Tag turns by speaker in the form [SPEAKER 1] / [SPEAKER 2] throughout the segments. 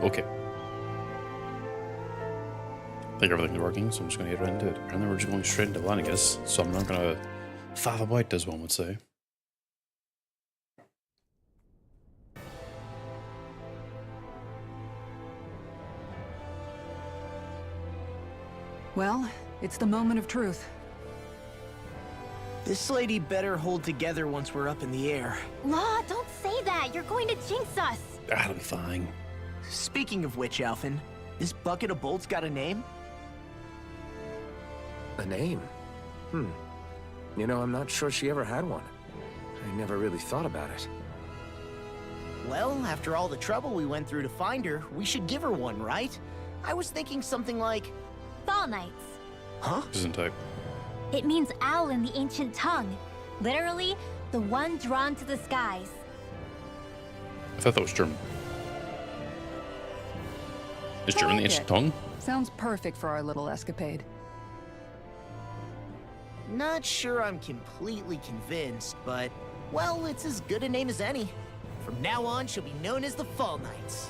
[SPEAKER 1] Okay. I think everything's working, so I'm just going to get right into it. And then we're just going straight into Lenegis, so I'm not going to faff about, as one would say.
[SPEAKER 2] Well, it's the moment of truth.
[SPEAKER 3] This lady better hold together once we're up in the air.
[SPEAKER 4] Law, don't say that. You're going to jinx us.
[SPEAKER 1] That'll be fine.
[SPEAKER 3] Speaking of which, Alphen, this bucket of bolts got a name?
[SPEAKER 5] A name? You know, I'm not sure she ever had one. I never really thought about it.
[SPEAKER 3] Well, after all the trouble we went through to find her, we should give her one, right? I was thinking something like...
[SPEAKER 4] Fall Knights.
[SPEAKER 3] Huh?
[SPEAKER 1] Isn't type.
[SPEAKER 4] It means owl in the ancient tongue. Literally, the one drawn to the skies.
[SPEAKER 1] I thought that was German. Is German the ancient tongue?
[SPEAKER 2] Sounds perfect for our little escapade.
[SPEAKER 3] Not sure I'm completely convinced, but... Well, it's as good a name as any. From now on, she'll be known as the Fall Knights.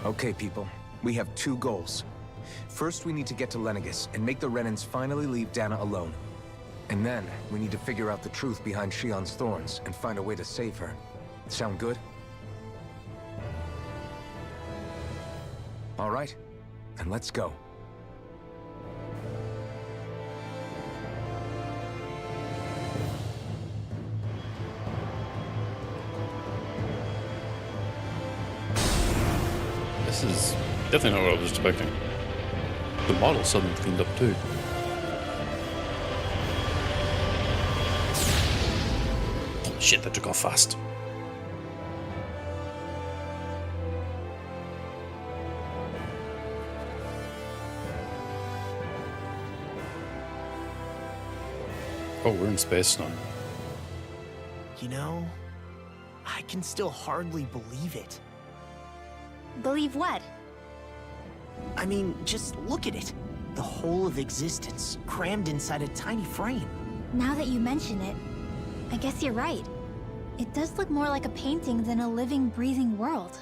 [SPEAKER 5] Okay, people. We have two goals. First, we need to get to Lenegis and make the Renans finally leave Dana alone. And then, we need to figure out the truth behind Shion's thorns and find a way to save her. Sound good? All right, then let's go.
[SPEAKER 1] This is definitely not what I was expecting. The model suddenly cleaned up too. Holy shit, that took off fast. Oh, we're in space now.
[SPEAKER 3] You know, I can still hardly believe it.
[SPEAKER 4] Believe what?
[SPEAKER 3] I mean, just look at it. The whole of existence, crammed inside a tiny frame.
[SPEAKER 4] Now that you mention it, I guess you're right. It does look more like a painting than a living, breathing world.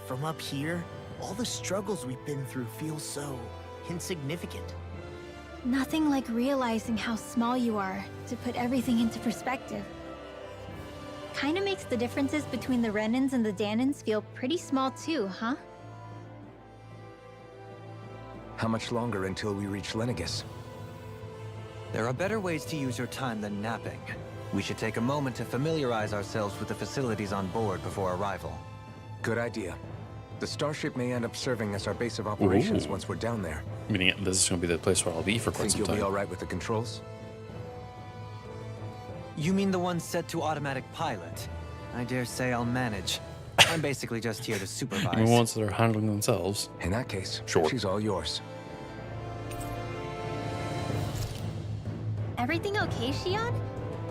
[SPEAKER 3] From up here, all the struggles we've been through feel so insignificant.
[SPEAKER 4] Nothing like realizing how small you are to put everything into perspective. Kinda makes the differences between the Renans and the Danans feel pretty small too, huh?
[SPEAKER 5] How much longer until we reach Lenegis?
[SPEAKER 6] There are better ways to use your time than napping. We should take a moment to familiarize ourselves with the facilities on board before arrival.
[SPEAKER 5] Good idea. The starship may end up serving as our base of operations once we're down there.
[SPEAKER 1] Meaning this is going to be the place where I'll be for quite
[SPEAKER 5] Think
[SPEAKER 1] some
[SPEAKER 5] you'll
[SPEAKER 1] time.
[SPEAKER 5] be all right with the controls?
[SPEAKER 6] You mean the one set to automatic pilot? I dare say I'll manage. I'm basically just here to supervise.
[SPEAKER 1] Even ones that are handling themselves.
[SPEAKER 5] In that case,
[SPEAKER 1] Sure.
[SPEAKER 5] she's all yours.
[SPEAKER 4] Everything okay, Shion?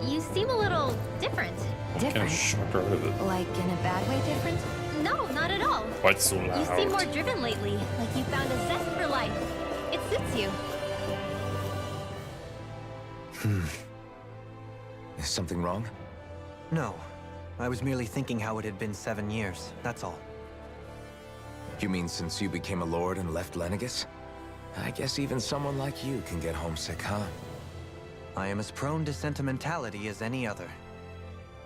[SPEAKER 4] You seem a little different.
[SPEAKER 1] I'm kind of shocked out of it.
[SPEAKER 4] Like in a bad way different? No, not at all.
[SPEAKER 1] Why it's so
[SPEAKER 4] You
[SPEAKER 1] loud?
[SPEAKER 4] seem more driven lately, like you found a zest for life. It suits you.
[SPEAKER 5] Is something wrong?
[SPEAKER 6] No. I was merely thinking how it had been 7 years, that's all.
[SPEAKER 5] You mean since you became a lord and left Lenegis? I guess even someone like you can get homesick, huh?
[SPEAKER 6] I am as prone to sentimentality as any other.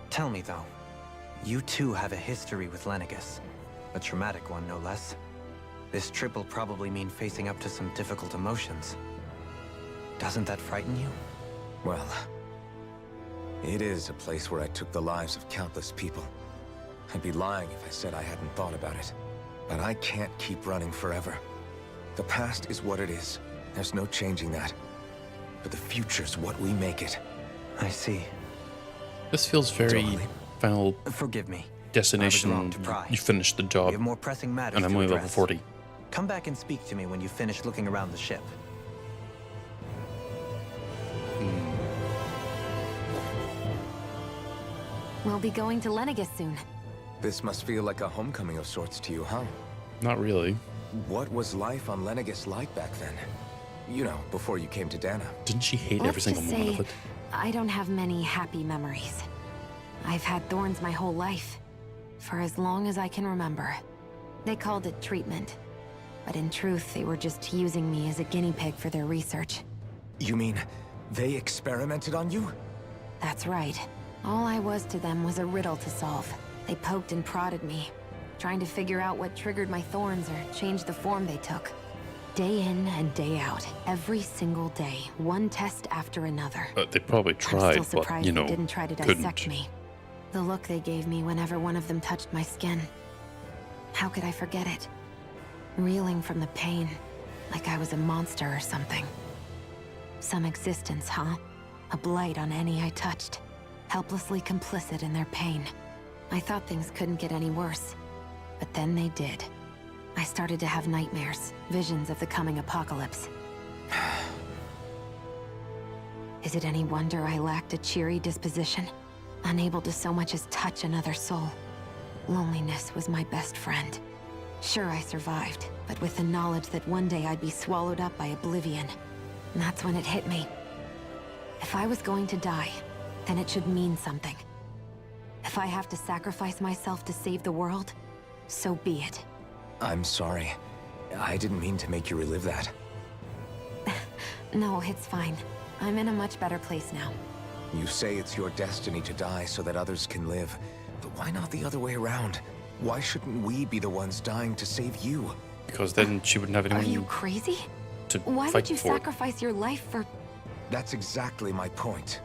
[SPEAKER 6] Tell me, though, you too have a history with Lenegis. A traumatic one, no less. This trip will probably mean facing up to some difficult emotions. Doesn't that frighten you?
[SPEAKER 5] Well, it is a place where I took the lives of countless people. I'd be lying if I said I hadn't thought about it. But I can't keep running forever. The past is what it is. There's no changing that. But the future's what we make it.
[SPEAKER 6] I see.
[SPEAKER 1] This feels very
[SPEAKER 5] Totally.
[SPEAKER 1] Final
[SPEAKER 6] Forgive me.
[SPEAKER 1] Destination.
[SPEAKER 6] wrong to pry.
[SPEAKER 1] You finished the
[SPEAKER 6] We
[SPEAKER 1] job,
[SPEAKER 6] have more pressing matters
[SPEAKER 1] and I'm
[SPEAKER 6] to
[SPEAKER 1] only level
[SPEAKER 6] address.
[SPEAKER 1] 40.
[SPEAKER 6] Come back and speak to me when you finish looking around the ship.
[SPEAKER 7] We'll be going to Lenegis soon.
[SPEAKER 5] This must feel like a homecoming of sorts to you, huh?
[SPEAKER 1] Not really.
[SPEAKER 5] What was life on Lenegis like back then? You know, before you came to Dana.
[SPEAKER 1] Didn't she hate every
[SPEAKER 7] Let's
[SPEAKER 1] single
[SPEAKER 7] just
[SPEAKER 1] moment
[SPEAKER 7] say,
[SPEAKER 1] of it?
[SPEAKER 7] I don't have many happy memories. I've had thorns my whole life, for as long as I can remember. They called it treatment, but in truth, they were just using me as a guinea pig for their research.
[SPEAKER 5] You mean, they experimented on you?
[SPEAKER 7] That's right. All I was to them was a riddle to solve. They poked and prodded me, trying to figure out what triggered my thorns or changed the form they took. Day in and day out, every single day, one test after another.
[SPEAKER 1] They probably
[SPEAKER 7] I'm
[SPEAKER 1] tried,
[SPEAKER 7] still surprised
[SPEAKER 1] but, you know,
[SPEAKER 7] they didn't try to
[SPEAKER 1] couldn't.
[SPEAKER 7] dissect me. The look they gave me whenever one of them touched my skin. How could I forget it? Reeling from the pain, like I was a monster or something. Some existence, huh? A blight on any I touched. Helplessly complicit in their pain. I thought things couldn't get any worse. But then they did. I started to have nightmares, visions of the coming apocalypse. Is it any wonder I lacked a cheery disposition? Unable to so much as touch another soul. Loneliness was my best friend. Sure, I survived, but with the knowledge that one day I'd be swallowed up by oblivion. And that's when it hit me. If I was going to die, then it should mean something. If I have to sacrifice myself to save the world, so be it.
[SPEAKER 5] I'm sorry. I didn't mean to make you relive that.
[SPEAKER 7] No, it's fine. I'm in a much better place now.
[SPEAKER 5] You say it's your destiny to die so that others can live. But why not the other way around? Why shouldn't we be the ones dying to save you?
[SPEAKER 1] Because then she wouldn't have
[SPEAKER 7] Are
[SPEAKER 1] anyone
[SPEAKER 7] you crazy?
[SPEAKER 1] to
[SPEAKER 7] Why
[SPEAKER 1] fight
[SPEAKER 7] would you
[SPEAKER 1] for.
[SPEAKER 7] sacrifice your life for...
[SPEAKER 5] That's exactly my point.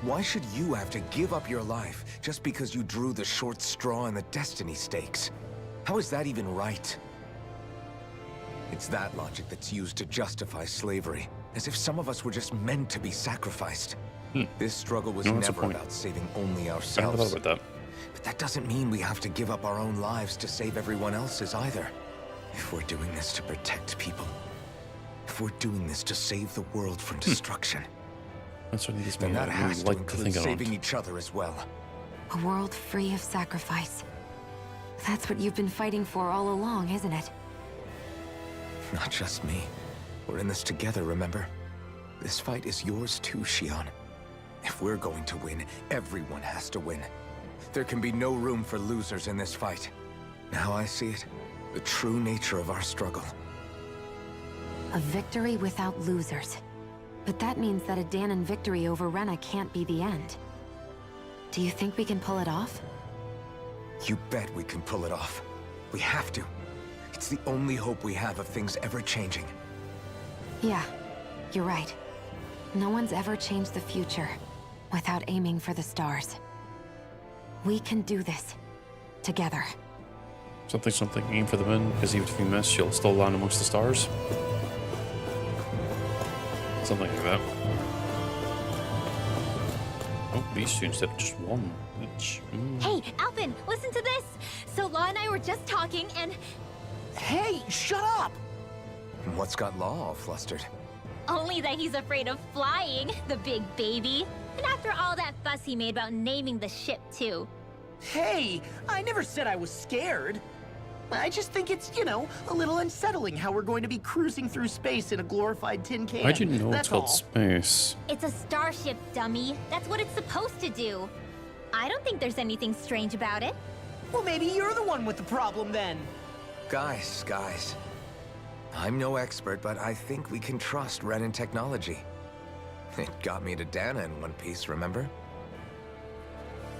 [SPEAKER 5] Why should you have to give up your life just because you drew the short straw in the destiny stakes? How is that even right? It's that logic that's used to justify slavery, as if some of us were just meant to be sacrificed. This struggle was
[SPEAKER 1] No, that's the
[SPEAKER 5] never
[SPEAKER 1] point.
[SPEAKER 5] about saving only
[SPEAKER 1] I never
[SPEAKER 5] ourselves.
[SPEAKER 1] thought about that.
[SPEAKER 5] But that doesn't mean we have to give up our own lives to save everyone else's either. If we're doing this to protect people, if we're doing this to save the world from destruction,
[SPEAKER 1] That's what these
[SPEAKER 5] then
[SPEAKER 1] people
[SPEAKER 5] that
[SPEAKER 1] really
[SPEAKER 5] has to
[SPEAKER 1] like to
[SPEAKER 5] include
[SPEAKER 1] think
[SPEAKER 5] saving
[SPEAKER 1] around.
[SPEAKER 5] each other as well.
[SPEAKER 7] A world free of sacrifice. That's what you've been fighting for all along, isn't it?
[SPEAKER 5] Not just me. We're in this together, remember? This fight is yours too, Shion. If we're going to win, everyone has to win. There can be no room for losers in this fight. Now I see it. The true nature of our struggle.
[SPEAKER 7] A victory without losers. But that means that a Danon victory over Rena can't be the end. Do you think we can pull it off?
[SPEAKER 5] You bet we can pull it off. We have to. It's the only hope we have of things ever changing.
[SPEAKER 7] Yeah, you're right. No one's ever changed the future without aiming for the stars. We can do this. Together.
[SPEAKER 1] Something, something, aim for the moon, because even if you miss, you'll still land amongst the stars. Something like that. Oh, these two instead of just one each.
[SPEAKER 4] Hey, Alvin, listen to this! So Law and I were just talking and...
[SPEAKER 3] Hey, shut up!
[SPEAKER 5] What's got Law all flustered?
[SPEAKER 8] Only that he's afraid of flying, the big baby. And after all that fuss he made about naming the ship, too.
[SPEAKER 3] Hey, I never said I was scared. I just think it's, you know, a little unsettling how we're going to be cruising through space in a glorified tin can.
[SPEAKER 1] How'd you know
[SPEAKER 3] That's
[SPEAKER 1] it's called
[SPEAKER 3] all.
[SPEAKER 1] space?
[SPEAKER 8] It's a starship, dummy. That's what it's supposed to do. I don't think there's anything strange about it.
[SPEAKER 3] Well, maybe you're the one with the problem then.
[SPEAKER 5] Guys. I'm no expert, but I think we can trust Renin technology. It got me to Dana in one piece, remember?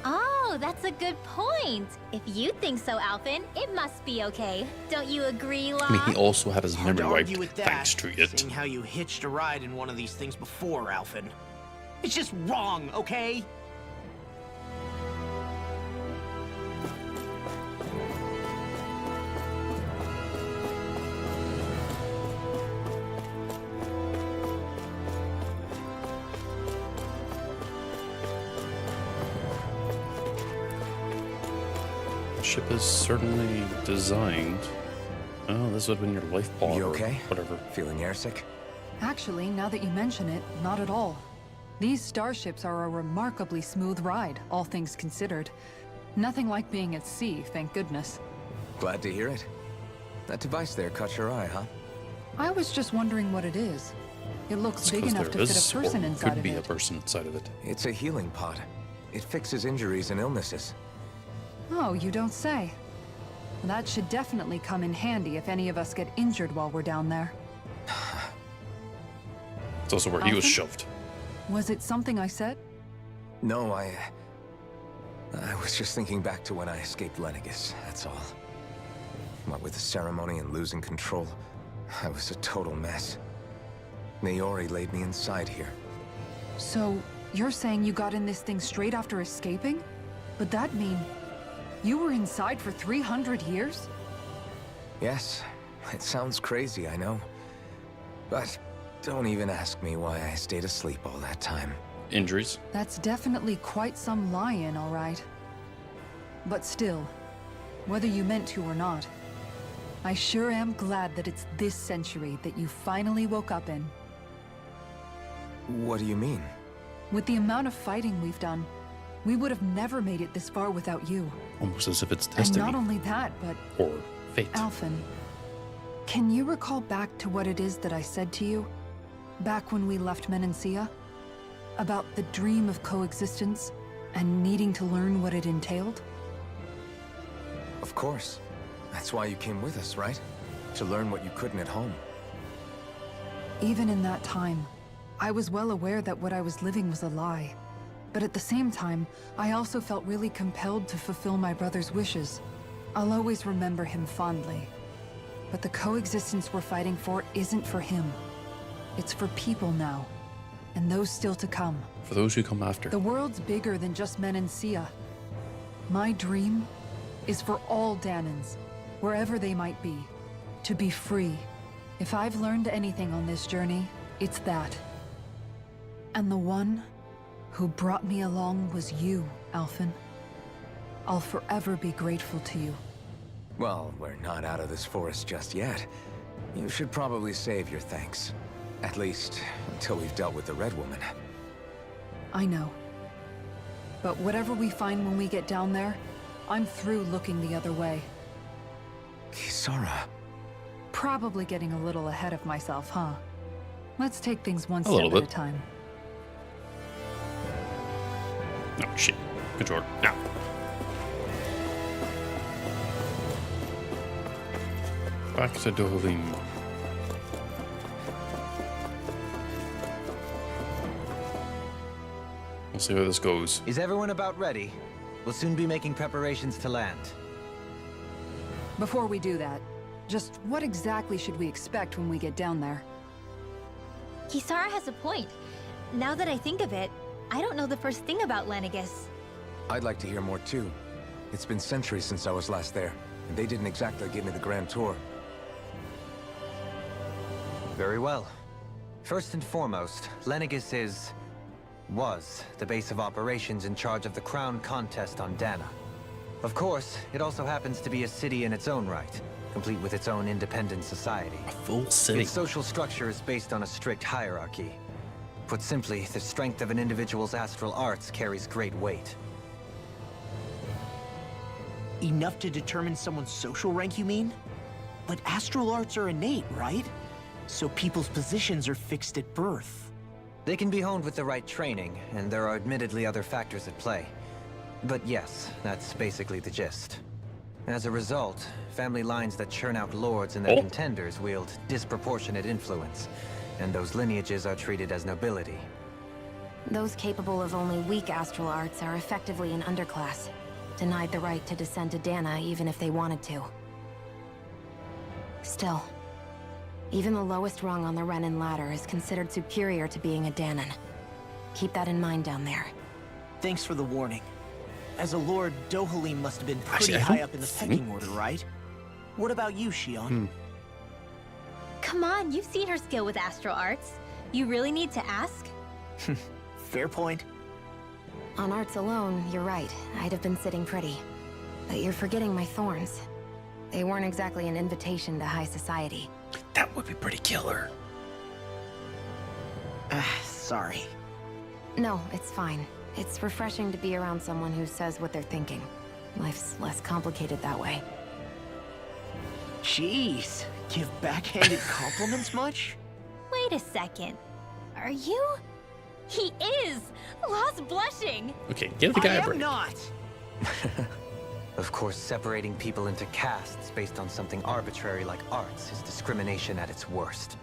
[SPEAKER 8] Oh, that's a good point. If you think so, Alphen, it must be okay. Don't you agree, Law?
[SPEAKER 1] I mean, he also had his
[SPEAKER 3] Hard
[SPEAKER 1] memory
[SPEAKER 3] to
[SPEAKER 1] wiped
[SPEAKER 3] argue with that,
[SPEAKER 1] thanks to it.
[SPEAKER 3] seeing how you hitched a ride in one of these things before, Alphen. It's just wrong, okay?
[SPEAKER 1] Ship is certainly designed. Oh, this would have been your life pod.
[SPEAKER 5] You
[SPEAKER 1] or
[SPEAKER 5] okay?
[SPEAKER 1] Whatever.
[SPEAKER 5] Feeling airsick?
[SPEAKER 2] Actually, now that you mention it, not at all. These starships are a remarkably smooth ride, all things considered. Nothing like being at sea, thank goodness.
[SPEAKER 5] Glad to hear it. That device there caught your eye, huh?
[SPEAKER 2] I was just wondering what it is. It looks
[SPEAKER 1] It's
[SPEAKER 2] big
[SPEAKER 1] 'cause
[SPEAKER 2] enough
[SPEAKER 1] there
[SPEAKER 2] to fit
[SPEAKER 1] is,
[SPEAKER 2] a person
[SPEAKER 1] or
[SPEAKER 2] inside
[SPEAKER 1] could
[SPEAKER 2] of
[SPEAKER 1] be a
[SPEAKER 2] it.
[SPEAKER 1] person inside of it.
[SPEAKER 5] It's a healing pod. It fixes injuries and illnesses.
[SPEAKER 2] Oh, you don't say. That should definitely come in handy if any of us get injured while we're down there.
[SPEAKER 1] It's also where he was
[SPEAKER 2] Alphen?
[SPEAKER 1] shoved.
[SPEAKER 2] Was it something I said?
[SPEAKER 5] No, I was just thinking back to when I escaped Lenegis, that's all. What with the ceremony and losing control, I was a total mess. Naori laid me inside here.
[SPEAKER 2] So, you're saying you got in this thing straight after escaping? But that mean you were inside for 300 years?
[SPEAKER 5] Yes, it sounds crazy, I know. But don't even ask me why I stayed asleep all that time.
[SPEAKER 1] Injuries.
[SPEAKER 2] That's definitely quite some lie-in, all right. But still, whether you meant to or not, I sure am glad that it's this century that you finally woke up in.
[SPEAKER 5] What do you mean?
[SPEAKER 2] With the amount of fighting we've done, we would have never made it this far without you.
[SPEAKER 1] Almost as if it's
[SPEAKER 2] And
[SPEAKER 1] destiny.
[SPEAKER 2] not only that, but
[SPEAKER 1] Or fate.
[SPEAKER 2] Alphen, can you recall back to what it is that I said to you? Back when we left Menancia? About the dream of coexistence and needing to learn what it entailed?
[SPEAKER 5] Of course. That's why you came with us, right? To learn what you couldn't at home.
[SPEAKER 2] Even in that time, I was well aware that what I was living was a lie. But at the same time, I also felt really compelled to fulfill my brother's wishes. I'll always remember him fondly. But the coexistence we're fighting for isn't for him. It's for people now. And those still to come.
[SPEAKER 1] For those who come after.
[SPEAKER 2] The world's bigger than just Menancia. My dream is for all Danans, wherever they might be, to be free. If I've learned anything on this journey, it's that. And the one who brought me along was you, Alphen. I'll forever be grateful to you.
[SPEAKER 5] Well, we're not out of this forest just yet. You should probably save your thanks. At least, until we've dealt with the Red Woman.
[SPEAKER 2] I know. But whatever we find when we get down there, I'm through looking the other way.
[SPEAKER 5] Kisara.
[SPEAKER 2] Probably getting a little ahead of myself, huh? Let's take things one
[SPEAKER 1] A little
[SPEAKER 2] step at
[SPEAKER 1] bit.
[SPEAKER 2] a time.
[SPEAKER 1] No, shit. Controller. Now. Back to Dohalim. We'll see how this goes.
[SPEAKER 6] Is everyone about ready? We'll soon be making preparations to land.
[SPEAKER 2] Before we do that, just what exactly should we expect when we get down there?
[SPEAKER 4] Kisara has a point. Now that I think of it, I don't know the first thing about Lenegis.
[SPEAKER 5] I'd like to hear more too. It's been centuries since I was last there, and they didn't exactly give me the grand tour.
[SPEAKER 6] Very well. First and foremost, Lenegis was the base of operations in charge of the crown contest on Dana. Of course, it also happens to be a city in its own right, complete with its own independent society.
[SPEAKER 1] A full city.
[SPEAKER 6] Its social structure is based on a strict hierarchy. Put simply, the strength of an individual's astral arts carries great weight.
[SPEAKER 3] Enough to determine someone's social rank, you mean? But astral arts are innate, right? So people's positions are fixed at birth.
[SPEAKER 6] They can be honed with the right training, and there are admittedly other factors at play. But yes, that's basically the gist. As a result, family lines that churn out lords and their contenders wield disproportionate influence, and those lineages are treated as nobility.
[SPEAKER 7] Those capable of only weak astral arts are effectively an underclass, denied the right to descend to Dana even if they wanted to. Still, even the lowest rung on the Renin ladder is considered superior to being a Danan. Keep that in mind down there.
[SPEAKER 3] Thanks for the warning. As a lord, Dohalim must have been pretty
[SPEAKER 1] Actually, I
[SPEAKER 3] high
[SPEAKER 1] don't
[SPEAKER 3] up in the
[SPEAKER 1] think-
[SPEAKER 3] pecking order, right? What about you, Shion?
[SPEAKER 4] Come on, you've seen her skill with astral arts. You really need to ask?
[SPEAKER 3] Fair point.
[SPEAKER 7] On arts alone, you're right. I'd have been sitting pretty. But you're forgetting my thorns. They weren't exactly an invitation to high society.
[SPEAKER 1] That would be pretty killer.
[SPEAKER 3] Sorry.
[SPEAKER 7] No, it's fine. It's refreshing to be around someone who says what they're thinking. Life's less complicated that way.
[SPEAKER 3] Jeez, give backhanded compliments much?
[SPEAKER 4] Wait a second. Are you?
[SPEAKER 8] He is! Law's blushing!
[SPEAKER 1] Okay, give the guy
[SPEAKER 3] I
[SPEAKER 1] a
[SPEAKER 3] am
[SPEAKER 1] break.
[SPEAKER 3] not.
[SPEAKER 6] Of course, separating people into castes based on something arbitrary like arts is discrimination at its worst.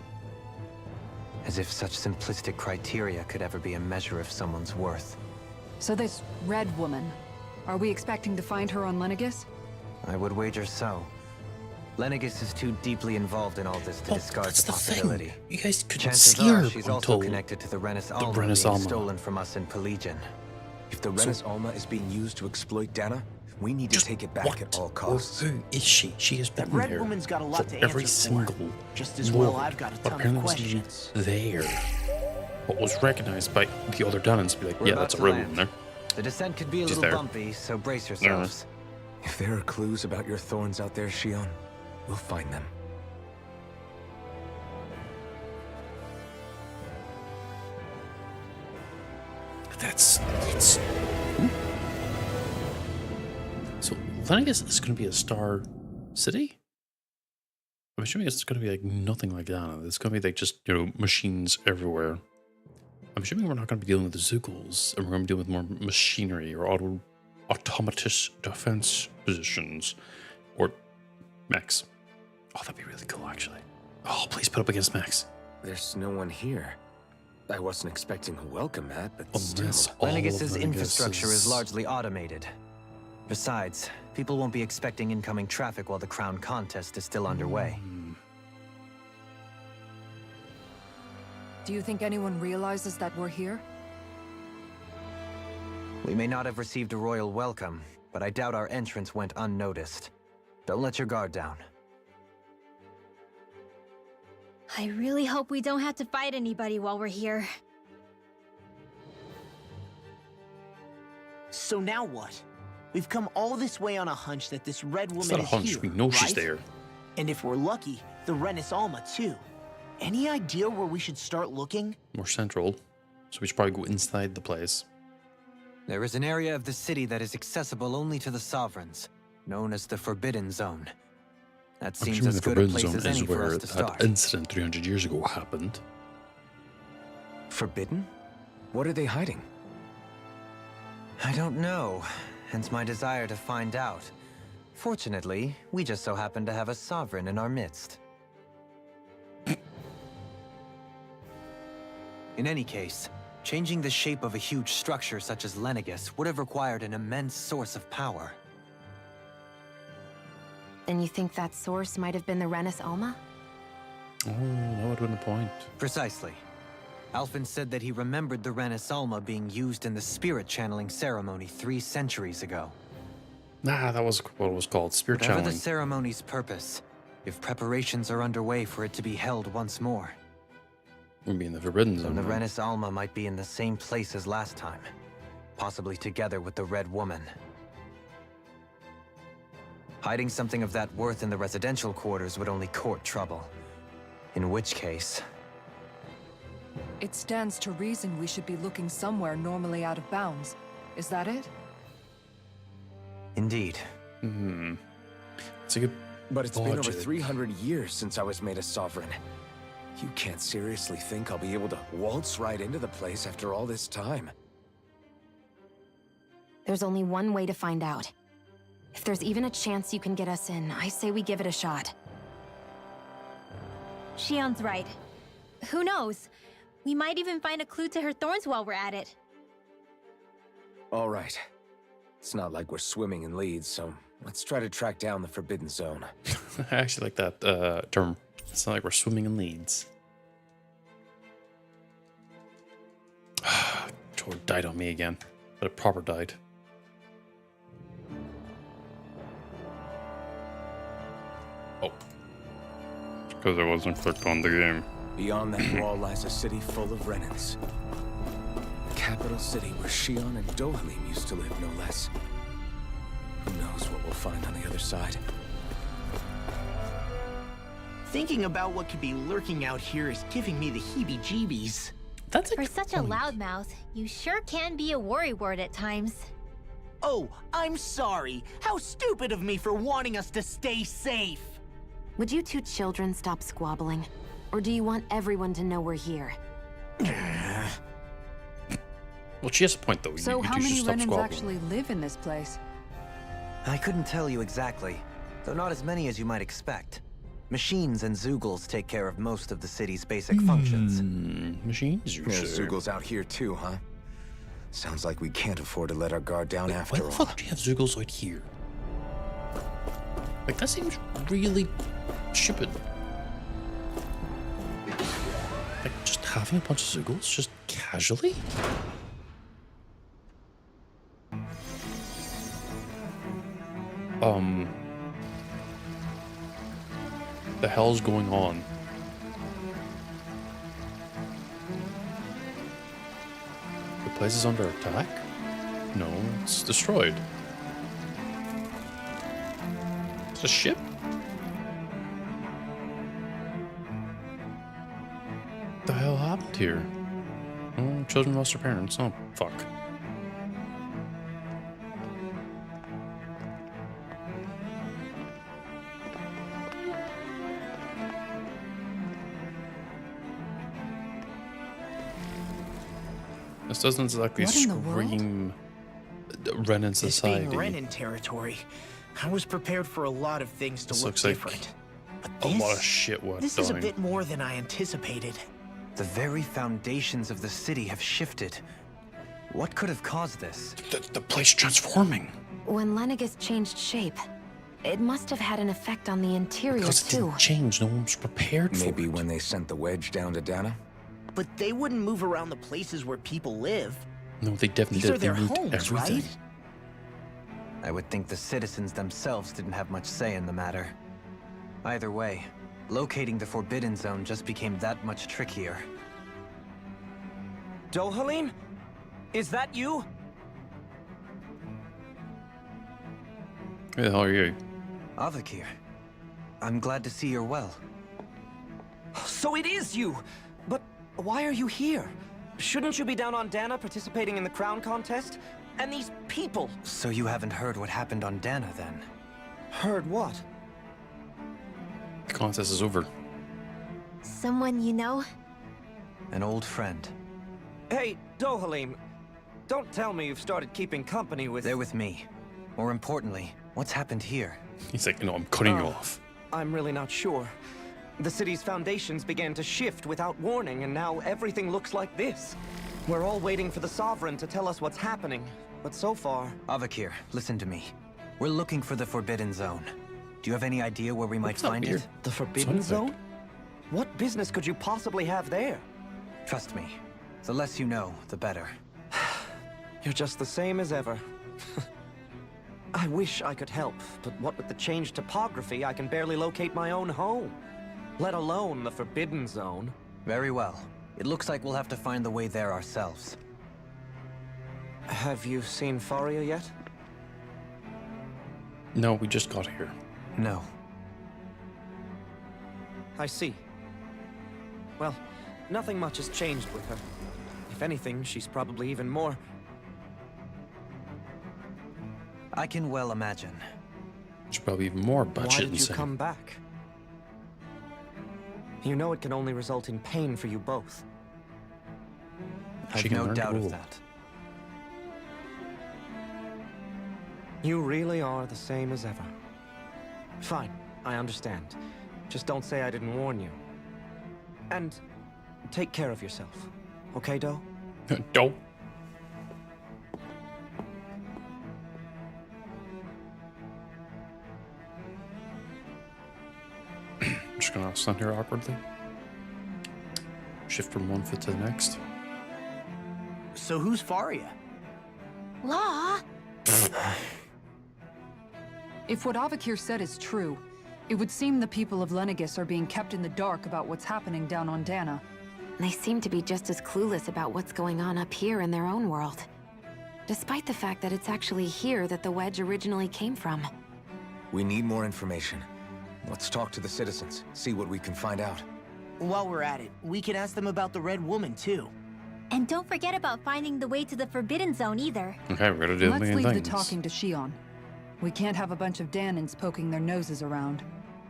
[SPEAKER 6] As if such simplistic criteria could ever be a measure of someone's worth.
[SPEAKER 2] So this red woman, are we expecting to find her on Lenegis?
[SPEAKER 6] I would wager so. Lenegis is too deeply involved in all this to discard
[SPEAKER 1] that's
[SPEAKER 6] the
[SPEAKER 1] the
[SPEAKER 6] possibility.
[SPEAKER 1] thing. You guys couldn't
[SPEAKER 6] Chances
[SPEAKER 1] see her
[SPEAKER 6] are she's also
[SPEAKER 1] until
[SPEAKER 6] connected to the Rennis Alma
[SPEAKER 1] Rennis
[SPEAKER 6] being
[SPEAKER 1] Alma.
[SPEAKER 6] stolen from us in Pelagian.
[SPEAKER 5] If the Rennis Alma is being used to exploit Dana, we need to
[SPEAKER 1] Just
[SPEAKER 5] take it back
[SPEAKER 1] what
[SPEAKER 5] at all
[SPEAKER 1] or
[SPEAKER 5] costs.
[SPEAKER 1] who is she? She has been
[SPEAKER 3] Red
[SPEAKER 1] there
[SPEAKER 3] woman's got a lot
[SPEAKER 1] for
[SPEAKER 3] to
[SPEAKER 1] every
[SPEAKER 3] answer
[SPEAKER 1] single
[SPEAKER 3] for. Just as well,
[SPEAKER 1] lord,
[SPEAKER 3] I've got a
[SPEAKER 1] but
[SPEAKER 3] ton of
[SPEAKER 1] apparently
[SPEAKER 3] questions.
[SPEAKER 1] there. But was recognized by the other Danans to be like,
[SPEAKER 6] We're
[SPEAKER 1] yeah,
[SPEAKER 6] about
[SPEAKER 1] that's a
[SPEAKER 6] to
[SPEAKER 1] red
[SPEAKER 6] land.
[SPEAKER 1] woman there.
[SPEAKER 6] The descent could be a
[SPEAKER 1] She's
[SPEAKER 6] little
[SPEAKER 1] there.
[SPEAKER 6] bumpy, so brace yourselves.
[SPEAKER 5] If there are clues about your thorns out there, Shion, we'll find them.
[SPEAKER 1] It's. So Lenegis is going to be a star city. I'm assuming it's going to be like nothing like that. It's going to be like just machines everywhere. I'm assuming we're not going to be dealing with the Zukals, and we're going to be dealing with more machinery or automatous defense positions, or mechs. Oh, that'd be really cool, actually. Oh, please put up against mechs.
[SPEAKER 5] There's no one here. I wasn't expecting a welcome mat, but
[SPEAKER 1] Unless
[SPEAKER 5] still.
[SPEAKER 1] all of
[SPEAKER 6] Lenegis'
[SPEAKER 1] Lenegis
[SPEAKER 6] infrastructure is largely automated. Besides, people won't be expecting incoming traffic while the crown contest is still underway.
[SPEAKER 2] Do you think anyone realizes that we're here?
[SPEAKER 6] We may not have received a royal welcome, but I doubt our entrance went unnoticed. Don't let your guard down.
[SPEAKER 4] I really hope we don't have to fight anybody while we're here.
[SPEAKER 3] So now what? We've come all this way on a hunch that this red
[SPEAKER 1] It's
[SPEAKER 3] woman
[SPEAKER 1] not a
[SPEAKER 3] is
[SPEAKER 1] hunch.
[SPEAKER 3] here,
[SPEAKER 1] We know she's
[SPEAKER 3] right?
[SPEAKER 1] there.
[SPEAKER 3] And if we're lucky, the Rennis Alma too. Any idea where we should start looking?
[SPEAKER 1] More central. So we should probably go inside the place.
[SPEAKER 6] There is an area of the city that is accessible only to the sovereigns, known as the Forbidden Zone. That
[SPEAKER 1] I'm
[SPEAKER 6] seems
[SPEAKER 1] assuming
[SPEAKER 6] as
[SPEAKER 1] the
[SPEAKER 6] good a
[SPEAKER 1] Forbidden
[SPEAKER 6] place
[SPEAKER 1] Zone
[SPEAKER 6] as
[SPEAKER 1] is
[SPEAKER 6] any for
[SPEAKER 1] where
[SPEAKER 6] us to start.
[SPEAKER 1] that incident 300 years ago happened.
[SPEAKER 5] Forbidden? What are they hiding?
[SPEAKER 6] I don't know, hence my desire to find out. Fortunately, we just so happen to have a sovereign in our midst. In any case, changing the shape of a huge structure such as Lenegis would have required an immense source of power.
[SPEAKER 7] Then you think that source might have been the Rennis Alma?
[SPEAKER 1] Oh, that would have been the point.
[SPEAKER 6] Precisely. Alphen said that he remembered the Rennis Alma being used in the spirit channeling ceremony 3 centuries ago.
[SPEAKER 1] Nah, that was what it was called. Spirit
[SPEAKER 6] Whatever
[SPEAKER 1] channeling.
[SPEAKER 6] the ceremony's purpose, if preparations are underway for it to be held once more,
[SPEAKER 1] We'll be in the Forbidden Zone.
[SPEAKER 6] then the
[SPEAKER 1] right?
[SPEAKER 6] Rennis Alma might be in the same place as last time, possibly together with the Red Woman. Hiding something of that worth in the residential quarters would only court trouble. In which case,
[SPEAKER 2] It stands to reason we should be looking somewhere normally out of bounds. Is that it?
[SPEAKER 6] indeed.
[SPEAKER 1] It's a good.
[SPEAKER 5] But it's been over
[SPEAKER 1] Budget.
[SPEAKER 5] 300 years since I was made a sovereign. You can't seriously think I'll be able to waltz right into the place after all this time.
[SPEAKER 7] There's only one way to find out. If there's even a chance you can get us in, I say we give it a shot.
[SPEAKER 4] Shion's right. Who knows? We might even find a clue to her thorns while we're at it.
[SPEAKER 5] All right. It's not like we're swimming in leads, so let's try to track down the Forbidden Zone.
[SPEAKER 1] I actually like that term. It's not like we're swimming in leads. Tor died on me again, but it proper died. Oh. Because I wasn't clicked on the game.
[SPEAKER 5] Beyond that wall lies a city full of Renans. The capital city where Shion and Dohalim used to live, no less. Who knows what we'll find on the other side?
[SPEAKER 3] Thinking about what could be lurking out here is giving me the heebie-jeebies.
[SPEAKER 1] That's a
[SPEAKER 4] For
[SPEAKER 1] good
[SPEAKER 4] such a
[SPEAKER 1] point.
[SPEAKER 4] loudmouth, you sure can be a worrywart at times.
[SPEAKER 3] Oh, I'm sorry. How stupid of me for wanting us to stay safe.
[SPEAKER 7] Would you two children stop squabbling? Or do you want everyone to know we're here?
[SPEAKER 1] Well, she has a point, though.
[SPEAKER 2] So
[SPEAKER 1] you
[SPEAKER 2] how
[SPEAKER 1] should
[SPEAKER 2] many
[SPEAKER 1] stop
[SPEAKER 2] Renans
[SPEAKER 1] squabbling.
[SPEAKER 2] actually live in this place?
[SPEAKER 6] I couldn't tell you exactly, though not as many as you might expect. Machines and Zeugles take care of most of the city's basic functions.
[SPEAKER 1] Machines, you
[SPEAKER 5] There's
[SPEAKER 1] say?
[SPEAKER 5] Zeugles out here too, huh? Sounds like we can't afford to let our guard down
[SPEAKER 1] Why
[SPEAKER 5] after
[SPEAKER 1] the
[SPEAKER 5] all.
[SPEAKER 1] fuck do you have Zeugles out here? Like, that seems really stupid. Like, just having a bunch of Zeugles, just casually? The hell's going on? The place is under attack? No, it's destroyed. It's a ship? What the hell happened here? Oh, children lost their parents. Oh, fuck. This doesn't exactly
[SPEAKER 2] What in the world?
[SPEAKER 1] scream Renan
[SPEAKER 3] This
[SPEAKER 1] society.
[SPEAKER 3] being Renan territory, I was prepared for a lot of things to
[SPEAKER 1] This
[SPEAKER 3] look
[SPEAKER 1] looks like
[SPEAKER 3] different. But
[SPEAKER 1] A
[SPEAKER 3] this,
[SPEAKER 1] lot of shit went
[SPEAKER 3] this
[SPEAKER 1] down.
[SPEAKER 3] is a bit more than I anticipated.
[SPEAKER 6] The very foundations of the city have shifted. What could have caused this?
[SPEAKER 1] The place transforming.
[SPEAKER 7] When Lenegis changed shape, it must have had an effect on the interior
[SPEAKER 1] Because it
[SPEAKER 7] too.
[SPEAKER 1] didn't change. No one was prepared for
[SPEAKER 5] Maybe
[SPEAKER 1] it.
[SPEAKER 5] when they sent the wedge down to Dana?
[SPEAKER 3] But they wouldn't move around the places where people live.
[SPEAKER 1] No, they definitely
[SPEAKER 3] These are
[SPEAKER 1] did. They
[SPEAKER 3] their
[SPEAKER 1] moved
[SPEAKER 3] homes,
[SPEAKER 1] everything.
[SPEAKER 3] right?
[SPEAKER 6] I would think the citizens themselves didn't have much say in the matter. Either way, locating the Forbidden Zone just became that much trickier.
[SPEAKER 9] Dohalim? Is that you?
[SPEAKER 1] Who the hell are you?
[SPEAKER 6] Avakir, I'm glad to see you're well.
[SPEAKER 9] So it is you! But why are you here? Shouldn't you be down on Dana participating in the crown contest? And these people!
[SPEAKER 6] So you haven't heard what happened on Dana, then?
[SPEAKER 9] Heard what?
[SPEAKER 1] The contest is over.
[SPEAKER 4] Someone you know?
[SPEAKER 6] An old friend.
[SPEAKER 9] Hey, Dohalim, don't tell me you've started keeping company with...
[SPEAKER 6] They're with me. More importantly, what's happened here?
[SPEAKER 1] He's like, no, I'm cutting you
[SPEAKER 9] Oh.
[SPEAKER 1] off.
[SPEAKER 9] I'm really not sure. The city's foundations began to shift without warning, and now everything looks like this. We're all waiting for the Sovereign to tell us what's happening, but so far...
[SPEAKER 6] Avakir, listen to me. We're looking for the Forbidden Zone. Do you have any idea where we might
[SPEAKER 1] What's that
[SPEAKER 6] find
[SPEAKER 1] weird?
[SPEAKER 6] it?
[SPEAKER 9] The Forbidden
[SPEAKER 1] Sounds like-
[SPEAKER 9] Zone? What business could you possibly have there?
[SPEAKER 6] Trust me. The less you know, the better.
[SPEAKER 9] You're just the same as ever. I wish I could help, but what with the changed topography, I can barely locate my own home. Let alone the Forbidden Zone.
[SPEAKER 6] Very well. It looks like we'll have to find the way there ourselves.
[SPEAKER 9] Have you seen Faria yet?
[SPEAKER 1] No, we just got here.
[SPEAKER 6] No.
[SPEAKER 9] I see. Well, nothing much has changed with her. If anything, she's probably even more...
[SPEAKER 6] I can well imagine.
[SPEAKER 1] It's probably even more
[SPEAKER 9] Why
[SPEAKER 1] batshit
[SPEAKER 9] did you
[SPEAKER 1] insane.
[SPEAKER 9] come back? You know it can only result in pain for you both.
[SPEAKER 1] She
[SPEAKER 6] I've
[SPEAKER 1] can
[SPEAKER 6] no
[SPEAKER 1] learn to
[SPEAKER 6] doubt
[SPEAKER 1] rule.
[SPEAKER 6] of that.
[SPEAKER 9] You really are the same as ever. Fine, I understand. Just don't say I didn't warn you. And take care of yourself. Okay, Do?
[SPEAKER 1] Dope. I'm just gonna stand here awkwardly. Shift from one foot to the next.
[SPEAKER 3] So who's Faria?
[SPEAKER 4] Law?
[SPEAKER 2] If what Avakir said is true, it would seem the people of Lenegis are being kept in the dark about what's happening down on Dana.
[SPEAKER 7] They seem to be just as clueless about what's going on up here in their own world. Despite the fact that it's actually here that the wedge originally came from.
[SPEAKER 5] We need more information. Let's talk to the citizens, see what we can find out.
[SPEAKER 3] While we're at it, we can ask them about the Red Woman, too.
[SPEAKER 8] And don't forget about finding the way to the Forbidden Zone either.
[SPEAKER 1] Okay, we're gonna do a
[SPEAKER 2] Let's
[SPEAKER 1] million
[SPEAKER 2] leave
[SPEAKER 1] things.
[SPEAKER 2] the talking to Shion. We can't have a bunch of Danans poking their noses around.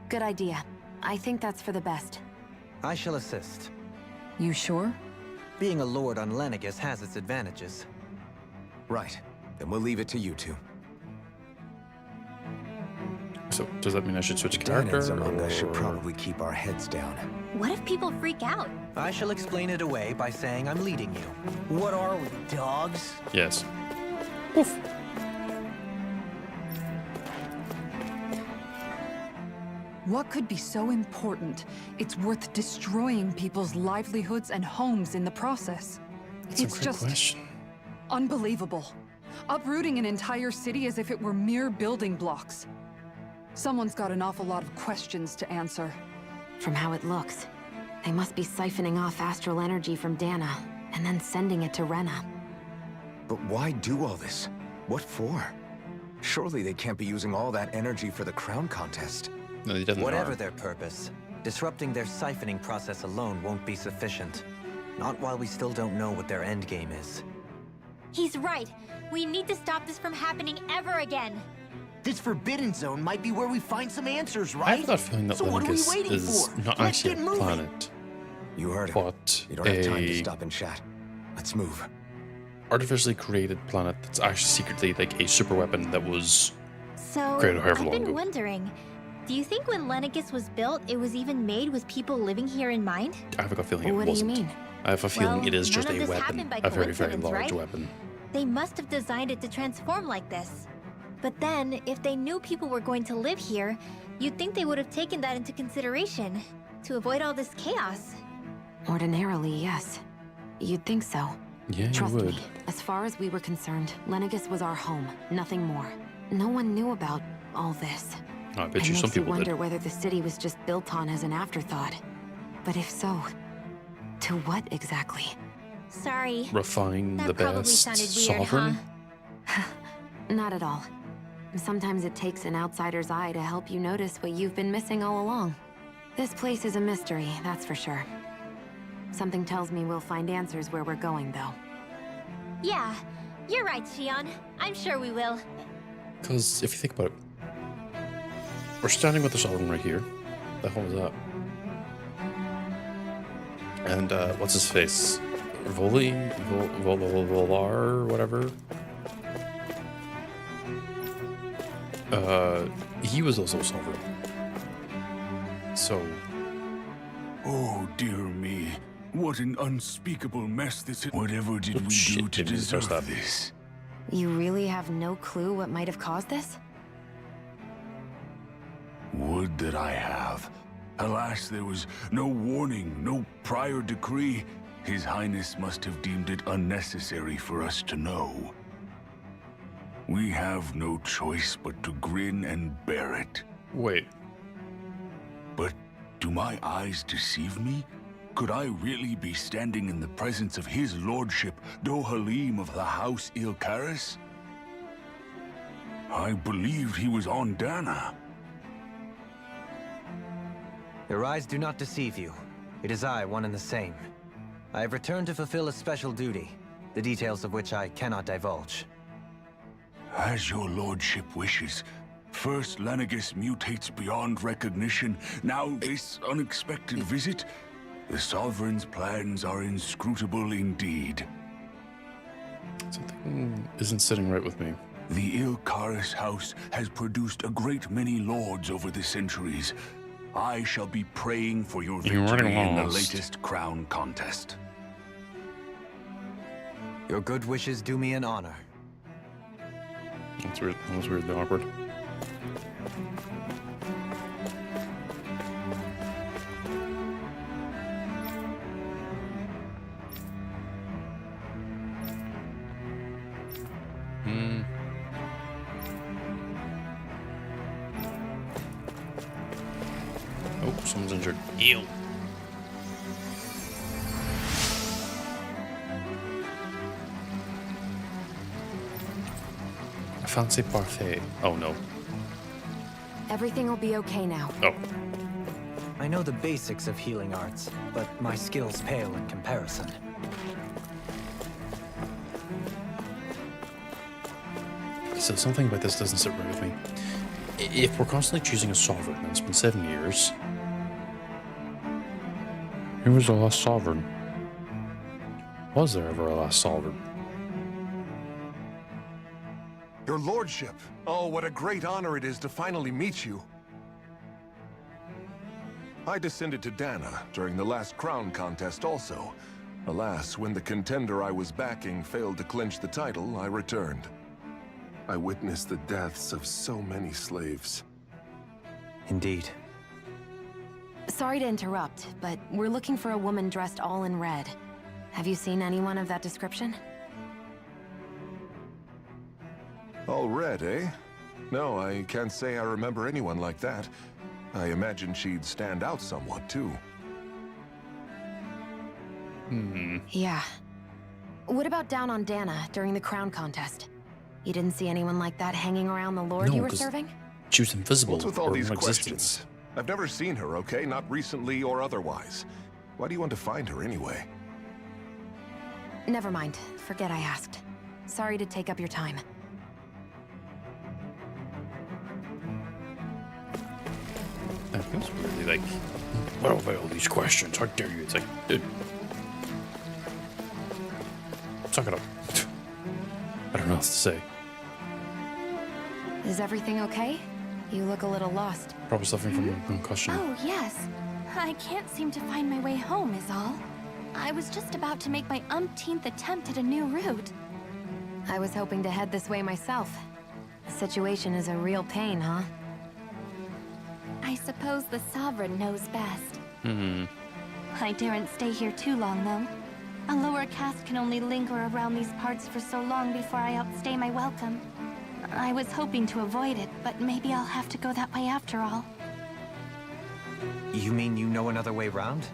[SPEAKER 7] Good idea. I think that's for the best.
[SPEAKER 6] I shall assist.
[SPEAKER 2] You sure?
[SPEAKER 6] Being a lord on Lenegis has its advantages.
[SPEAKER 5] Right. Then we'll leave it to you two.
[SPEAKER 1] So, does that mean I should switch character?
[SPEAKER 5] Danans among us should
[SPEAKER 1] or-
[SPEAKER 5] probably keep our heads down.
[SPEAKER 8] What if people freak out?
[SPEAKER 6] I shall explain it away by saying I'm leading you.
[SPEAKER 3] What are we, dogs?
[SPEAKER 1] Yes. Oof.
[SPEAKER 2] What could be so important? It's worth destroying people's livelihoods and homes in the process.
[SPEAKER 1] That's a
[SPEAKER 2] It's
[SPEAKER 1] great
[SPEAKER 2] just
[SPEAKER 1] question.
[SPEAKER 2] unbelievable. Uprooting an entire city as if it were mere building blocks. Someone's got an awful lot of questions to answer.
[SPEAKER 7] From how it looks, they must be siphoning off astral energy from Dana, and then sending it to Rena.
[SPEAKER 5] But why do all this? What for? Surely they can't be using all that energy for the crown contest.
[SPEAKER 1] No, he doesn't.
[SPEAKER 6] Whatever their purpose, disrupting their siphoning process alone won't be sufficient. Not while we still don't know what their endgame is.
[SPEAKER 8] He's right. We need to stop this from happening ever again.
[SPEAKER 3] This Forbidden Zone might be where we find some answers,
[SPEAKER 1] I
[SPEAKER 3] right?
[SPEAKER 1] have that feeling that
[SPEAKER 3] So what are we
[SPEAKER 1] Lenegis
[SPEAKER 3] waiting
[SPEAKER 1] is
[SPEAKER 3] for?
[SPEAKER 1] not
[SPEAKER 3] Let's
[SPEAKER 1] actually a
[SPEAKER 3] get moving.
[SPEAKER 1] planet,
[SPEAKER 5] You heard it.
[SPEAKER 1] but
[SPEAKER 5] You don't have time to
[SPEAKER 1] a
[SPEAKER 5] stop and chat. Let's move.
[SPEAKER 1] artificially created planet that's actually secretly like a super weapon that was
[SPEAKER 8] So,
[SPEAKER 1] Great, however
[SPEAKER 8] I've
[SPEAKER 1] long
[SPEAKER 8] been
[SPEAKER 1] ago.
[SPEAKER 8] wondering, do you think when Lenegis was built, it was even made with people living here in mind?
[SPEAKER 1] I have a feeling it
[SPEAKER 7] What do you
[SPEAKER 1] wasn't.
[SPEAKER 7] mean?
[SPEAKER 1] I have a feeling
[SPEAKER 8] Well,
[SPEAKER 1] it is just
[SPEAKER 8] none
[SPEAKER 1] a
[SPEAKER 8] of this
[SPEAKER 1] weapon,
[SPEAKER 8] happened by
[SPEAKER 1] a very, very
[SPEAKER 8] coincidence,
[SPEAKER 1] large
[SPEAKER 8] right?
[SPEAKER 1] weapon.
[SPEAKER 8] They must have designed it to transform like this. But then, if they knew people were going to live here, you'd think they would have taken that into consideration to avoid all this chaos.
[SPEAKER 7] Ordinarily, yes. You'd think so.
[SPEAKER 1] Yeah, you
[SPEAKER 7] Trust
[SPEAKER 1] would.
[SPEAKER 7] me, as far as we were concerned, Lenegis was our home, nothing more. No one knew about all this.
[SPEAKER 1] I bet
[SPEAKER 7] It
[SPEAKER 1] you some
[SPEAKER 7] makes you
[SPEAKER 1] people
[SPEAKER 7] wonder
[SPEAKER 1] did.
[SPEAKER 7] whether the city was just built on as an afterthought. But if so, to what exactly?
[SPEAKER 8] Sorry.
[SPEAKER 1] Refine
[SPEAKER 8] That
[SPEAKER 1] the
[SPEAKER 8] probably
[SPEAKER 1] best
[SPEAKER 8] sounded weird,
[SPEAKER 1] sovereign.
[SPEAKER 8] huh?
[SPEAKER 7] Not at all. Sometimes it takes an outsider's eye to help you notice what you've been missing all along. This place is a mystery, that's for sure. Something tells me we'll find answers where we're going, though.
[SPEAKER 8] Yeah, you're right, Shion. I'm sure we will.
[SPEAKER 1] Because if you think about it, we're standing with the sovereign right here. The hell was that? And what's his face? Volar, whatever. He was also sovereign. So,
[SPEAKER 10] Oh, dear me. What an unspeakable mess this is. Whatever did we
[SPEAKER 1] Shit,
[SPEAKER 10] do to
[SPEAKER 1] didn't even touch
[SPEAKER 10] deserve
[SPEAKER 1] that.
[SPEAKER 10] this?
[SPEAKER 7] You really have no clue what might have caused this?
[SPEAKER 10] Would that I have. Alas, there was no warning, no prior decree. His Highness must have deemed it unnecessary for us to know. We have no choice but to grin and bear it.
[SPEAKER 1] wait.
[SPEAKER 10] But do my eyes deceive me? Could I really be standing in the presence of his lordship, Dohalim of the House Ilkaris? I believed he was on Dana.
[SPEAKER 6] Your eyes do not deceive you. It is I, one and the same. I have returned to fulfill a special duty, the details of which I cannot divulge.
[SPEAKER 10] As your lordship wishes. First, Lenegis mutates beyond recognition. Now, this unexpected visit. The Sovereign's plans are inscrutable indeed.
[SPEAKER 1] Something isn't sitting right with me.
[SPEAKER 10] The Ilkaris house has produced a great many lords over the centuries. I shall be praying for your
[SPEAKER 1] You're
[SPEAKER 10] victory
[SPEAKER 1] running
[SPEAKER 10] in the
[SPEAKER 1] lost.
[SPEAKER 10] latest crown contest.
[SPEAKER 6] Your good wishes do me an honor.
[SPEAKER 1] That's weird. That was weirdly awkward. Oh, someone's injured. Ew. A fancy parfait. Oh no.
[SPEAKER 7] Everything will be okay now.
[SPEAKER 1] Oh.
[SPEAKER 6] I know the basics of healing arts, but my skills pale in comparison.
[SPEAKER 1] So something about this doesn't sit right with me. If we're constantly choosing a sovereign, and it's been 7 years. Who was the last sovereign? Was there ever a last sovereign?
[SPEAKER 11] Your lordship. Oh, what a great honor it is to finally meet you. I descended to Dana during the last crown contest also. Alas, when the contender I was backing failed to clinch the title, I returned. I witnessed the deaths of so many slaves.
[SPEAKER 6] Indeed.
[SPEAKER 7] Sorry to interrupt, but we're looking for a woman dressed all in red. Have you seen anyone of that description?
[SPEAKER 11] All red, eh? No, I can't say I remember anyone like that. I imagine she'd stand out somewhat, too.
[SPEAKER 7] Yeah. What about down on Dana during the crown contest? You didn't see anyone like that hanging around the lord
[SPEAKER 1] No,
[SPEAKER 7] you were
[SPEAKER 1] 'cause
[SPEAKER 7] serving?
[SPEAKER 1] She was invisible
[SPEAKER 11] What's with all
[SPEAKER 1] or
[SPEAKER 11] these
[SPEAKER 1] non-existent.
[SPEAKER 11] questions? I've never seen her, okay? Not recently or otherwise. Why do you want to find her anyway?
[SPEAKER 7] Never mind. Forget I asked. Sorry to take up your time.
[SPEAKER 1] That feels really like, what are all these questions? How dare you? It's like, dude. Suck it up. I don't know what to say.
[SPEAKER 7] Is everything okay? You look a little lost.
[SPEAKER 1] Probably suffering from a concussion.
[SPEAKER 8] Oh, yes. I can't seem to find my way home, is all. I was just about to make my umpteenth attempt at a new route.
[SPEAKER 7] I was hoping to head this way myself. The situation is a real pain, huh?
[SPEAKER 8] I suppose the Sovereign knows best.
[SPEAKER 1] Hmm.
[SPEAKER 8] I daren't stay here too long, though. A lower caste can only linger around these parts for so long before I outstay my welcome. I was hoping to avoid it, but maybe I'll have to go that way after all.
[SPEAKER 6] You mean you know another way round?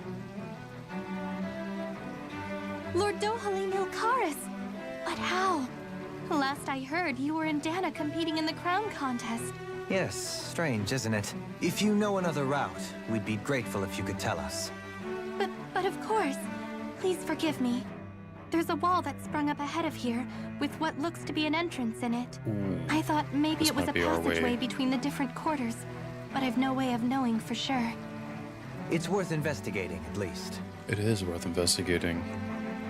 [SPEAKER 8] Lord Dohalim Ilkaris! But how? Last I heard, you were in Dana competing in the crown contest.
[SPEAKER 6] Yes, strange, isn't it? If you know another route, we'd be grateful if you could tell us.
[SPEAKER 8] But of course. Please forgive me. There's a wall that sprung up ahead of here, with what looks to be an entrance in it.
[SPEAKER 1] Ooh,
[SPEAKER 8] I thought maybe
[SPEAKER 1] this
[SPEAKER 8] it was a
[SPEAKER 1] might be our
[SPEAKER 8] passageway
[SPEAKER 1] way.
[SPEAKER 8] between the different quarters, but I've no way of knowing for sure.
[SPEAKER 6] It's worth investigating, at least.
[SPEAKER 1] it is worth investigating.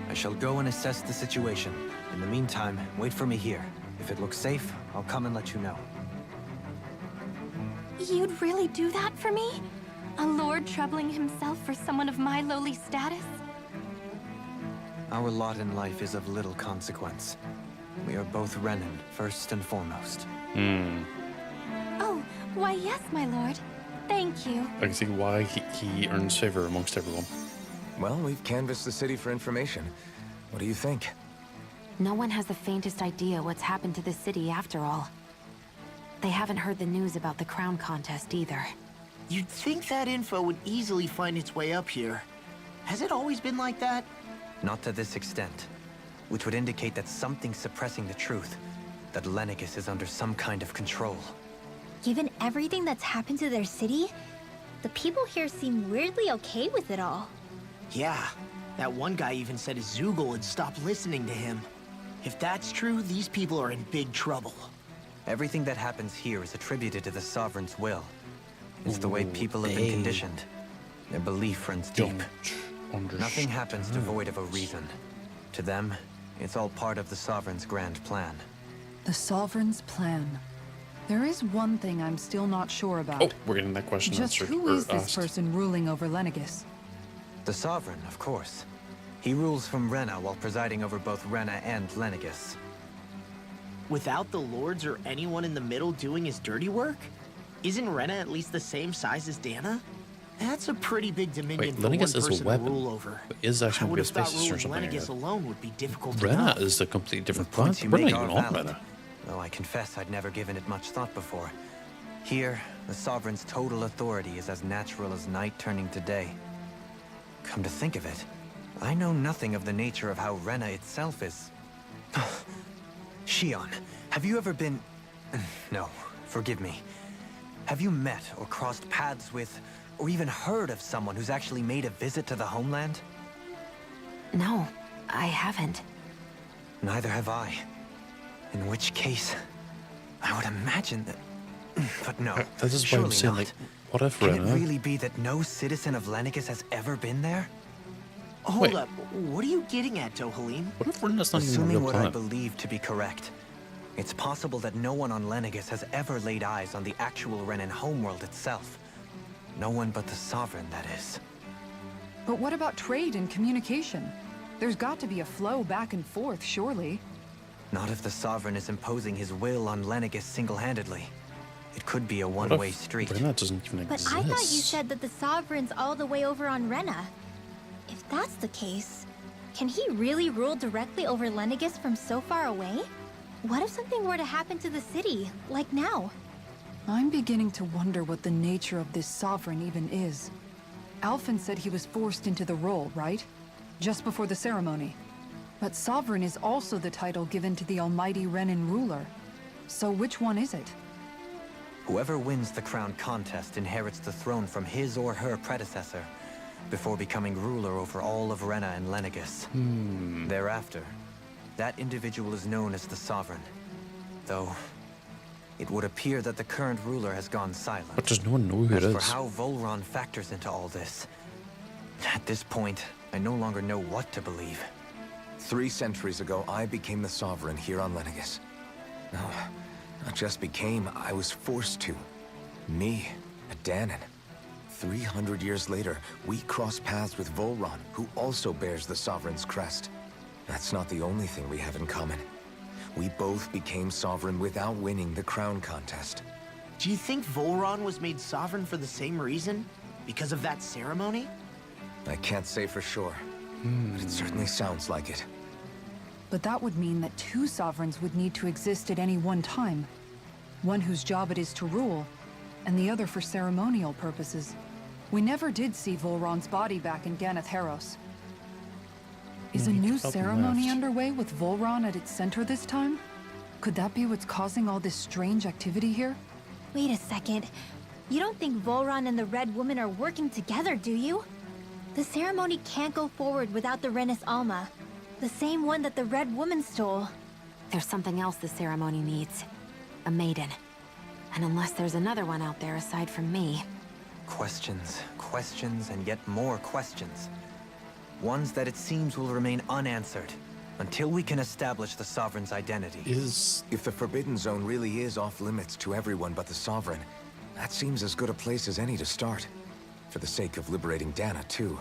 [SPEAKER 6] I shall go and assess the situation. In the meantime, wait for me here. If it looks safe, I'll come and let you know.
[SPEAKER 8] You'd really do that for me? A lord troubling himself for someone of my lowly status?
[SPEAKER 6] Our lot in life is of little consequence. We are both Renan, first and foremost.
[SPEAKER 1] Hmm.
[SPEAKER 8] Oh, why yes, my lord. Thank you.
[SPEAKER 1] I can see why he earns favor amongst everyone.
[SPEAKER 5] Well, we've canvassed the city for information. What do you think?
[SPEAKER 7] No one has the faintest idea what's happened to the city after all. They haven't heard the news about the crown contest either.
[SPEAKER 3] You'd think that info would easily find its way up here. Has it always been like that?
[SPEAKER 6] Not to this extent. Which would indicate that something's suppressing the truth. That Lenegis is under some kind of control.
[SPEAKER 8] Given everything that's happened to their city, the people here seem weirdly okay with it all.
[SPEAKER 3] Yeah, that one guy even said his Zoogle had stopped listening to him. If that's true, these people are in big trouble.
[SPEAKER 6] Everything that happens here is attributed to the Sovereign's will. It's the way
[SPEAKER 1] Ooh,
[SPEAKER 6] people have been conditioned. Their belief runs deep. Nothing happens devoid of a reason. To them, it's all part of the Sovereign's grand plan.
[SPEAKER 2] The Sovereign's plan. There is one thing I'm still not sure about.
[SPEAKER 1] Oh, we're getting that question
[SPEAKER 2] Just
[SPEAKER 1] answered.
[SPEAKER 2] who
[SPEAKER 1] or
[SPEAKER 2] is this
[SPEAKER 1] asked.
[SPEAKER 2] person ruling over Lenegis?
[SPEAKER 6] The Sovereign, of course. He rules from Rena while presiding over both Rena and Lenegis.
[SPEAKER 3] Without the lords or anyone in the middle doing his dirty work? Isn't Rena at least the same size as Dana? That's a pretty big dominion
[SPEAKER 1] Wait,
[SPEAKER 3] for one
[SPEAKER 1] Lenegis is a
[SPEAKER 3] person
[SPEAKER 1] weapon.
[SPEAKER 3] to rule over.
[SPEAKER 1] It is actually
[SPEAKER 3] I would
[SPEAKER 1] going
[SPEAKER 3] have
[SPEAKER 1] to be a
[SPEAKER 3] thought
[SPEAKER 1] space station or
[SPEAKER 3] ruling
[SPEAKER 1] something.
[SPEAKER 3] Lenegis alone would be difficult
[SPEAKER 1] Rena
[SPEAKER 3] enough.
[SPEAKER 1] is a completely different
[SPEAKER 6] The points
[SPEAKER 1] planet.
[SPEAKER 6] you
[SPEAKER 1] We're not
[SPEAKER 6] make
[SPEAKER 1] even
[SPEAKER 6] are
[SPEAKER 1] on
[SPEAKER 6] valid,
[SPEAKER 1] Rena.
[SPEAKER 6] though I confess I'd never given it much thought before. Here, the Sovereign's total authority is as natural as night turning to day. Come to think of it, I know nothing of the nature of how Rena itself is. Shion, have you ever been... No, forgive me. Have you met or crossed paths with, or even heard of someone who's actually made a visit to the homeland?
[SPEAKER 7] No, I haven't.
[SPEAKER 6] Neither have I. In which case, I would imagine that... But no,
[SPEAKER 1] This is why I'm
[SPEAKER 6] surely
[SPEAKER 1] saying,
[SPEAKER 6] not.
[SPEAKER 1] like, what if
[SPEAKER 6] Can
[SPEAKER 1] Rena...
[SPEAKER 6] it really be that no citizen of Lenegis has ever been there?
[SPEAKER 3] Hold
[SPEAKER 1] Wait.
[SPEAKER 3] up, what are you getting at, Dohalim?
[SPEAKER 1] What if Rena's not even a
[SPEAKER 6] Assuming
[SPEAKER 1] real
[SPEAKER 6] what I
[SPEAKER 1] planet?
[SPEAKER 6] believe to be correct, It's possible that no one on Lenegis has ever laid eyes on the actual Renan homeworld itself. No one but the Sovereign, that is.
[SPEAKER 2] But what about trade and communication? There's got to be a flow back and forth, surely.
[SPEAKER 6] Not if the Sovereign is imposing his will on Lenegis single-handedly. It could be a one-way street.
[SPEAKER 1] Rena doesn't even
[SPEAKER 4] But
[SPEAKER 1] exist.
[SPEAKER 4] I thought you said that the Sovereign's all the way over on Rena. If that's the case, can he really rule directly over Lenegis from so far away? What if something were to happen to the city, like now?
[SPEAKER 2] I'm beginning to wonder what the nature of this Sovereign even is. Alphen said he was forced into the role, right? Just before the ceremony. But Sovereign is also the title given to the almighty Renan ruler. So which one is it?
[SPEAKER 6] Whoever wins the crown contest inherits the throne from his or her predecessor, before becoming ruler over all of Rena and Lenegis. Thereafter, that individual is known as the Sovereign. Though, it would appear that the current ruler has gone silent.
[SPEAKER 1] But does no one know who it
[SPEAKER 6] As for
[SPEAKER 1] is?
[SPEAKER 6] how Volron factors into all this, at this point, I no longer know what to believe.
[SPEAKER 5] 3 centuries ago, I became the Sovereign here on Lenegis. No, not just became, I was forced to. Me, a Danon. 300 years later, we cross paths with Volron, who also bears the Sovereign's crest. That's not the only thing we have in common. We both became Sovereign without winning the crown contest.
[SPEAKER 3] Do you think Volron was made sovereign for the same reason? Because of that ceremony?
[SPEAKER 5] I can't say for sure, but it certainly sounds like it.
[SPEAKER 2] But that would mean that 2 Sovereigns would need to exist at any one time. One whose job it is to rule, and the other for ceremonial purposes. We never did see Volron's body back in Ganath Haros. Is a
[SPEAKER 1] he
[SPEAKER 2] new
[SPEAKER 1] up and
[SPEAKER 2] ceremony
[SPEAKER 1] left.
[SPEAKER 2] underway with Volron at its center this time? Could that be what's causing all this strange activity here?
[SPEAKER 4] Wait a second. You don't think Volron and the Red Woman are working together, do you? The ceremony can't go forward without the Renis Alma. The same one that the Red Woman stole.
[SPEAKER 7] There's something else the ceremony needs. A maiden. And unless there's another one out there aside from me...
[SPEAKER 6] Questions, questions, and yet more questions. Ones that it seems will remain unanswered, until we can establish the Sovereign's identity.
[SPEAKER 5] If the Forbidden Zone really is off-limits to everyone but the Sovereign, that seems as good a place as any to start. For the sake of liberating Dana, too.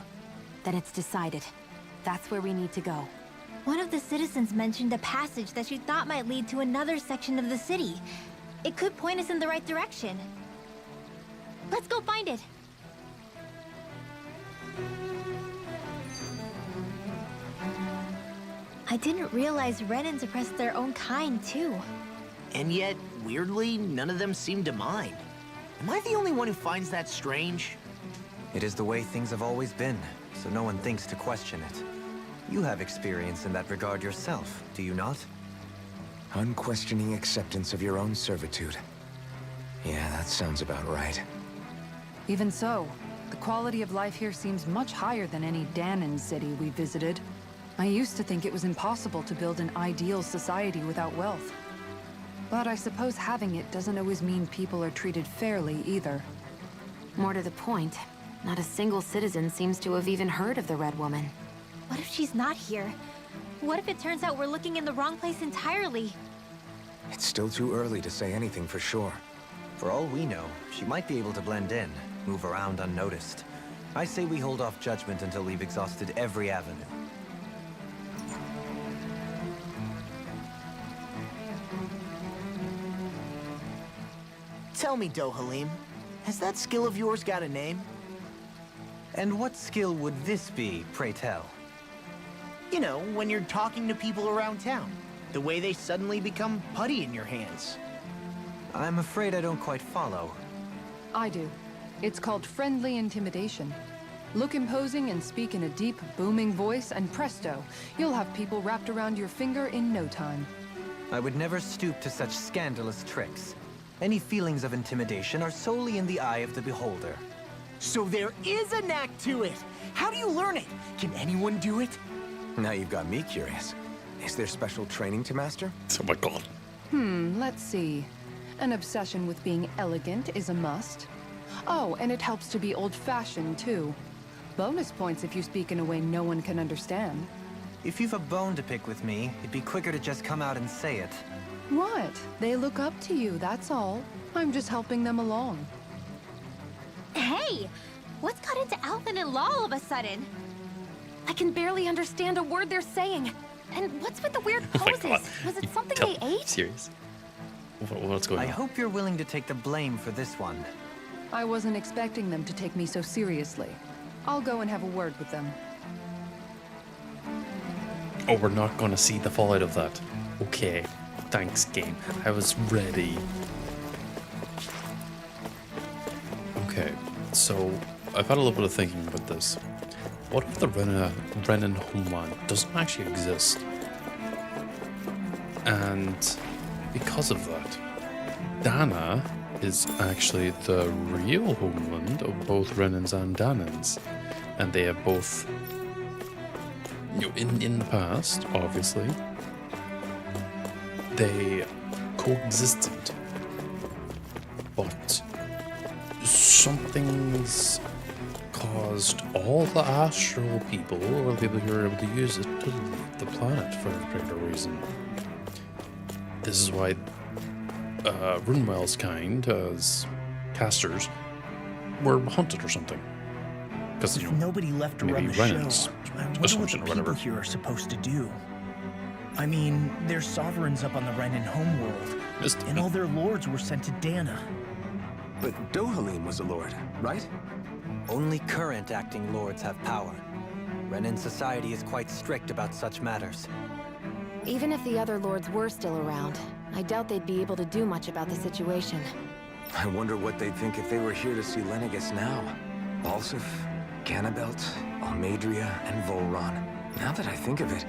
[SPEAKER 7] Then it's decided. That's where we need to go.
[SPEAKER 4] One of the citizens mentioned a passage that she thought might lead to another section of the city. It could point us in the right direction. Let's go find it! I didn't realize Renans oppressed their own kind, too.
[SPEAKER 3] And yet, weirdly, none of them seem to mind. Am I the only one who finds that strange?
[SPEAKER 6] It is the way things have always been, so no one thinks to question it. You have experience in that regard yourself, do you not?
[SPEAKER 5] Unquestioning acceptance of your own servitude. Yeah, that sounds about right.
[SPEAKER 2] Even so, the quality of life here seems much higher than any Danon city we visited. I used to think it was impossible to build an ideal society without wealth. But I suppose having it doesn't always mean people are treated fairly either.
[SPEAKER 7] More to the point, not a single citizen seems to have even heard of the Red Woman.
[SPEAKER 4] What if she's not here? What if it turns out we're looking in the wrong place entirely?
[SPEAKER 5] It's still too early to say anything for sure.
[SPEAKER 6] For all we know, she might be able to blend in, move around unnoticed. I say we hold off judgment until we've exhausted every avenue.
[SPEAKER 3] Tell me, Dohalim, has that skill of yours got a name?
[SPEAKER 6] And what skill would this be, pray tell?
[SPEAKER 3] You know, when you're talking to people around town. The way they suddenly become putty in your hands.
[SPEAKER 6] I'm afraid I don't quite follow.
[SPEAKER 2] I do. It's called friendly intimidation. Look imposing and speak in a deep, booming voice, and presto, you'll have people wrapped around your finger in no time.
[SPEAKER 6] I would never stoop to such scandalous tricks. Any feelings of intimidation are solely in the eye of the beholder.
[SPEAKER 3] So there is a knack to it! How do you learn it? Can anyone do it?
[SPEAKER 5] Now you've got me curious. Is there special training to master?
[SPEAKER 1] Oh my god.
[SPEAKER 2] Let's see. An obsession with being elegant is a must. Oh, and it helps to be old-fashioned, too. Bonus points if you speak in a way no one can understand.
[SPEAKER 6] If you've a bone to pick with me, it'd be quicker to just come out and say it.
[SPEAKER 2] What? They look up to you, that's all. I'm just helping them along.
[SPEAKER 4] Hey! What's got into Alvin and Law all of a sudden?
[SPEAKER 7] I can barely understand a word they're saying. And what's with the weird
[SPEAKER 1] Oh my
[SPEAKER 7] poses?
[SPEAKER 1] God.
[SPEAKER 7] Was it
[SPEAKER 1] You
[SPEAKER 7] something
[SPEAKER 1] tell-
[SPEAKER 7] they ate?
[SPEAKER 1] Serious? What's going
[SPEAKER 6] I
[SPEAKER 1] on?
[SPEAKER 6] hope you're willing to take the blame for this one.
[SPEAKER 2] I wasn't expecting them to take me so seriously. I'll go and have a word with them.
[SPEAKER 1] Oh, we're not going to see the fallout of that. Okay. Thanks, game. I was ready. Okay, so I've had a little bit of thinking about this. What if the Renan homeland doesn't actually exist? And because of that, Dana is actually the real homeland of both Renans and Danans. And they have both, in the past, obviously, they coexisted. But something's caused all the astral people, or the people who are able to use it, to leave the planet for a particular reason. This is why Runwell's kind, as casters, were hunted or something. Because,
[SPEAKER 3] With nobody left to run the
[SPEAKER 1] Renans,
[SPEAKER 3] show, I wonder what the
[SPEAKER 1] assumption or
[SPEAKER 3] people
[SPEAKER 1] whatever.
[SPEAKER 3] here are supposed to do. I mean, there's sovereigns up on the Renan homeworld, and all their lords were sent to Dana.
[SPEAKER 5] But Dohalim was a lord, right?
[SPEAKER 6] Only current acting lords have power. Renan society is quite strict about such matters.
[SPEAKER 7] Even if the other lords were still around, I doubt they'd be able to do much about the situation.
[SPEAKER 5] I wonder what they'd think if they were here to see Lenegis now. Balsif, Ganabelt, Almadria, and Volron. Now that I think of it,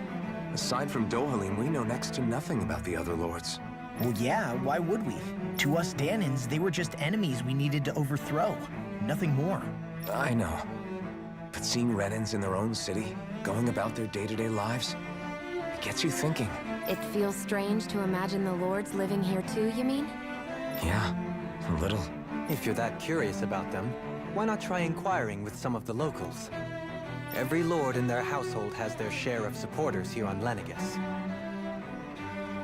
[SPEAKER 5] aside from Dohalim, we know next to nothing about the other lords.
[SPEAKER 3] Well, yeah, why would we? To us Danans, they were just enemies we needed to overthrow. Nothing more.
[SPEAKER 5] I know. But seeing Renans in their own city, going about their day-to-day lives, it gets you thinking.
[SPEAKER 7] It feels strange to imagine the lords living here too, you mean?
[SPEAKER 5] Yeah, a little.
[SPEAKER 6] If you're that curious about them, why not try inquiring with some of the locals? Every lord in their household has their share of supporters here on Lenegis.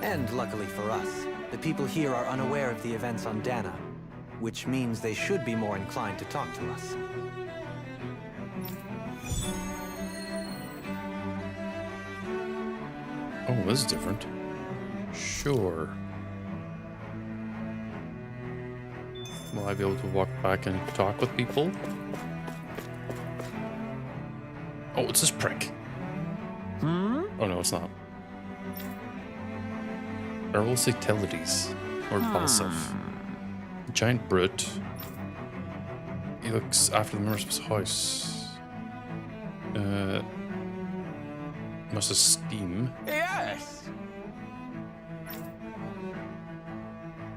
[SPEAKER 6] And luckily for us, the people here are unaware of the events on Dana, which means they should be more inclined to talk to us.
[SPEAKER 1] Oh, this is different. Sure. Will I be able to walk back and talk with people? Oh, it's this prick. Oh no, it's not. Earl Satilities. Or Balsif. Giant brute. He looks after the members of his house. Must esteem.
[SPEAKER 9] Yes!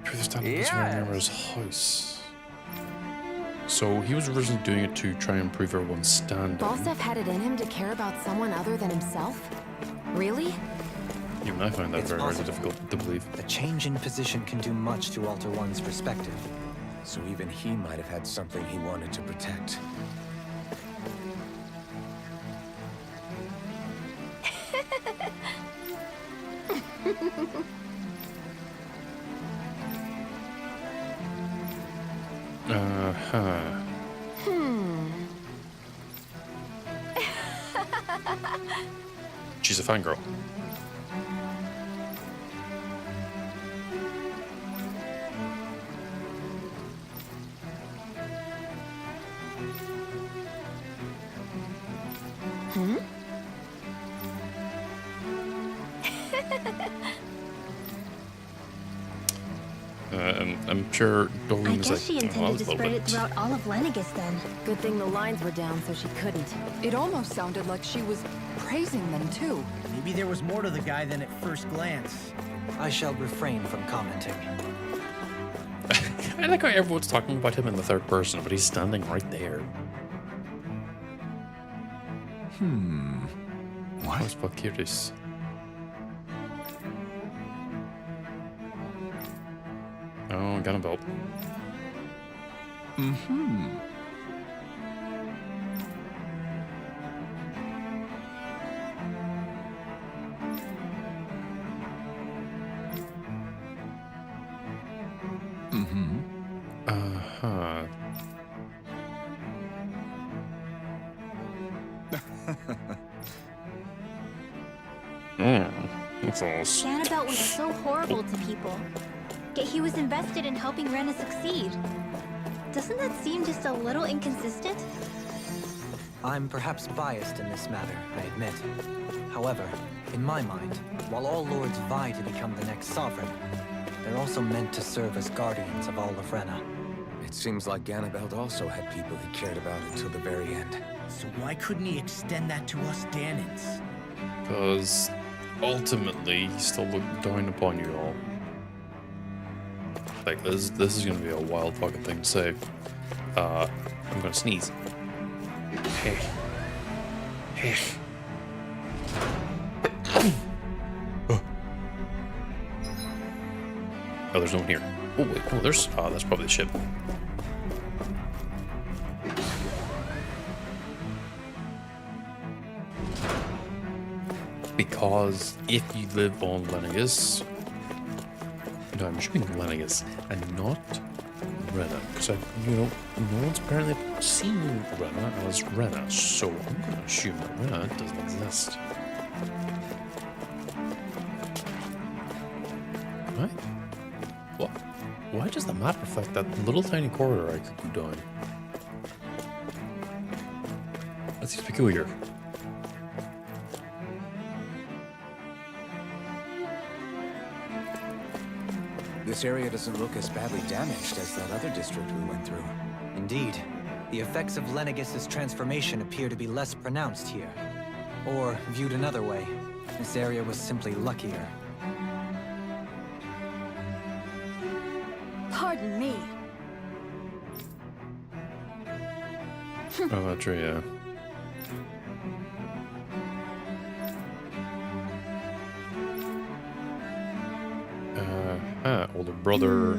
[SPEAKER 1] Truth standing this member's house. So he was originally doing it to try and improve everyone's standing.
[SPEAKER 7] Balsef had it in him to care about someone other than himself? Really?
[SPEAKER 1] Even I find that
[SPEAKER 6] It's
[SPEAKER 1] very, very
[SPEAKER 6] possible.
[SPEAKER 1] difficult to believe.
[SPEAKER 6] A change in position can do much to alter one's perspective.
[SPEAKER 5] So even he might have had something he wanted to protect.
[SPEAKER 1] Uh-huh. She's a fangirl. I'm sure
[SPEAKER 4] I
[SPEAKER 1] Doreen is
[SPEAKER 4] guess
[SPEAKER 1] like,
[SPEAKER 4] she
[SPEAKER 1] "Oh,
[SPEAKER 4] intended
[SPEAKER 1] that was
[SPEAKER 4] to
[SPEAKER 1] a little
[SPEAKER 4] spread it
[SPEAKER 1] bit."
[SPEAKER 4] throughout all of Lenegis then.
[SPEAKER 7] Good thing the lines were down so she couldn't.
[SPEAKER 2] It almost sounded like she was praising them too.
[SPEAKER 3] Maybe there was more to the guy than at first glance.
[SPEAKER 6] I shall refrain from commenting.
[SPEAKER 1] I like how everyone's talking about him in the third person, but he's standing right there.
[SPEAKER 10] What?
[SPEAKER 1] Where's Valkyries? Oh, got a belt. False.
[SPEAKER 4] Ganabelt was so horrible to people, yet he was invested in helping Rena succeed. Doesn't that seem just a little inconsistent?
[SPEAKER 6] I'm perhaps biased in this matter, I admit. However, in my mind, while all lords vie to become the next sovereign, they're also meant to serve as guardians of all of Rena.
[SPEAKER 5] It seems like Ganabelt also had people he cared about until the very end.
[SPEAKER 3] So why couldn't he extend that to us Danans?
[SPEAKER 1] Because ultimately, he's still looking down upon you all. Like, this is gonna be a wild fucking thing to say. I'm gonna sneeze. Hey. Hey. Oh, there's no one here. Oh, wait. Oh, there's... Oh, that's probably the ship. Because if you live on Lenegis... No, I'm assuming Lenegis and not Rena. Because, no one's apparently seen Rena as Rena. So I'm going to assume that Rena doesn't exist. Right? What? Why does the map reflect that little tiny corridor I could go down? That seems peculiar.
[SPEAKER 5] This area doesn't look as badly damaged as that other district we went through.
[SPEAKER 6] Indeed, the effects of Lenegis' transformation appear to be less pronounced here. Or, viewed another way, this area was simply luckier.
[SPEAKER 8] Pardon me.
[SPEAKER 1] Oh, that's true, yeah. Older brother.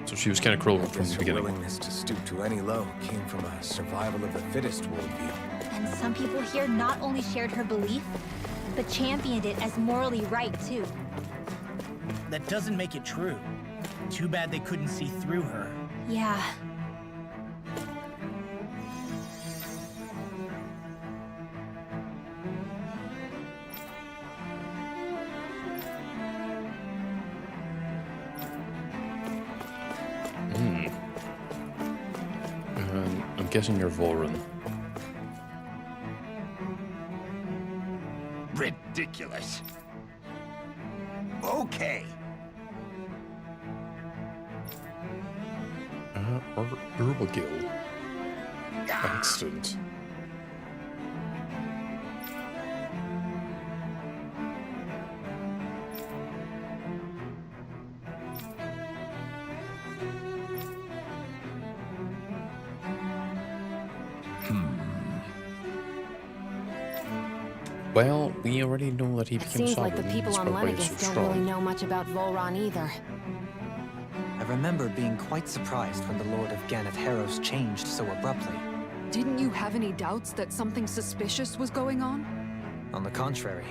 [SPEAKER 1] So she was kind of cruel from the beginning.
[SPEAKER 5] Her willingness to stoop to any low came from a survival of the fittest worldview.
[SPEAKER 4] And some people here not only shared her belief, but championed it as morally right, too.
[SPEAKER 3] That doesn't make it true. Too bad they couldn't see through her.
[SPEAKER 4] Yeah.
[SPEAKER 1] I'm guessing you're Volran.
[SPEAKER 12] Ridiculous. Okay.
[SPEAKER 1] Herbagil. Excellent. Well, we already know that he
[SPEAKER 7] It
[SPEAKER 1] became
[SPEAKER 7] seems
[SPEAKER 1] sovereign.
[SPEAKER 7] like the people
[SPEAKER 1] That's
[SPEAKER 7] on
[SPEAKER 1] probably why he's
[SPEAKER 7] Lenegis
[SPEAKER 1] so
[SPEAKER 7] don't really
[SPEAKER 1] strong.
[SPEAKER 7] know much about Volran either.
[SPEAKER 6] I remember being quite surprised when the Lord of Ganath Harros changed so abruptly.
[SPEAKER 2] Didn't you have any doubts that something suspicious was going on?
[SPEAKER 6] On the contrary.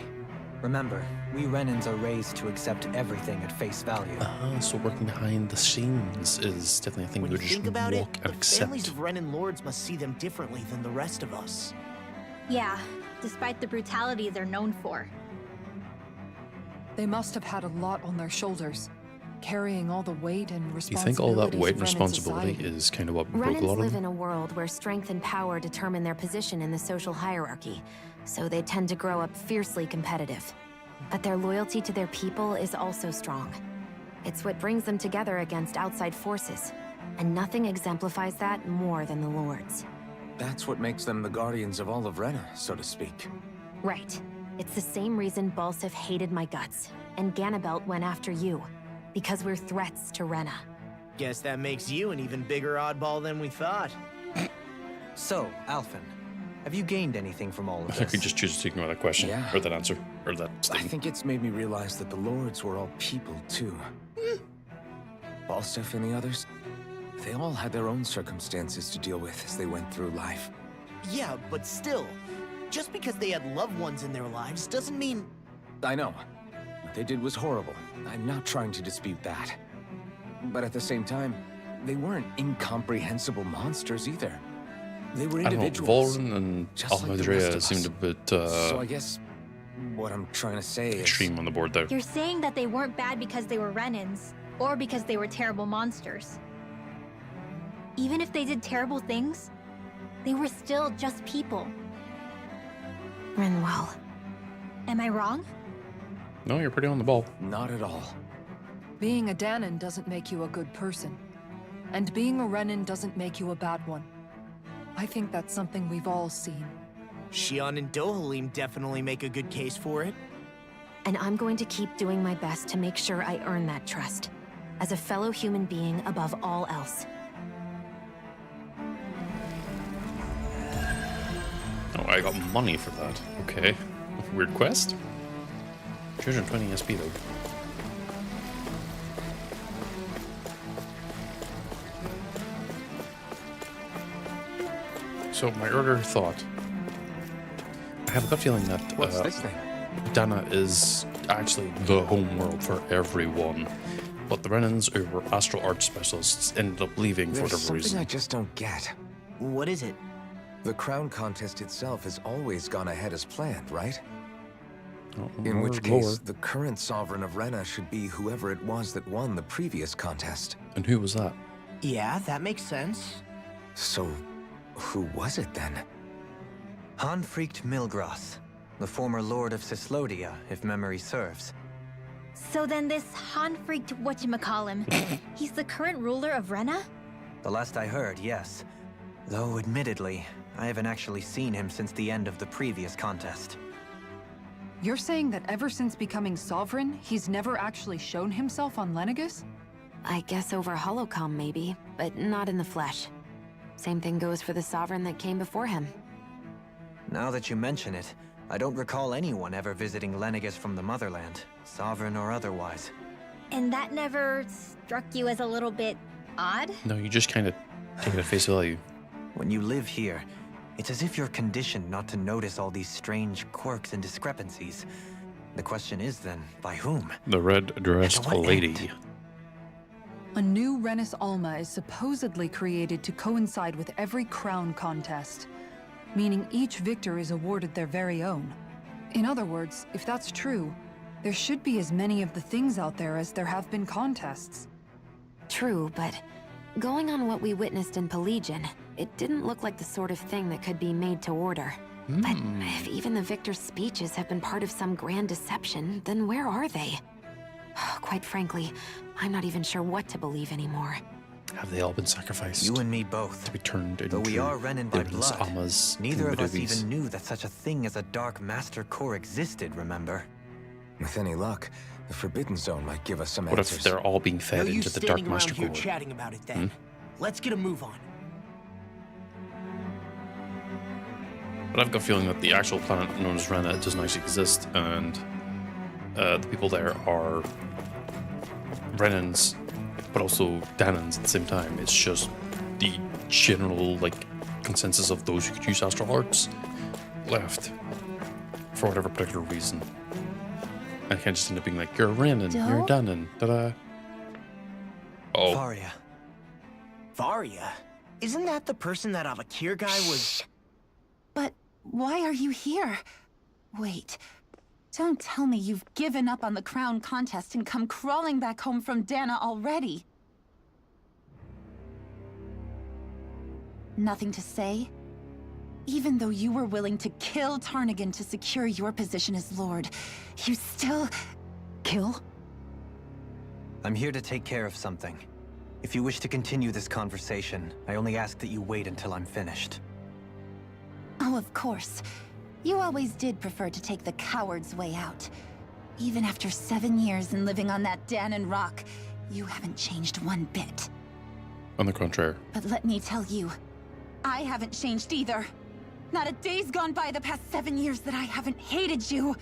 [SPEAKER 6] Remember, we Renans are raised to accept everything at face value.
[SPEAKER 1] So working behind the scenes is definitely a thing
[SPEAKER 3] When
[SPEAKER 1] we
[SPEAKER 3] you
[SPEAKER 1] just
[SPEAKER 3] think about
[SPEAKER 1] walk
[SPEAKER 3] it,
[SPEAKER 1] and
[SPEAKER 3] the
[SPEAKER 1] accept.
[SPEAKER 3] families of Renan lords must see them differently than the rest of us.
[SPEAKER 4] Yeah, despite the brutality they're known for.
[SPEAKER 2] They must have had a lot on their shoulders, carrying all the weight and
[SPEAKER 1] You
[SPEAKER 2] responsibilities
[SPEAKER 1] think all that weight and
[SPEAKER 2] of Renan
[SPEAKER 1] responsibility
[SPEAKER 2] society.
[SPEAKER 1] is kind of what broke a
[SPEAKER 7] Renans
[SPEAKER 1] lot of
[SPEAKER 7] live
[SPEAKER 1] them?
[SPEAKER 7] in a world where strength and power determine their position in the social hierarchy, so they tend to grow up fiercely competitive. But their loyalty to their people is also strong. It's what brings them together against outside forces, and nothing exemplifies that more than the Lords.
[SPEAKER 5] That's what makes them the guardians of all of Rena, so to speak.
[SPEAKER 7] Right. It's the same reason Balsif hated my guts, and Ganabelt went after you. Because we're threats to Rena.
[SPEAKER 3] Guess that makes you an even bigger oddball than we thought.
[SPEAKER 6] So, Alphen, have you gained anything from all of
[SPEAKER 1] I think we
[SPEAKER 6] this?
[SPEAKER 1] just choose to ignore that question,
[SPEAKER 5] Yeah.
[SPEAKER 1] or that answer, or that
[SPEAKER 5] I
[SPEAKER 1] statement.
[SPEAKER 5] think it's made me realize that the Lords were all people, too. Balsif and the others, they all had their own circumstances to deal with as they went through life.
[SPEAKER 3] Yeah, but still, just because they had loved ones in their lives doesn't mean...
[SPEAKER 5] I know. What they did was horrible. I'm not trying to dispute that. But at the same time, they weren't incomprehensible monsters either. They were
[SPEAKER 1] I don't know,
[SPEAKER 5] individuals.
[SPEAKER 1] Volren and
[SPEAKER 5] just like the rest
[SPEAKER 1] Almadrea
[SPEAKER 5] of us.
[SPEAKER 1] seemed a bit
[SPEAKER 5] So I guess what I'm trying to say is...
[SPEAKER 1] extreme on the board there.
[SPEAKER 4] You're saying that they weren't bad because they were Renans, or because they were terrible monsters. Even if they did terrible things, they were still just people.
[SPEAKER 7] Rinwell.
[SPEAKER 4] Am I wrong?
[SPEAKER 1] No, you're pretty on the ball.
[SPEAKER 5] Not at all.
[SPEAKER 2] Being a Danon doesn't make you a good person. And being a Renan doesn't make you a bad one. I think that's something we've all seen.
[SPEAKER 3] Shion and Dohalim definitely make a good case for it.
[SPEAKER 7] And I'm going to keep doing my best to make sure I earn that trust. As a fellow human being above all else.
[SPEAKER 1] Oh, I got money for that. Okay. Weird quest? 220 SP though. So my earlier thought, I have a gut feeling that
[SPEAKER 5] What's this thing?
[SPEAKER 1] Dana is actually the home world for everyone, but the Renans, who were astral art specialists, ended up leaving for
[SPEAKER 5] There's
[SPEAKER 1] whatever
[SPEAKER 5] something
[SPEAKER 1] reason.
[SPEAKER 5] I just don't get.
[SPEAKER 3] What is it?
[SPEAKER 5] The crown contest itself has always gone ahead as planned, right?
[SPEAKER 1] Oh,
[SPEAKER 5] In which
[SPEAKER 1] lower.
[SPEAKER 5] case, the current sovereign of Rena should be whoever it was that won the previous contest.
[SPEAKER 1] And who was that?
[SPEAKER 3] Yeah, that makes sense.
[SPEAKER 5] So, who was it then?
[SPEAKER 6] Hanfried Milgras, the former lord of Cislodia, if memory serves.
[SPEAKER 4] So then this Hanfried whatchamacallem, he's the current ruler of Rena?
[SPEAKER 6] The last I heard, yes. Though, admittedly, I haven't actually seen him since the end of the previous contest.
[SPEAKER 2] You're saying that ever since becoming sovereign, he's never actually shown himself on Lenegis?
[SPEAKER 7] I guess over holocom maybe, but not in the flesh. Same thing goes for the sovereign that came before him.
[SPEAKER 6] Now that you mention it, I don't recall anyone ever visiting Lenegis from the motherland, sovereign or otherwise.
[SPEAKER 4] And that never struck you as a little bit odd?
[SPEAKER 1] No, you just kind of take it at face value.
[SPEAKER 6] When you live here, it's as if you're conditioned not to notice all these strange quirks and discrepancies. The question is then, by whom?
[SPEAKER 1] The red-dressed
[SPEAKER 6] And to what
[SPEAKER 1] lady.
[SPEAKER 6] end?
[SPEAKER 2] A new Renis Alma is supposedly created to coincide with every crown contest, meaning each victor is awarded their very own. In other words, if that's true, there should be as many of the things out there as there have been contests.
[SPEAKER 7] True, but going on what we witnessed in Pelagian, it didn't look like the sort of thing that could be made to order. But if even the victor's speeches have been part of some grand deception, then where are they? Quite frankly, I'm not even sure what to believe anymore.
[SPEAKER 1] Have they all been sacrificed
[SPEAKER 6] You and me both.
[SPEAKER 1] to be turned into
[SPEAKER 6] Though we are Renan by
[SPEAKER 1] Ibn's
[SPEAKER 6] blood,
[SPEAKER 1] Amma's
[SPEAKER 6] neither of us
[SPEAKER 1] Kumudovis?
[SPEAKER 6] even knew that such a thing as a Dark Master Core existed, remember?
[SPEAKER 5] With any luck, the Forbidden Zone might give us some
[SPEAKER 1] What
[SPEAKER 5] answers.
[SPEAKER 1] if they're all being
[SPEAKER 3] No
[SPEAKER 1] fed
[SPEAKER 3] use
[SPEAKER 1] into the Dark
[SPEAKER 3] standing around
[SPEAKER 1] Master
[SPEAKER 3] here
[SPEAKER 1] Core?
[SPEAKER 3] chatting about it then. Let's get a move on.
[SPEAKER 1] But I've got a feeling that the actual planet known as Rena doesn't actually exist, and the people there are Renans, but also Danans at the same time. It's just the general consensus of those who could use astral arts left for whatever particular reason. And it kind of just end up being like, you're a Renan, you're a Danan, ta-da. Oh,
[SPEAKER 6] Faria.
[SPEAKER 3] Varia? Isn't that the person that Avakir guy was...
[SPEAKER 12] But why are you here? Wait. Don't tell me you've given up on the crown contest and come crawling back home from Dana already. Nothing to say? Even though you were willing to kill Tarnigan to secure your position as Lord, you still...
[SPEAKER 2] Kill?
[SPEAKER 6] I'm here to take care of something. If you wish to continue this conversation, I only ask that you wait until I'm finished.
[SPEAKER 12] Oh, of course. You always did prefer to take the coward's way out. Even after 7 years and living on that Danon rock, you haven't changed one bit.
[SPEAKER 1] on the contrary.
[SPEAKER 12] But let me tell you, I haven't changed either. Not a day's gone by the past 7 years that I haven't hated you.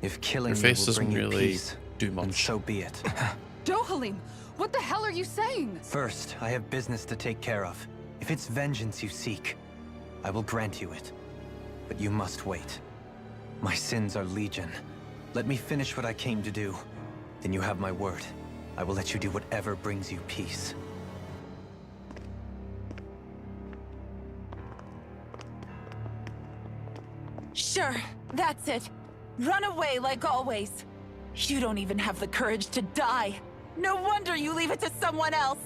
[SPEAKER 6] If killing
[SPEAKER 1] Your
[SPEAKER 6] me
[SPEAKER 1] face
[SPEAKER 6] will
[SPEAKER 1] doesn't
[SPEAKER 6] bring you
[SPEAKER 1] really
[SPEAKER 6] peace,
[SPEAKER 1] do
[SPEAKER 6] then
[SPEAKER 1] much.
[SPEAKER 6] so be it.
[SPEAKER 2] Dohalim, what the hell are you saying?
[SPEAKER 6] First, I have business to take care of. If it's vengeance you seek, I will grant you it. But you must wait. My sins are legion. Let me finish what I came to do. Then you have my word. I will let you do whatever brings you peace.
[SPEAKER 13] Sure, that's it. Run away like always. You don't even have the courage to die. No wonder you leave it to someone else.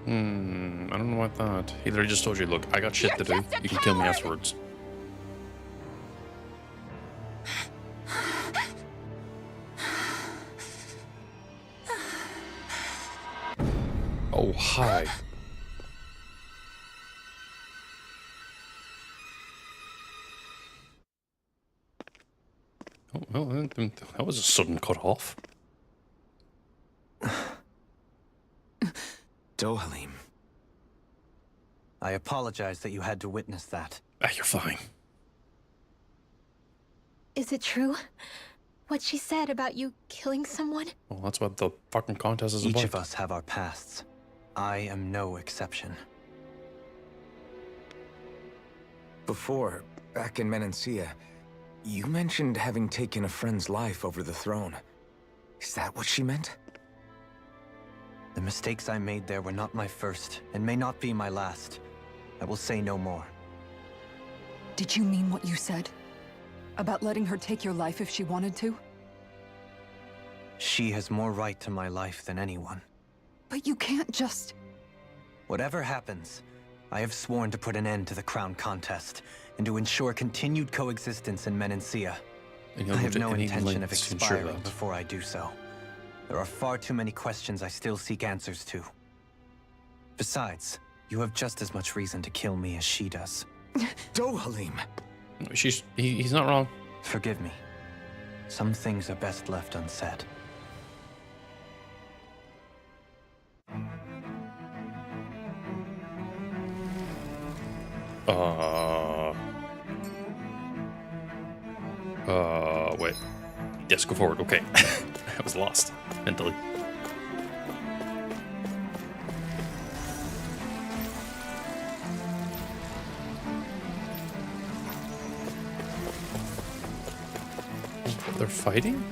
[SPEAKER 1] I don't know what that. He literally just told you, look, I got shit to do. You can kill me afterwards. Oh, hi. Oh, well, that was a sudden cut off.
[SPEAKER 5] Dohalim.
[SPEAKER 6] I apologize that you had to witness that.
[SPEAKER 1] Ah, you're fine.
[SPEAKER 4] Is it true? What she said about you killing someone?
[SPEAKER 1] Well, that's what the fucking contest is about.
[SPEAKER 6] Each of us have our pasts. I am no exception.
[SPEAKER 5] Before, back in Menancia, you mentioned having taken a friend's life over the throne. Is that what she meant?
[SPEAKER 6] The mistakes I made there were not my first, and may not be my last. I will say no more.
[SPEAKER 2] Did you mean what you said? About letting her take your life if she wanted to?
[SPEAKER 6] She has more right to my life than anyone.
[SPEAKER 2] But you can't just...
[SPEAKER 6] Whatever happens, I have sworn to put an end to the crown contest, and to ensure continued coexistence in Menancia. I have no intention of expiring before I do so. There are far too many questions I still seek answers to. Besides, you have just as much reason to kill me as she does.
[SPEAKER 5] Dohalim!
[SPEAKER 1] He's not wrong.
[SPEAKER 6] Forgive me. Some things are best left unsaid.
[SPEAKER 1] Wait. Yes, go forward. Okay. I was lost mentally. They're fighting?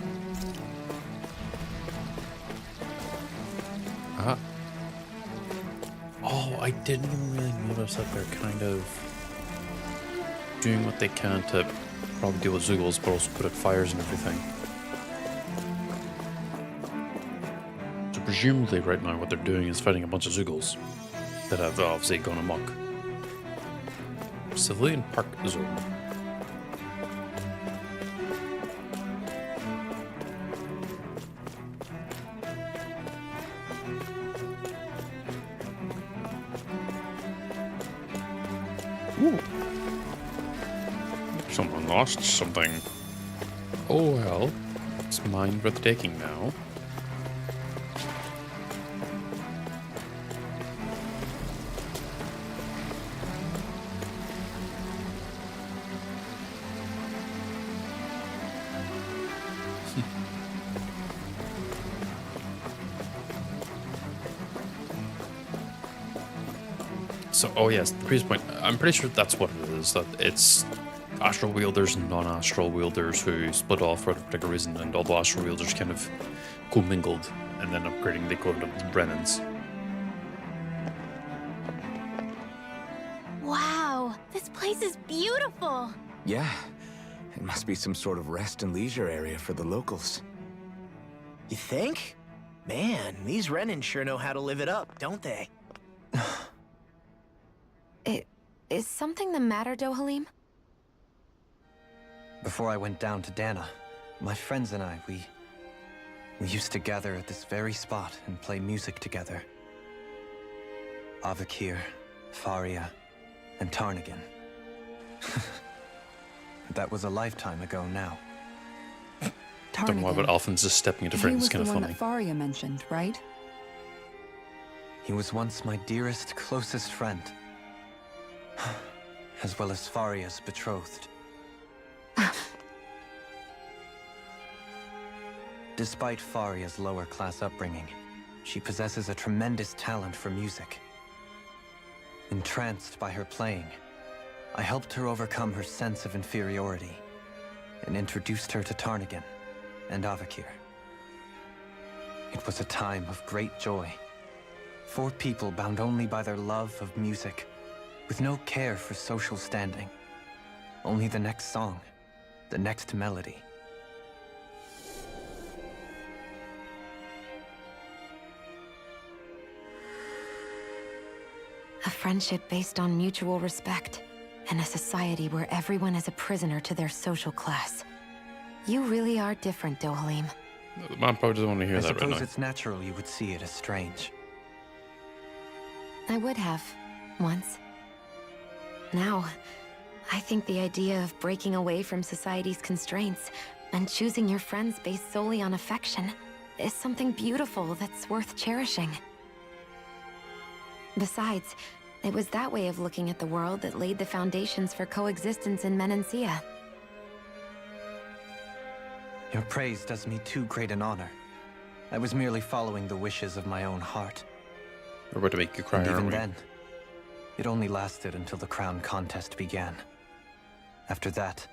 [SPEAKER 1] Ah. Oh, I didn't even really notice that they're kind of doing what they can to probably deal with Zoogles, but also put out fires and everything. So presumably right now what they're doing is fighting a bunch of Zoogles that have obviously gone amok. Civilian Park Zone. Ooh. Someone lost something. Oh well, it's mine worth taking now. So, oh yes, the previous point, I'm pretty sure that's what it is, that it's astral wielders and non-astral wielders who split off for a particular reason, and all the astral wielders kind of commingled and then upgrading the equivalent of Brennans.
[SPEAKER 4] Wow, this place is beautiful!
[SPEAKER 5] Yeah, it must be some sort of rest and leisure area for the locals.
[SPEAKER 3] You think? Man, these Renan sure know how to live it up, don't they?
[SPEAKER 7] Is something the matter, Dohalim?
[SPEAKER 6] Before I went down to Dana, my friends and I, we used to gather at this very spot and play music together. Avakir, Faria, and Tarnigan. That was a lifetime ago now.
[SPEAKER 1] Don't know why, but Alphen's just stepping into frame is kind of funny.
[SPEAKER 2] He was the one that Faria mentioned, right?
[SPEAKER 6] He was once my dearest, closest friend. As well as Faria's betrothed. Despite Faria's lower-class upbringing, she possesses a tremendous talent for music. Entranced by her playing, I helped her overcome her sense of inferiority and introduced her to Tarnigan and Avakir. It was a time of great joy. 4 people bound only by their love of music, with no care for social standing. Only the next song, the next melody.
[SPEAKER 7] A friendship based on mutual respect, and a society where everyone is a prisoner to their social class. You really are different, Dohalim.
[SPEAKER 1] The man probably doesn't want to hear
[SPEAKER 6] I
[SPEAKER 1] that right
[SPEAKER 6] suppose
[SPEAKER 1] now.
[SPEAKER 6] it's natural you would see it as strange.
[SPEAKER 7] I would have, once. Now, I think the idea of breaking away from society's constraints and choosing your friends based solely on affection is something beautiful that's worth cherishing. Besides, it was that way of looking at the world that laid the foundations for coexistence in Menancia.
[SPEAKER 6] Your praise does me too great an honor. I was merely following the wishes of my own heart.
[SPEAKER 1] We're about to make you cry,
[SPEAKER 6] And
[SPEAKER 1] aren't
[SPEAKER 6] even
[SPEAKER 1] we?
[SPEAKER 6] then, it only lasted until the crown contest began. After that,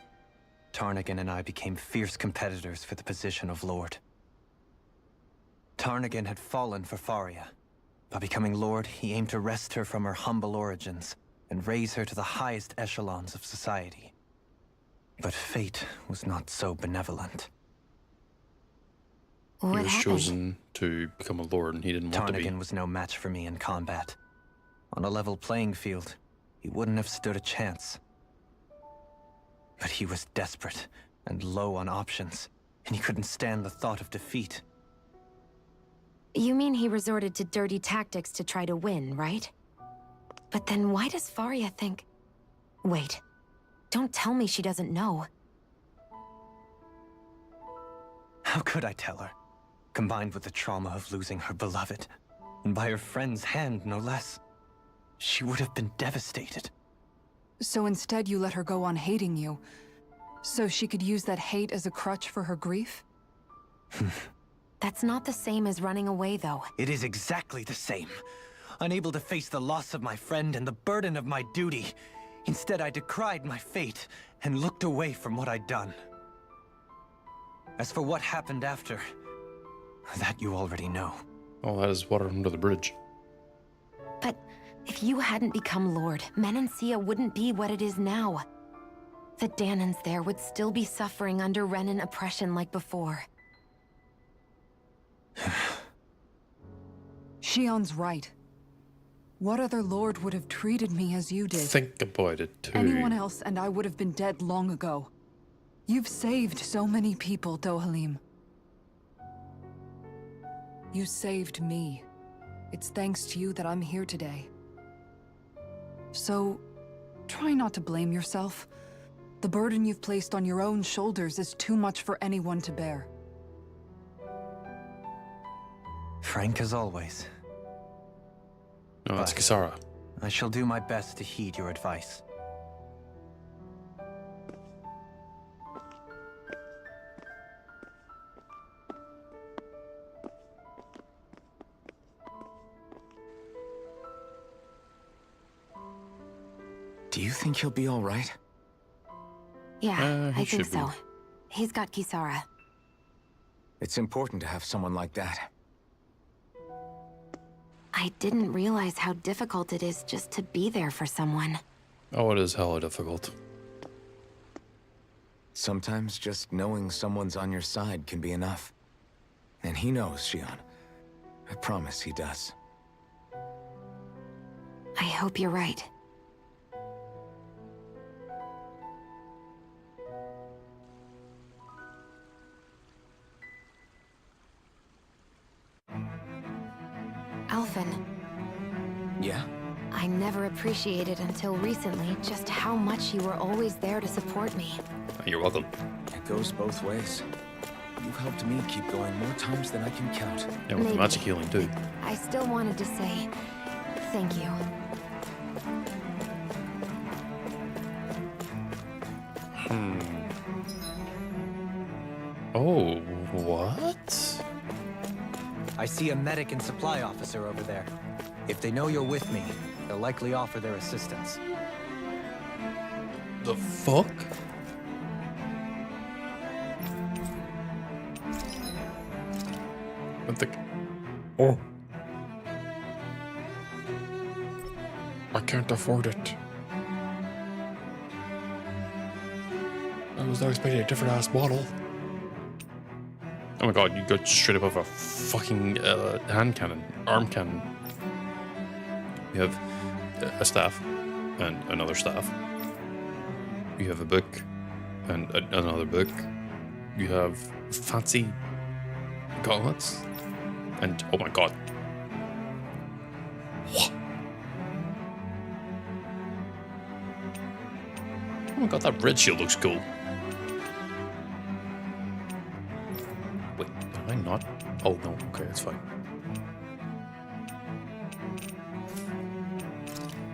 [SPEAKER 6] Tarnagin and I became fierce competitors for the position of Lord. Tarnagin had fallen for Faria. By becoming Lord, he aimed to wrest her from her humble origins and raise her to the highest echelons of society. But fate was not so benevolent.
[SPEAKER 1] He
[SPEAKER 7] What
[SPEAKER 1] was
[SPEAKER 7] happened?
[SPEAKER 1] chosen to become a lord and he didn't want to be.
[SPEAKER 6] Tarnagin was no match for me in combat. On a level playing field, he wouldn't have stood a chance. But he was desperate and low on options, and he couldn't stand the thought of defeat.
[SPEAKER 7] You mean he resorted to dirty tactics to try to win, right? But then why does Faria think... Wait. Don't tell me she doesn't know.
[SPEAKER 6] How could I tell her? Combined with the trauma of losing her beloved, and by her friend's hand, no less, she would have been devastated.
[SPEAKER 2] So instead you let her go on hating you, so she could use that hate as a crutch for her grief?
[SPEAKER 7] That's not the same as running away, though.
[SPEAKER 6] It is exactly the same. Unable to face the loss of my friend and the burden of my duty, instead I decried my fate and looked away from what I'd done. As for what happened after, that you already know.
[SPEAKER 1] Oh, that is water under the bridge.
[SPEAKER 7] But if you hadn't become Lord, Menancia wouldn't be what it is now. The Danans there would still be suffering under Renan oppression like before.
[SPEAKER 2] Shion's right. What other lord would have treated me as you did?
[SPEAKER 1] Think about it too.
[SPEAKER 2] Anyone else and I would have been dead long ago. You've saved so many people, Dohalim. You saved me. It's thanks to you that I'm here today. So, try not to blame yourself. The burden you've placed on your own shoulders is too much for anyone to bear.
[SPEAKER 6] Frank as always.
[SPEAKER 1] No, that's
[SPEAKER 6] But
[SPEAKER 1] Kisara.
[SPEAKER 6] I shall do my best to heed your advice.
[SPEAKER 5] Do you think he'll be all right?
[SPEAKER 7] Yeah,
[SPEAKER 1] He
[SPEAKER 7] I think
[SPEAKER 1] should be.
[SPEAKER 7] so. He's got Kisara.
[SPEAKER 5] It's important to have someone like that.
[SPEAKER 7] I didn't realize how difficult it is just to be there for someone.
[SPEAKER 1] Oh, it is hella difficult.
[SPEAKER 5] Sometimes just knowing someone's on your side can be enough. And he knows, Shion. I promise he does.
[SPEAKER 7] I hope you're right. Alphen,
[SPEAKER 5] Yeah?
[SPEAKER 7] I never appreciated until recently just how much you were always there to support me.
[SPEAKER 1] You're welcome.
[SPEAKER 5] It goes both ways. You've helped me keep going more times than I can count.
[SPEAKER 1] Yeah, with the
[SPEAKER 7] Maybe.
[SPEAKER 1] magic healing too.
[SPEAKER 7] I still wanted to say thank you.
[SPEAKER 1] Oh, what?
[SPEAKER 6] I see a medic and supply officer over there. If they know you're with me, they'll likely offer their assistance.
[SPEAKER 1] The fuck? What the... Oh. I can't afford it. I was not expecting a different ass model. Oh my god, you go straight above a fucking hand cannon, arm cannon. You have a staff and another staff. You have a book and another book. You have fancy gauntlets. And oh my god. What? Oh my god, that red shield looks cool. Wait, am I not? Oh no, okay, it's fine.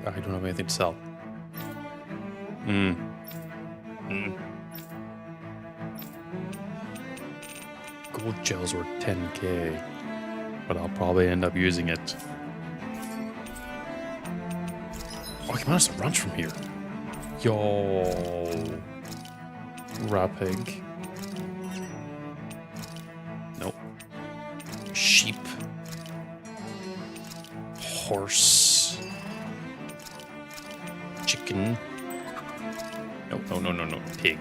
[SPEAKER 1] I don't have anything to sell. Gold gels were 10k, but I'll probably end up using it. Oh, I can manage to ranch from here. Yo, rapig. Nope. Sheep. Horse. Chicken. No. Pig.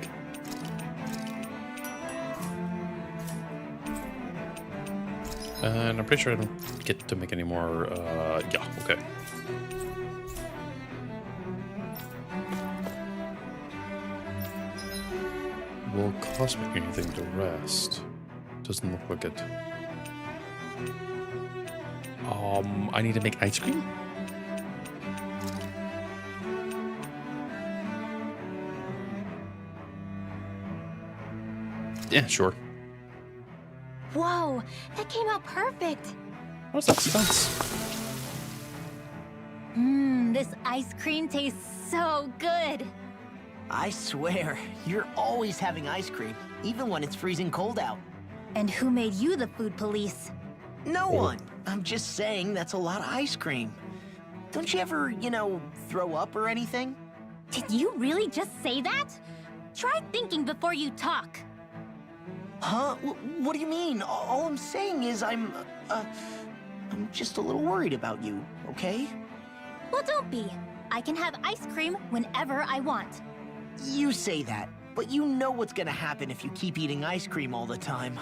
[SPEAKER 1] And I'm pretty sure I don't get to make any more, yeah, okay. Will cost me anything to rest? Doesn't look like it. I need to make ice cream? Yeah, sure.
[SPEAKER 4] Whoa, that came out perfect.
[SPEAKER 1] What's that sense?
[SPEAKER 4] This ice cream tastes so good.
[SPEAKER 3] I swear, you're always having ice cream, even when it's freezing cold out.
[SPEAKER 4] And who made you the food police?
[SPEAKER 3] No one. I'm just saying that's a lot of ice cream. Don't you ever, throw up or anything?
[SPEAKER 4] Did you really just say that? Try thinking before you talk.
[SPEAKER 3] Huh? What do you mean? All I'm saying is I'm just a little worried about you, okay?
[SPEAKER 4] Well, don't be. I can have ice cream whenever I want.
[SPEAKER 3] You say that, but you know what's gonna happen if you keep eating ice cream all the time.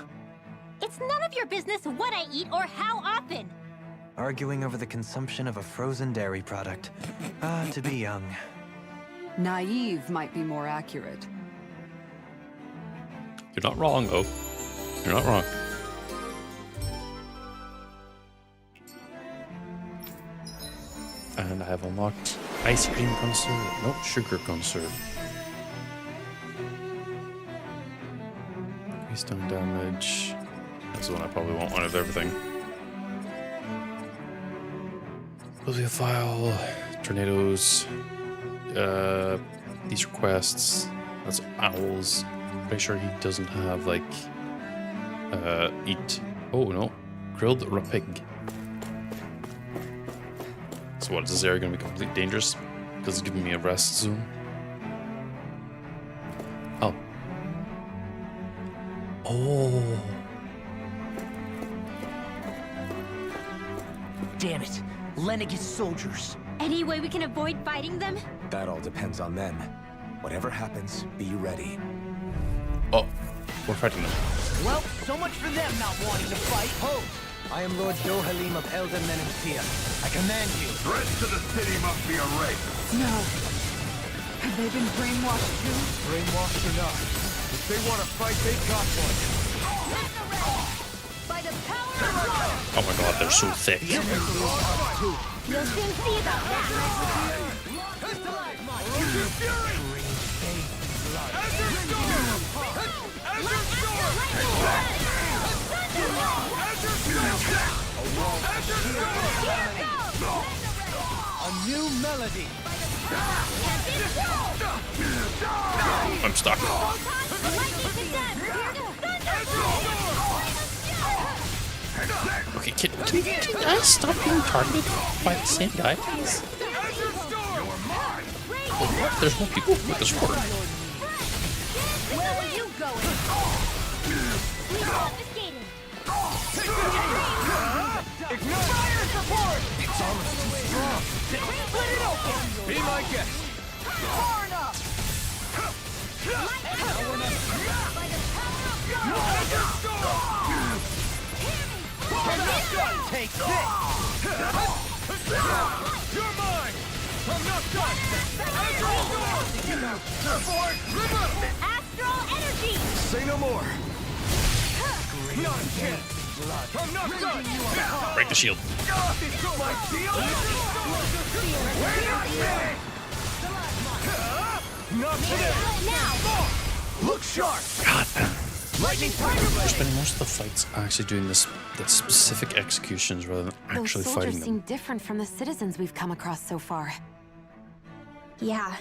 [SPEAKER 4] It's none of your business what I eat or how often.
[SPEAKER 6] Arguing over the consumption of a frozen dairy product. To be young.
[SPEAKER 2] Naive might be more accurate.
[SPEAKER 1] You're not wrong, though. You're not wrong. And I have unlocked ice cream conserve. No, sugar conserve. Increase stun damage. That's the one I probably want one of everything. Bibliophile, tornadoes, these requests. That's owls. Pretty sure he doesn't have like eat. Oh no, grilled rapig. So what is this area going to be completely dangerous because it's giving me a rest zone? Oh. Oh.
[SPEAKER 3] Damn it, Lenegis soldiers.
[SPEAKER 4] Any way we can avoid fighting them?
[SPEAKER 5] That all depends on them. Whatever happens, be ready.
[SPEAKER 1] Oh, we're fighting them.
[SPEAKER 3] Well, so much for them not wanting to fight.
[SPEAKER 6] Hold! I am Lord Dohalim of Elden Menencia. I command you.
[SPEAKER 10] Threats to the city must be erased.
[SPEAKER 2] No. Have they been brainwashed too?
[SPEAKER 10] Brainwashed or not, if they want to fight, they got one.
[SPEAKER 4] By the power of water!
[SPEAKER 1] Oh my god, they're so thick.
[SPEAKER 4] You'll soon see about that.
[SPEAKER 6] A new melody.
[SPEAKER 1] I'm stuck. Okay, can I stop being targeted by the same guy, please? Oh, what? There's more people with the sword.
[SPEAKER 4] Where are you going? We confiscated.
[SPEAKER 9] Ignite! Fire support! It's almost too strong. Split it open! Be my guest! Far enough! Take this! You're mine! I'm not done!
[SPEAKER 4] Astral energy!
[SPEAKER 9] Say no more! Not a chance! I'm not done!
[SPEAKER 1] Break the shield.
[SPEAKER 9] My shield? We're not dead! Not today!
[SPEAKER 4] Now!
[SPEAKER 9] Look sharp!
[SPEAKER 1] God damn.
[SPEAKER 9] Lightning
[SPEAKER 1] We're
[SPEAKER 9] strike!
[SPEAKER 1] spending most of the fights actually doing the specific executions rather than
[SPEAKER 7] Those
[SPEAKER 1] actually
[SPEAKER 7] soldiers
[SPEAKER 1] fighting
[SPEAKER 7] seem
[SPEAKER 1] them.
[SPEAKER 7] different from the citizens we've come across so far.
[SPEAKER 4] Yeah,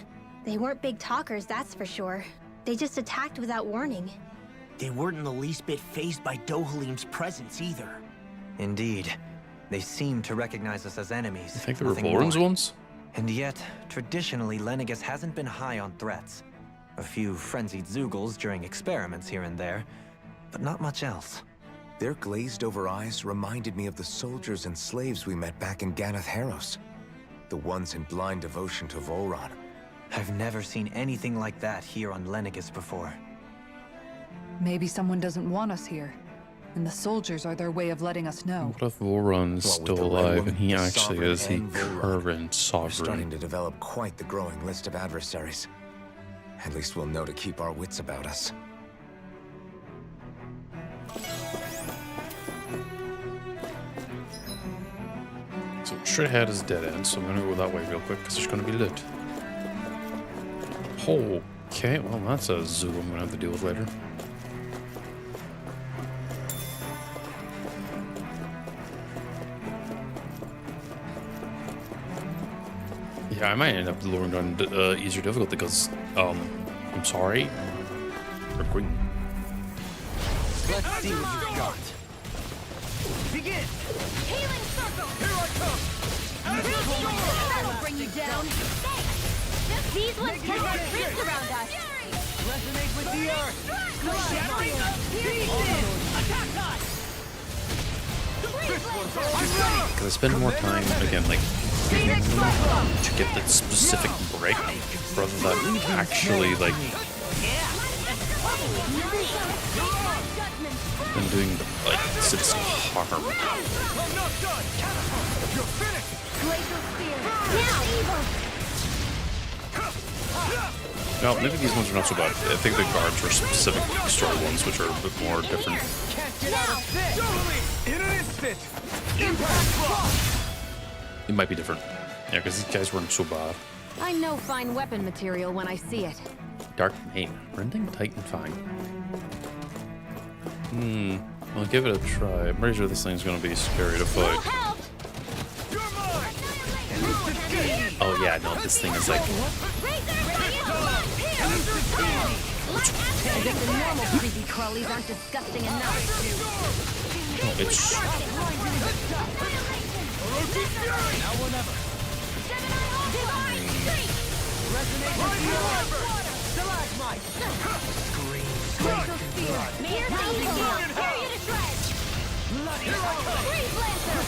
[SPEAKER 4] they weren't big talkers, that's for sure. They just attacked without warning.
[SPEAKER 3] They weren't in the least bit fazed by Dohalim's presence either.
[SPEAKER 6] Indeed. They seem to recognize us as enemies.
[SPEAKER 1] You think they were
[SPEAKER 6] nothing
[SPEAKER 1] Voron's
[SPEAKER 6] more.
[SPEAKER 1] ones?
[SPEAKER 6] And yet, traditionally, Lenegis hasn't been high on threats. A few frenzied Zeugles during experiments here and there, but not much else.
[SPEAKER 5] Their glazed-over eyes reminded me of the soldiers and slaves we met back in Ganath Haros. The ones in blind devotion to Volron.
[SPEAKER 6] I've never seen anything like that here on Lenegis before.
[SPEAKER 2] Maybe someone doesn't want us here, and the soldiers are their way of letting us know.
[SPEAKER 1] What if Voron's
[SPEAKER 5] What with
[SPEAKER 1] still
[SPEAKER 5] the Red
[SPEAKER 1] alive
[SPEAKER 5] Woman,
[SPEAKER 1] and he
[SPEAKER 5] the
[SPEAKER 1] actually
[SPEAKER 5] Sovereign,
[SPEAKER 1] is the
[SPEAKER 5] and Volron?
[SPEAKER 1] current
[SPEAKER 5] We're starting
[SPEAKER 1] sovereign?
[SPEAKER 5] to develop quite the growing list of adversaries. At least we'll know to keep our wits about us.
[SPEAKER 1] So straight ahead is dead end, so I'm gonna go that way real quick because there's gonna be loot. Okay, well that's a zoo I'm gonna have to deal with later. Yeah, I might end up lowering down easier difficulty because, I'm sorry, we're green.
[SPEAKER 9] Let's see what you've got. Begin!
[SPEAKER 4] Healing circle!
[SPEAKER 9] Here I come!
[SPEAKER 4] That'll bring you down! Thanks! These ones can run rings around us!
[SPEAKER 9] Resonate with the earth! Shattering the pieces! Attack us!
[SPEAKER 1] Because I spend more time, again, like, to get that specific break rather than actually, like, than doing, like, citizen harm.
[SPEAKER 9] I'm not done! You're finished!
[SPEAKER 4] Glacial spear! Now, evil!
[SPEAKER 1] No, maybe these ones are not so bad. I think the guards were specific story ones, which are a bit more different.
[SPEAKER 9] Can't get out of this! Totally! In an instant! Impact block!
[SPEAKER 1] It might be different. Yeah, because these guys weren't so bad.
[SPEAKER 7] I know fine weapon material when I see it.
[SPEAKER 1] Dark Main. Rending Titan Fang. I'll give it a try. I'm pretty sure this thing's gonna be scary to fight.
[SPEAKER 4] Help!
[SPEAKER 1] Oh yeah, no, this thing is like...
[SPEAKER 7] As if the normal creepy crawlies aren't disgusting enough.
[SPEAKER 1] No, it's...
[SPEAKER 9] Now or never! Stalagmite!
[SPEAKER 4] Glacial spear! Piercing steel! Tear you to shreds! Freeze lancer!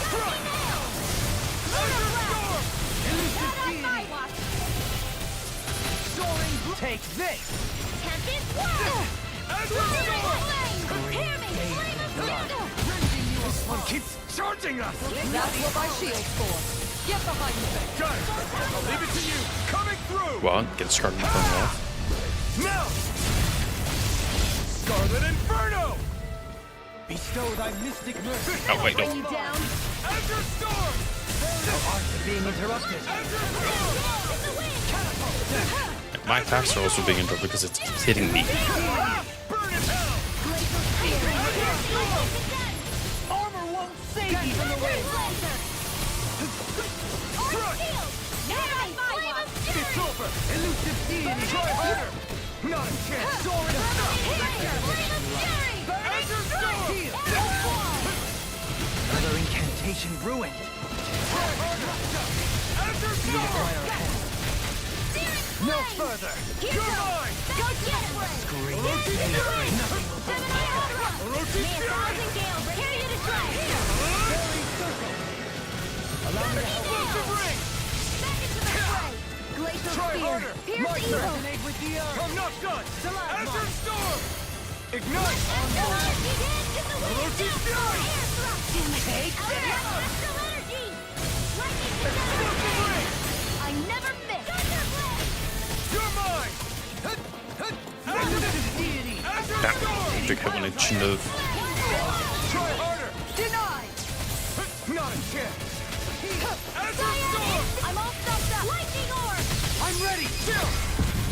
[SPEAKER 4] Lunar blast!
[SPEAKER 9] Soaring! Take this!
[SPEAKER 4] Tempest whirl! Hear me!
[SPEAKER 9] This one keeps charging us!
[SPEAKER 2] That's what my shield's for. Get behind me.
[SPEAKER 9] Got it! I'll leave it to you! Coming through!
[SPEAKER 1] Well, get Scarlet Inferno off.
[SPEAKER 9] Now! Scarlet Inferno! Bestow thy mystic mercy!
[SPEAKER 1] Oh, wait, no.
[SPEAKER 7] You down?
[SPEAKER 9] Azure Storm! Thou art being interrupted! Azure Storm! Catapult!
[SPEAKER 1] My attacks are also being interrupted because it keeps hitting me.
[SPEAKER 9] Burn in hell! Armor won't save you from the way! It's over! Elusive deity! Try harder! Not a chance! Soaring Azure Storm! Another incantation ruined! Try harder! Azure Storm! No further! You're mine!
[SPEAKER 4] Go get it!
[SPEAKER 9] Scream!
[SPEAKER 4] May a thousand gales tear you to shreds!
[SPEAKER 13] Explosive ring!
[SPEAKER 8] Back into the fray!
[SPEAKER 13] Glacial spear!
[SPEAKER 8] Pierce evil!
[SPEAKER 13] I'm not done! Azure Storm! Ignite!
[SPEAKER 8] Astral energy dance in the wind!
[SPEAKER 13] Velocity Fury!
[SPEAKER 8] Air thrust!
[SPEAKER 13] Take this!
[SPEAKER 8] Astral energy! Lightning
[SPEAKER 13] Explosive ring!
[SPEAKER 8] I never miss! Thunder blade!
[SPEAKER 13] You're mine! Azure deity! Azure
[SPEAKER 1] Damn,
[SPEAKER 13] Storm!
[SPEAKER 1] Drake had one itch in the...
[SPEAKER 13] Try harder! Denied! Not a chance! Azure Storm!
[SPEAKER 8] I'm all stuffed up! Lightning orb!
[SPEAKER 13] I'm ready! Chill!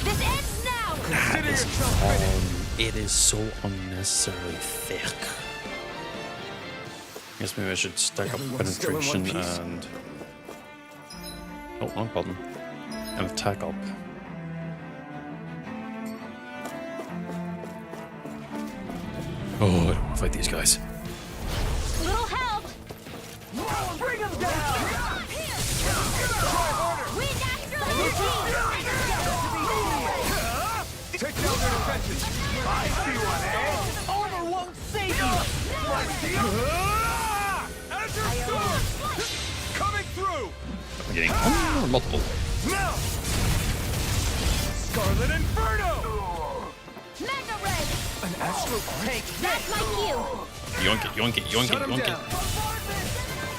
[SPEAKER 8] This ends now!
[SPEAKER 13] Consider yourself finished!
[SPEAKER 1] It is so unnecessarily thick. I guess maybe I should stack up
[SPEAKER 5] Everyone's still in one
[SPEAKER 1] penetration
[SPEAKER 5] piece.
[SPEAKER 1] and... Oh, wrong button. And attack up. Oh, I don't want to fight these guys.
[SPEAKER 8] Little help!
[SPEAKER 13] Bring him down!
[SPEAKER 8] Wind astral energy!
[SPEAKER 13] Take down their defenses! I see one, eh? Armor won't save you! Azure Storm! Coming through!
[SPEAKER 1] I'm getting one or multiple.
[SPEAKER 13] Now! Scarlet Inferno!
[SPEAKER 8] Mega ray!
[SPEAKER 13] An astral take
[SPEAKER 8] That's my cue!
[SPEAKER 1] Yoink it, yoink it, yoink
[SPEAKER 13] Shut
[SPEAKER 1] it,
[SPEAKER 13] him
[SPEAKER 1] yoink
[SPEAKER 13] down!
[SPEAKER 1] it.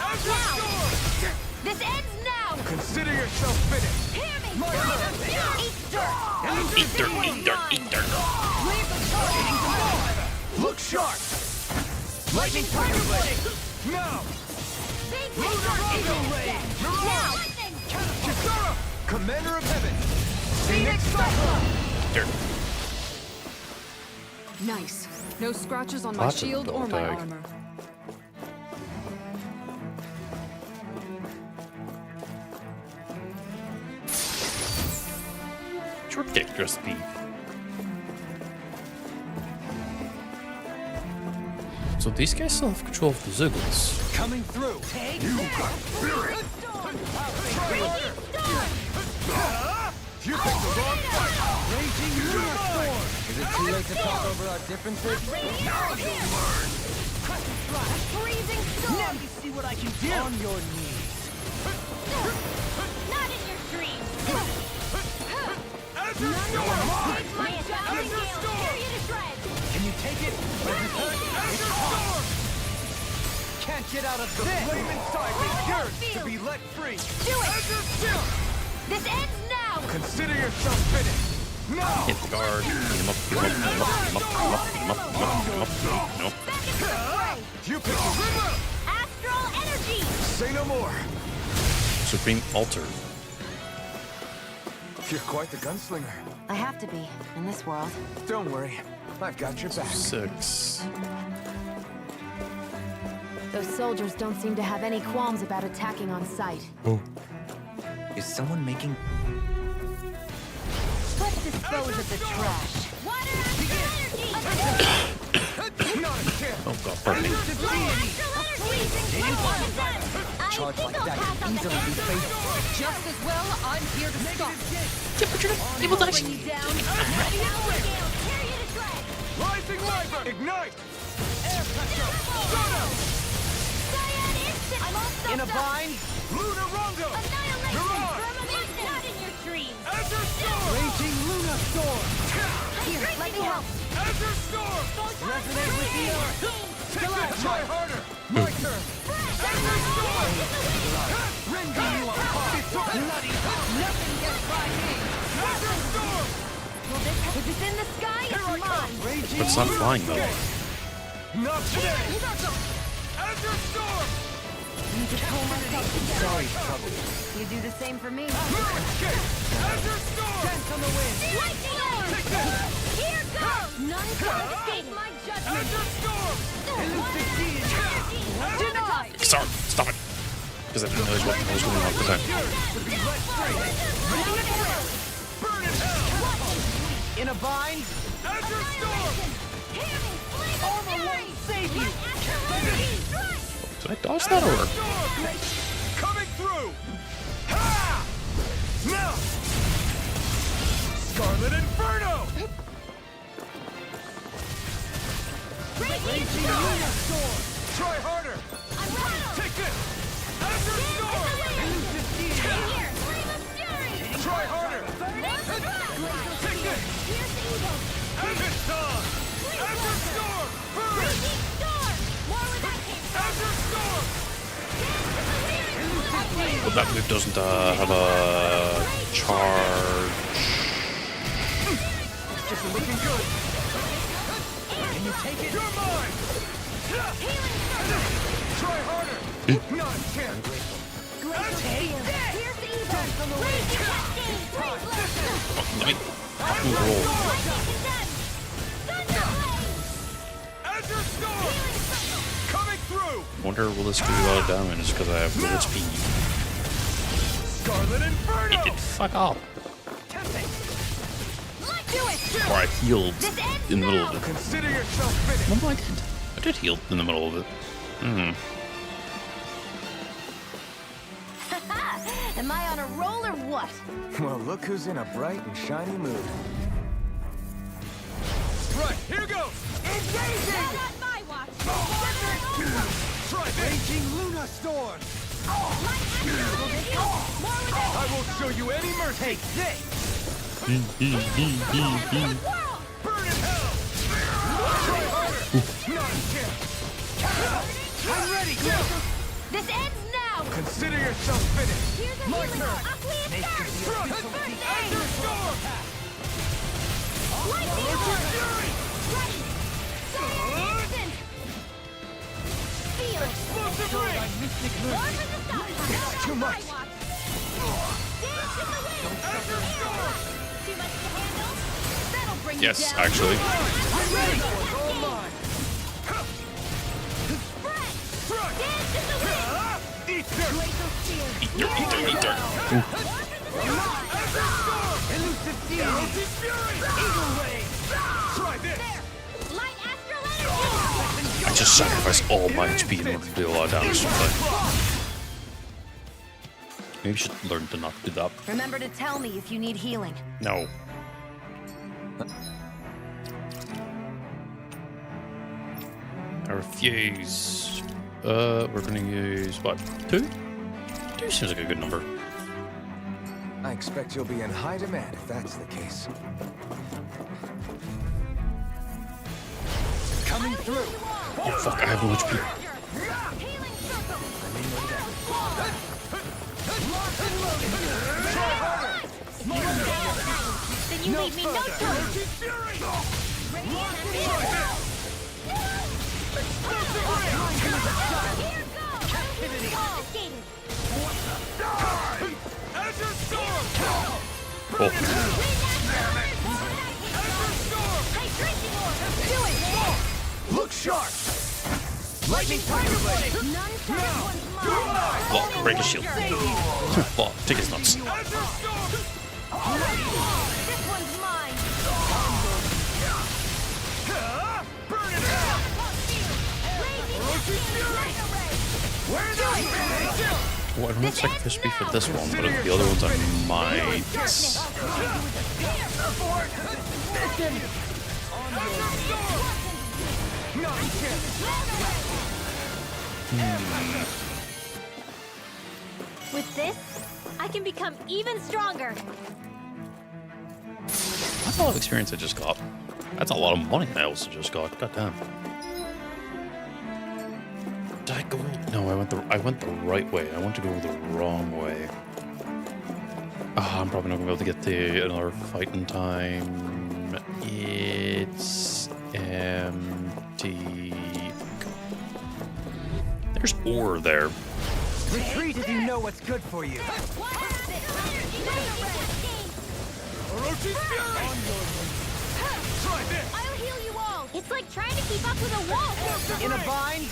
[SPEAKER 13] Azure Storm!
[SPEAKER 8] This ends now!
[SPEAKER 13] Consider yourself finished!
[SPEAKER 8] Hear me!
[SPEAKER 13] My turn!
[SPEAKER 8] Eat dirt!
[SPEAKER 1] Eat dirt, eat dirt, eat dirt.
[SPEAKER 13] Look sharp! Lightning Tiger Blade! Now!
[SPEAKER 8] Big
[SPEAKER 13] Lunar Rondo Ray!
[SPEAKER 8] Now!
[SPEAKER 13] Kisara! Commander of Heaven! Phoenix Cyclone!
[SPEAKER 1] Dirt.
[SPEAKER 2] Nice. No scratches on my
[SPEAKER 1] Lots of
[SPEAKER 2] shield or my
[SPEAKER 1] dog.
[SPEAKER 2] armor.
[SPEAKER 1] Short kick, just speed. So these guys still have control of the Ziggles.
[SPEAKER 13] Coming through! Take you got spirit! You picked the wrong fight! Raging Lunar Storm!
[SPEAKER 6] Is it too late to talk over our differences?
[SPEAKER 13] Now you'll learn!
[SPEAKER 8] Freezing storm!
[SPEAKER 13] Now you see what I can do! On your knees!
[SPEAKER 8] Not in your dreams!
[SPEAKER 13] Azure Storm!
[SPEAKER 8] My shouting gale! Tear you to shreds!
[SPEAKER 13] Can you take it? Azure Storm! Can't get out of the flame inside me yearns to be let free!
[SPEAKER 8] Do it!
[SPEAKER 13] Azure Storm!
[SPEAKER 8] This ends now!
[SPEAKER 13] Consider yourself finished! Now!
[SPEAKER 1] Hit the guard. Beat him up, beat him up, beat him up, beat him up, beat him up, beat him up, beat him up, beat him up, beat him up.
[SPEAKER 8] Back into the fray!
[SPEAKER 13] You pick the river!
[SPEAKER 8] Astral energy!
[SPEAKER 13] Say no more!
[SPEAKER 1] Supreme Altar.
[SPEAKER 5] You're quite the gunslinger.
[SPEAKER 7] I have to be, in this world.
[SPEAKER 5] Don't worry, I've got your back.
[SPEAKER 1] 6.
[SPEAKER 7] Those soldiers don't seem to have any qualms about attacking on sight.
[SPEAKER 1] Oh.
[SPEAKER 6] Is someone making...
[SPEAKER 8] Let's dispose of the trash! Water astral energy!
[SPEAKER 13] Not a chance!
[SPEAKER 1] Oh god, pardon me.
[SPEAKER 8] Astral energy!
[SPEAKER 6] Charge like that can easily be faced?
[SPEAKER 2] Just as well, I'm here to stop.
[SPEAKER 1] Evil dice.
[SPEAKER 8] Bring you down! Ready to gale! Tear you to shreds!
[SPEAKER 13] Rising Wyvern! Ignite! Air pressure! Sono!
[SPEAKER 8] Cyan instant! I'm all stuffed
[SPEAKER 13] In a
[SPEAKER 8] up!
[SPEAKER 13] bind! Lunar Rondo!
[SPEAKER 8] Annihilation!
[SPEAKER 13] Mirage!
[SPEAKER 8] Firmament! Not in your dreams!
[SPEAKER 13] Azure Storm! Raging Lunar Storm!
[SPEAKER 8] Here, let me help!
[SPEAKER 13] Azure Storm! Resonate with the earth! Take it! Try harder! My turn! Azure Storm! Rending you apart! Bloody! Nothing gets by me! Azure Storm!
[SPEAKER 8] If it's in the sky,
[SPEAKER 13] Here
[SPEAKER 8] it's
[SPEAKER 13] I come!
[SPEAKER 8] mine!
[SPEAKER 13] Raging
[SPEAKER 1] But it's not
[SPEAKER 13] Lunar
[SPEAKER 1] flying, though.
[SPEAKER 13] Storm! Not today! Azure Storm!
[SPEAKER 7] Need to pull myself together.
[SPEAKER 6] Sorry, trouble.
[SPEAKER 7] You do the same for me.
[SPEAKER 13] Escape! Azure Storm! Dance on the wind!
[SPEAKER 8] Lightning orb!
[SPEAKER 13] Take this!
[SPEAKER 8] Here goes! None can escape my judgment!
[SPEAKER 13] Azure Storm! Elusive deity! Denied!
[SPEAKER 1] Sorry, stop it. Because I didn't realize what I was going on at the time.
[SPEAKER 13] To be let free! Burn in hell! In a bind? Azure Storm! Armor won't save you!
[SPEAKER 1] Did I dodge that or?
[SPEAKER 13] Coming through! Ha! Now! Scarlet Inferno! Raging Lunar Storm! Try harder! Take this! Azure Storm!
[SPEAKER 1] But that move doesn't have a charge.
[SPEAKER 13] This is looking good. Can you take it? You're mine! Try harder! Not a chance! Take that!
[SPEAKER 1] Let me roll.
[SPEAKER 13] Azure Storm! Coming through!
[SPEAKER 1] Wonder will this do a lot of damage because I have bullet speed.
[SPEAKER 13] Scarlet Inferno!
[SPEAKER 1] It did fuck off.
[SPEAKER 4] Do it!
[SPEAKER 1] Or I healed in the middle of it.
[SPEAKER 13] Consider yourself finished!
[SPEAKER 1] No, I did. I did heal in the middle of it. Hmm.
[SPEAKER 4] Am I on a roll or what?
[SPEAKER 5] Well, look who's in a bright and shiny mood.
[SPEAKER 13] Right, here goes! Engaging!
[SPEAKER 4] Not my watch!
[SPEAKER 13] Try this! Raging Luna Storm! I won't show you any mercy! Take this! Burn in hell! Try harder! Not a chance! I'm ready!
[SPEAKER 4] This ends now!
[SPEAKER 13] Consider yourself finished!
[SPEAKER 4] Here's a
[SPEAKER 13] My
[SPEAKER 4] healing
[SPEAKER 13] turn!
[SPEAKER 4] Aqua
[SPEAKER 13] Struck! Azure Storm!
[SPEAKER 4] Lightning
[SPEAKER 13] Allergic
[SPEAKER 4] Orb!
[SPEAKER 13] Fury!
[SPEAKER 4] Ready! Fire instant! Feel it!
[SPEAKER 13] Explosive ring!
[SPEAKER 4] More for the stop!
[SPEAKER 13] Too much!
[SPEAKER 4] Dance in the wind!
[SPEAKER 13] Azure Storm!
[SPEAKER 4] Too much to handle? That'll bring
[SPEAKER 1] Yes,
[SPEAKER 4] you down!
[SPEAKER 1] actually.
[SPEAKER 13] I'm ready! All mine!
[SPEAKER 4] Spread!
[SPEAKER 13] Struck!
[SPEAKER 4] Dance in the wind!
[SPEAKER 13] Eat dirt!
[SPEAKER 4] Glacial Spear!
[SPEAKER 1] Eat dirt.
[SPEAKER 13] Azure Storm! Elusive Steel! Elusive Fury! Eagle Wave! Try this!
[SPEAKER 4] Light Astral Energy!
[SPEAKER 1] I just sacrificed all my HP in order to do a lot of damage sometimes. Maybe you should learn to not do that.
[SPEAKER 7] Remember to tell me if you need healing.
[SPEAKER 1] No. I refuse. We're gonna use what? 2? 2 seems like a good number.
[SPEAKER 5] I expect you'll be in high demand if that's the case.
[SPEAKER 13] Coming through!
[SPEAKER 1] Oh fuck, I have no HP.
[SPEAKER 4] Healing Circle! Then you leave me no choice!
[SPEAKER 13] Azure Storm!
[SPEAKER 1] Oh.
[SPEAKER 13] Look sharp! Lightning Tiger Blade!
[SPEAKER 1] Block, break his shield. Block, take his nuts.
[SPEAKER 13] Azure Storm!
[SPEAKER 4] This one's mine!
[SPEAKER 13] Burn it out! Where the
[SPEAKER 1] Well, I don't have sacrifice be for this one, but the other ones I might.
[SPEAKER 4] With this, I can become even stronger.
[SPEAKER 1] That's a lot of experience I just got. That's a lot of money I also just got. God damn. Did I go? No, I went the right way. I want to go the wrong way. I'm probably not gonna be able to get to another fight in time. It's empty. There's ore there.
[SPEAKER 6] Retreat if you know what's good for you.
[SPEAKER 13] Orochi's Fury! Try this!
[SPEAKER 4] I'll heal you all. It's like trying to keep up with a wall.
[SPEAKER 6] In a bind?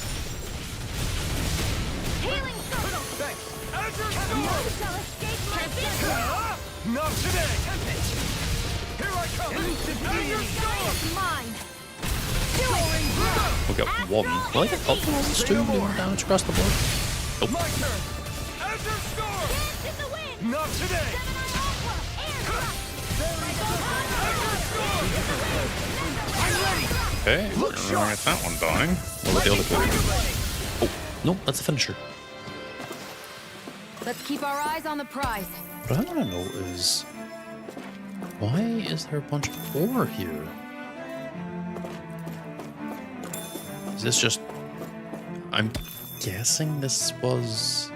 [SPEAKER 4] Healing Circle.
[SPEAKER 13] Thanks! Azure Storm!
[SPEAKER 4] Shall escape my vision.
[SPEAKER 13] Not today! Here I come! Azure Storm!
[SPEAKER 4] It's mine.
[SPEAKER 1] We got one. Will I get up when it's 2 doing damage across the board? Nope.
[SPEAKER 13] My turn! Azure Storm!
[SPEAKER 4] Dance in the wind.
[SPEAKER 13] Not today!
[SPEAKER 1] Okay, we're gonna get that one dying. What about the other two? Oh, no, that's the finisher.
[SPEAKER 7] Let's keep our eyes on the prize.
[SPEAKER 1] What I want to know is, why is there a bunch of ore here? Is this just... I'm guessing this was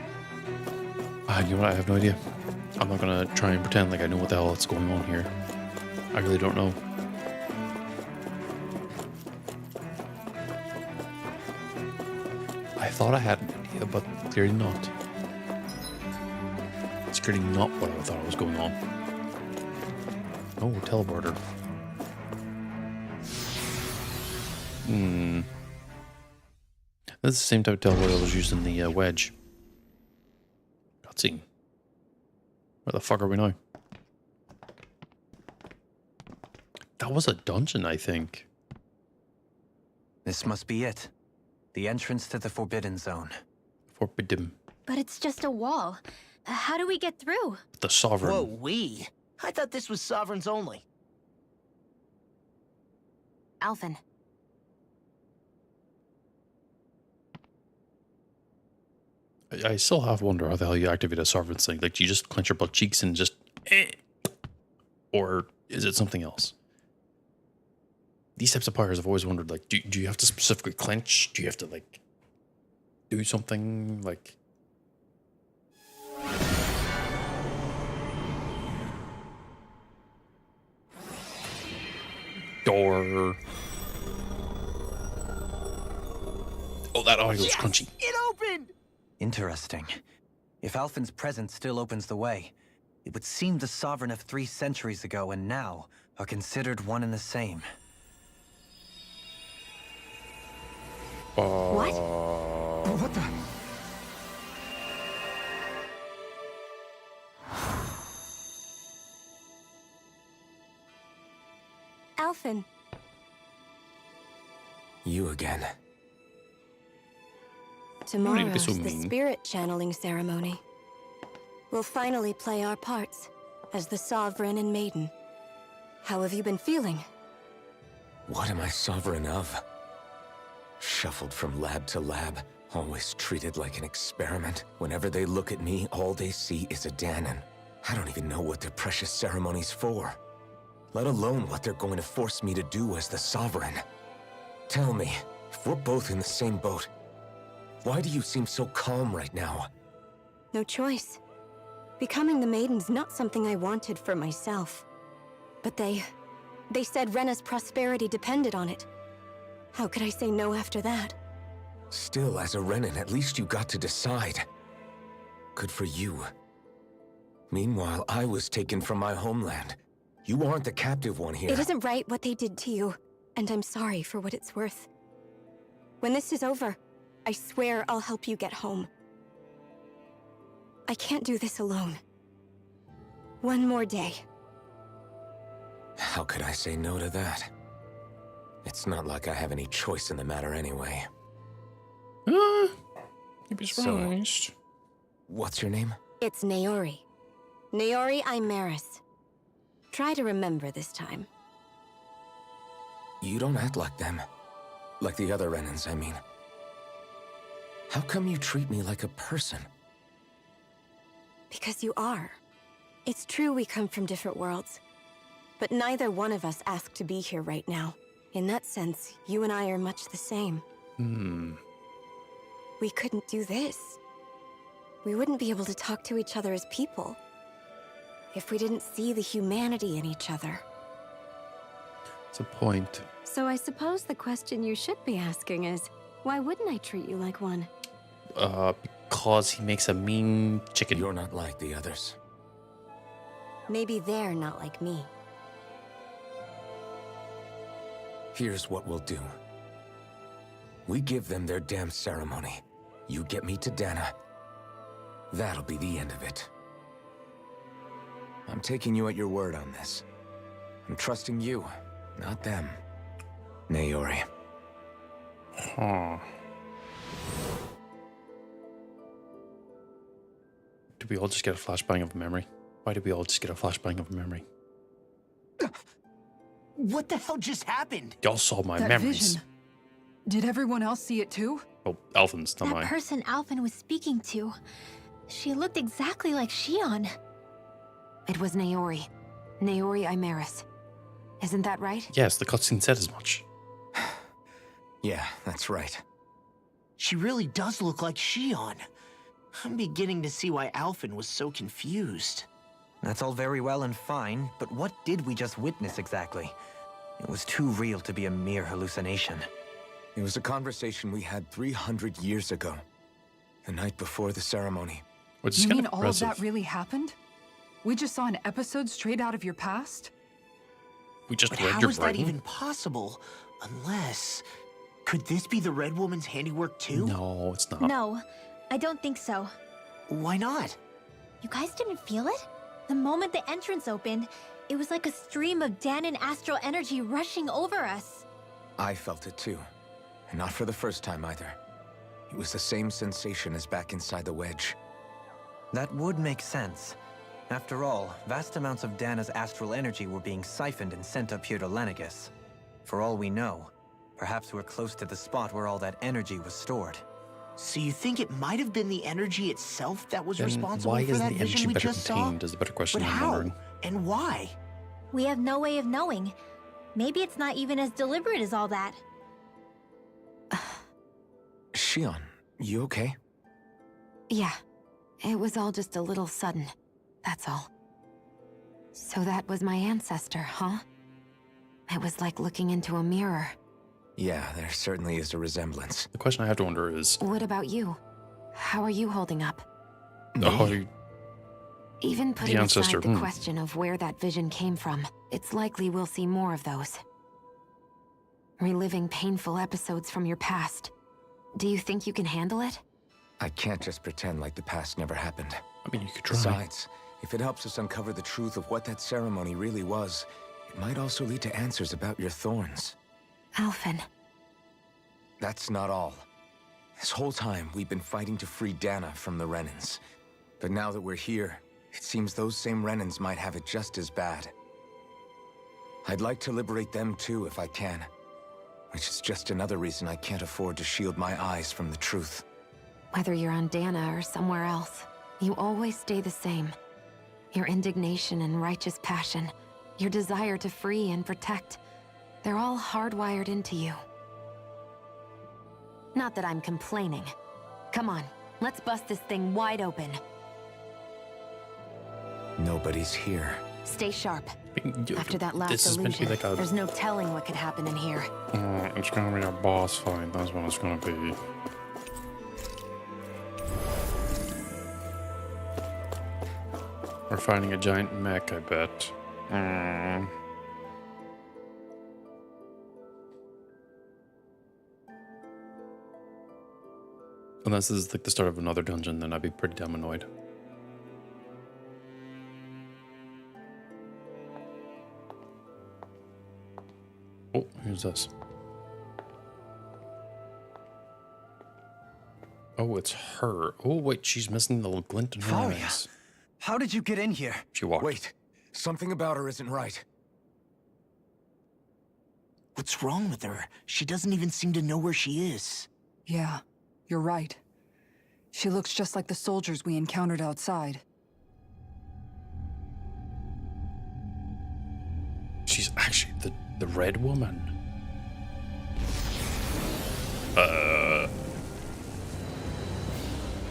[SPEAKER 1] You know what? I have no idea. I'm not gonna try and pretend like I know what the hell is going on here. I really don't know. I thought I had an idea, but clearly not. It's clearly not what I thought was going on. Oh, teleporter. That's the same type of teleporter that was used in the wedge. Cutscene. Where the fuck are we now? That was a dungeon, I think.
[SPEAKER 6] This must be it. The entrance to the Forbidden Zone.
[SPEAKER 1] Forbidden.
[SPEAKER 4] But it's just a wall. How do we get through?
[SPEAKER 1] The Sovereign.
[SPEAKER 3] Whoa, we? I thought this was Sovereigns only.
[SPEAKER 7] Alphen.
[SPEAKER 1] I still have to wonder how the hell you activate a Sovereign's thing. Like, do you just clench your butt cheeks and just... Or is it something else? These types of powers, I've always wondered, like, do you have to specifically clench? Do you have to, like, do something, like... Door. Oh, that audio is crunchy.
[SPEAKER 3] It opened!
[SPEAKER 6] Interesting. If Alphen's presence still opens the way, it would seem the Sovereign of 3 centuries ago and now are considered one and the same.
[SPEAKER 7] What?
[SPEAKER 9] What the?
[SPEAKER 8] Alphen.
[SPEAKER 5] You again.
[SPEAKER 8] Tomorrow's
[SPEAKER 1] so
[SPEAKER 8] the
[SPEAKER 1] mean.
[SPEAKER 8] spirit channeling ceremony. We'll finally play our parts as the Sovereign and Maiden. How have you been feeling?
[SPEAKER 5] What am I sovereign of? Shuffled from lab to lab, always treated like an experiment. Whenever they look at me, all they see is a Dahnan. I don't even know what their precious ceremony's for. Let alone what they're going to force me to do as the Sovereign. Tell me, if we're both in the same boat, why do you seem so calm right now?
[SPEAKER 8] No choice. Becoming the Maiden's not something I wanted for myself. But they said Rena's prosperity depended on it. How could I say no after that?
[SPEAKER 5] Still, as a Renan, at least you got to decide. Good for you. Meanwhile, I was taken from my homeland. You aren't the captive one here.
[SPEAKER 8] It isn't right what they did to you, and I'm sorry for what it's worth. When this is over, I swear I'll help you get home. I can't do this alone. One more day.
[SPEAKER 5] How could I say no to that? It's not like I have any choice in the matter anyway.
[SPEAKER 1] You'd be
[SPEAKER 5] So-
[SPEAKER 1] surprised.
[SPEAKER 5] What's your name?
[SPEAKER 8] It's Naori. Naori Imaris. Try to remember this time.
[SPEAKER 5] You don't act like them. Like the other Renans, I mean. How come you treat me like a person?
[SPEAKER 8] Because you are. It's true we come from different worlds. But neither one of us asked to be here right now. In that sense, you and I are much the same. We couldn't do this. We wouldn't be able to talk to each other as people if we didn't see the humanity in each other.
[SPEAKER 1] It's a point.
[SPEAKER 8] So I suppose the question you should be asking is, why wouldn't I treat you like one?
[SPEAKER 1] Because he makes a mean chicken.
[SPEAKER 5] You're not like the others.
[SPEAKER 8] Maybe they're not like me.
[SPEAKER 5] Here's what we'll do. We give them their damn ceremony. You get me to Dana. That'll be the end of it. I'm taking you at your word on this. I'm trusting you, not them. Naori.
[SPEAKER 1] Huh. Did we all just get a flashbang of a memory? Why did we all just get a flashbang of a memory?
[SPEAKER 3] What the hell just happened?
[SPEAKER 1] Y'all saw my
[SPEAKER 2] That
[SPEAKER 1] memories.
[SPEAKER 2] vision. Did everyone else see it too?
[SPEAKER 1] Oh, Alphen's, not
[SPEAKER 4] That
[SPEAKER 1] mine.
[SPEAKER 4] person Alphen was speaking to, she looked exactly like Shion.
[SPEAKER 7] It was Naori. Naori Imaris. Isn't that right?
[SPEAKER 1] Yes, the cutscene said as much.
[SPEAKER 5] Yeah, that's right.
[SPEAKER 3] She really does look like Shion. I'm beginning to see why Alphen was so confused.
[SPEAKER 6] That's all very well and fine, but what did we just witness exactly? It was too real to be a mere hallucination.
[SPEAKER 5] It was a conversation we had 300 years ago. The night before the ceremony.
[SPEAKER 1] Which is
[SPEAKER 2] You
[SPEAKER 1] kind
[SPEAKER 2] mean
[SPEAKER 1] of
[SPEAKER 2] all of
[SPEAKER 1] impressive.
[SPEAKER 2] that really happened? We just saw an episode straight out of your past?
[SPEAKER 1] We just
[SPEAKER 3] But
[SPEAKER 1] read
[SPEAKER 3] how
[SPEAKER 1] your
[SPEAKER 3] is that
[SPEAKER 1] brain?
[SPEAKER 3] even possible? Unless... Could this be the Red Woman's handiwork too?
[SPEAKER 1] No, it's not.
[SPEAKER 4] No, I don't think so.
[SPEAKER 3] Why not?
[SPEAKER 4] You guys didn't feel it? The moment the entrance opened, it was like a stream of Danon astral energy rushing over us.
[SPEAKER 5] I felt it too. And not for the first time either. It was the same sensation as back inside the wedge.
[SPEAKER 6] That would make sense. After all, vast amounts of Dana's astral energy were being siphoned and sent up here to Lenegis. For all we know, perhaps we're close to the spot where all that energy was stored.
[SPEAKER 3] So you think it might have been the energy itself that was
[SPEAKER 1] Then
[SPEAKER 3] responsible
[SPEAKER 1] why
[SPEAKER 3] for
[SPEAKER 1] is
[SPEAKER 3] that
[SPEAKER 1] the energy
[SPEAKER 3] vision we
[SPEAKER 1] better
[SPEAKER 3] just saw?
[SPEAKER 1] contained is the better question
[SPEAKER 3] But
[SPEAKER 1] I'm
[SPEAKER 3] how?
[SPEAKER 1] wondering.
[SPEAKER 3] And why?
[SPEAKER 4] We have no way of knowing. Maybe it's not even as deliberate as all that.
[SPEAKER 5] Shion, you okay?
[SPEAKER 7] Yeah, it was all just a little sudden. That's all. So that was my ancestor, huh? It was like looking into a mirror.
[SPEAKER 5] Yeah, there certainly is a resemblance.
[SPEAKER 1] The question I have to wonder is,
[SPEAKER 7] What about you? How are you holding up?
[SPEAKER 1] oh,
[SPEAKER 7] Even putting
[SPEAKER 1] ancestor,
[SPEAKER 7] aside the question of where that vision came from, it's likely we'll see more of those. Reliving painful episodes from your past. Do you think you can handle it?
[SPEAKER 5] I can't just pretend like the past never happened.
[SPEAKER 1] I mean, you could try.
[SPEAKER 5] Besides, if it helps us uncover the truth of what that ceremony really was, it might also lead to answers about your thorns.
[SPEAKER 7] Alphen.
[SPEAKER 5] That's not all. This whole time, we've been fighting to free Dana from the Renans. But now that we're here, it seems those same Renans might have it just as bad. I'd like to liberate them too if I can. Which is just another reason I can't afford to shield my eyes from the truth.
[SPEAKER 7] Whether you're on Dana or somewhere else, you always stay the same. Your indignation and righteous passion, your desire to free and protect, they're all hardwired into you. Not that I'm complaining. Come on, let's bust this thing wide open.
[SPEAKER 5] Nobody's here.
[SPEAKER 7] Stay sharp.
[SPEAKER 1] You-
[SPEAKER 7] After that last
[SPEAKER 1] this is meant to be
[SPEAKER 7] illusion,
[SPEAKER 1] like a,
[SPEAKER 7] there's no telling what could happen in here.
[SPEAKER 1] it's gonna be a boss fight. That's what it's gonna be. We're fighting a giant mech, I bet. Unless this is like the start of another dungeon, then I'd be pretty damn annoyed. Oh, who's this? Oh, it's her. Oh, wait, she's missing the little glint in her
[SPEAKER 6] Faria,
[SPEAKER 1] eyes.
[SPEAKER 6] how did you get in here?
[SPEAKER 1] She walked.
[SPEAKER 5] Wait, something about her isn't right.
[SPEAKER 3] What's wrong with her? She doesn't even seem to know where she is.
[SPEAKER 2] Yeah, you're right. She looks just like the soldiers we encountered outside.
[SPEAKER 1] She's actually the red woman.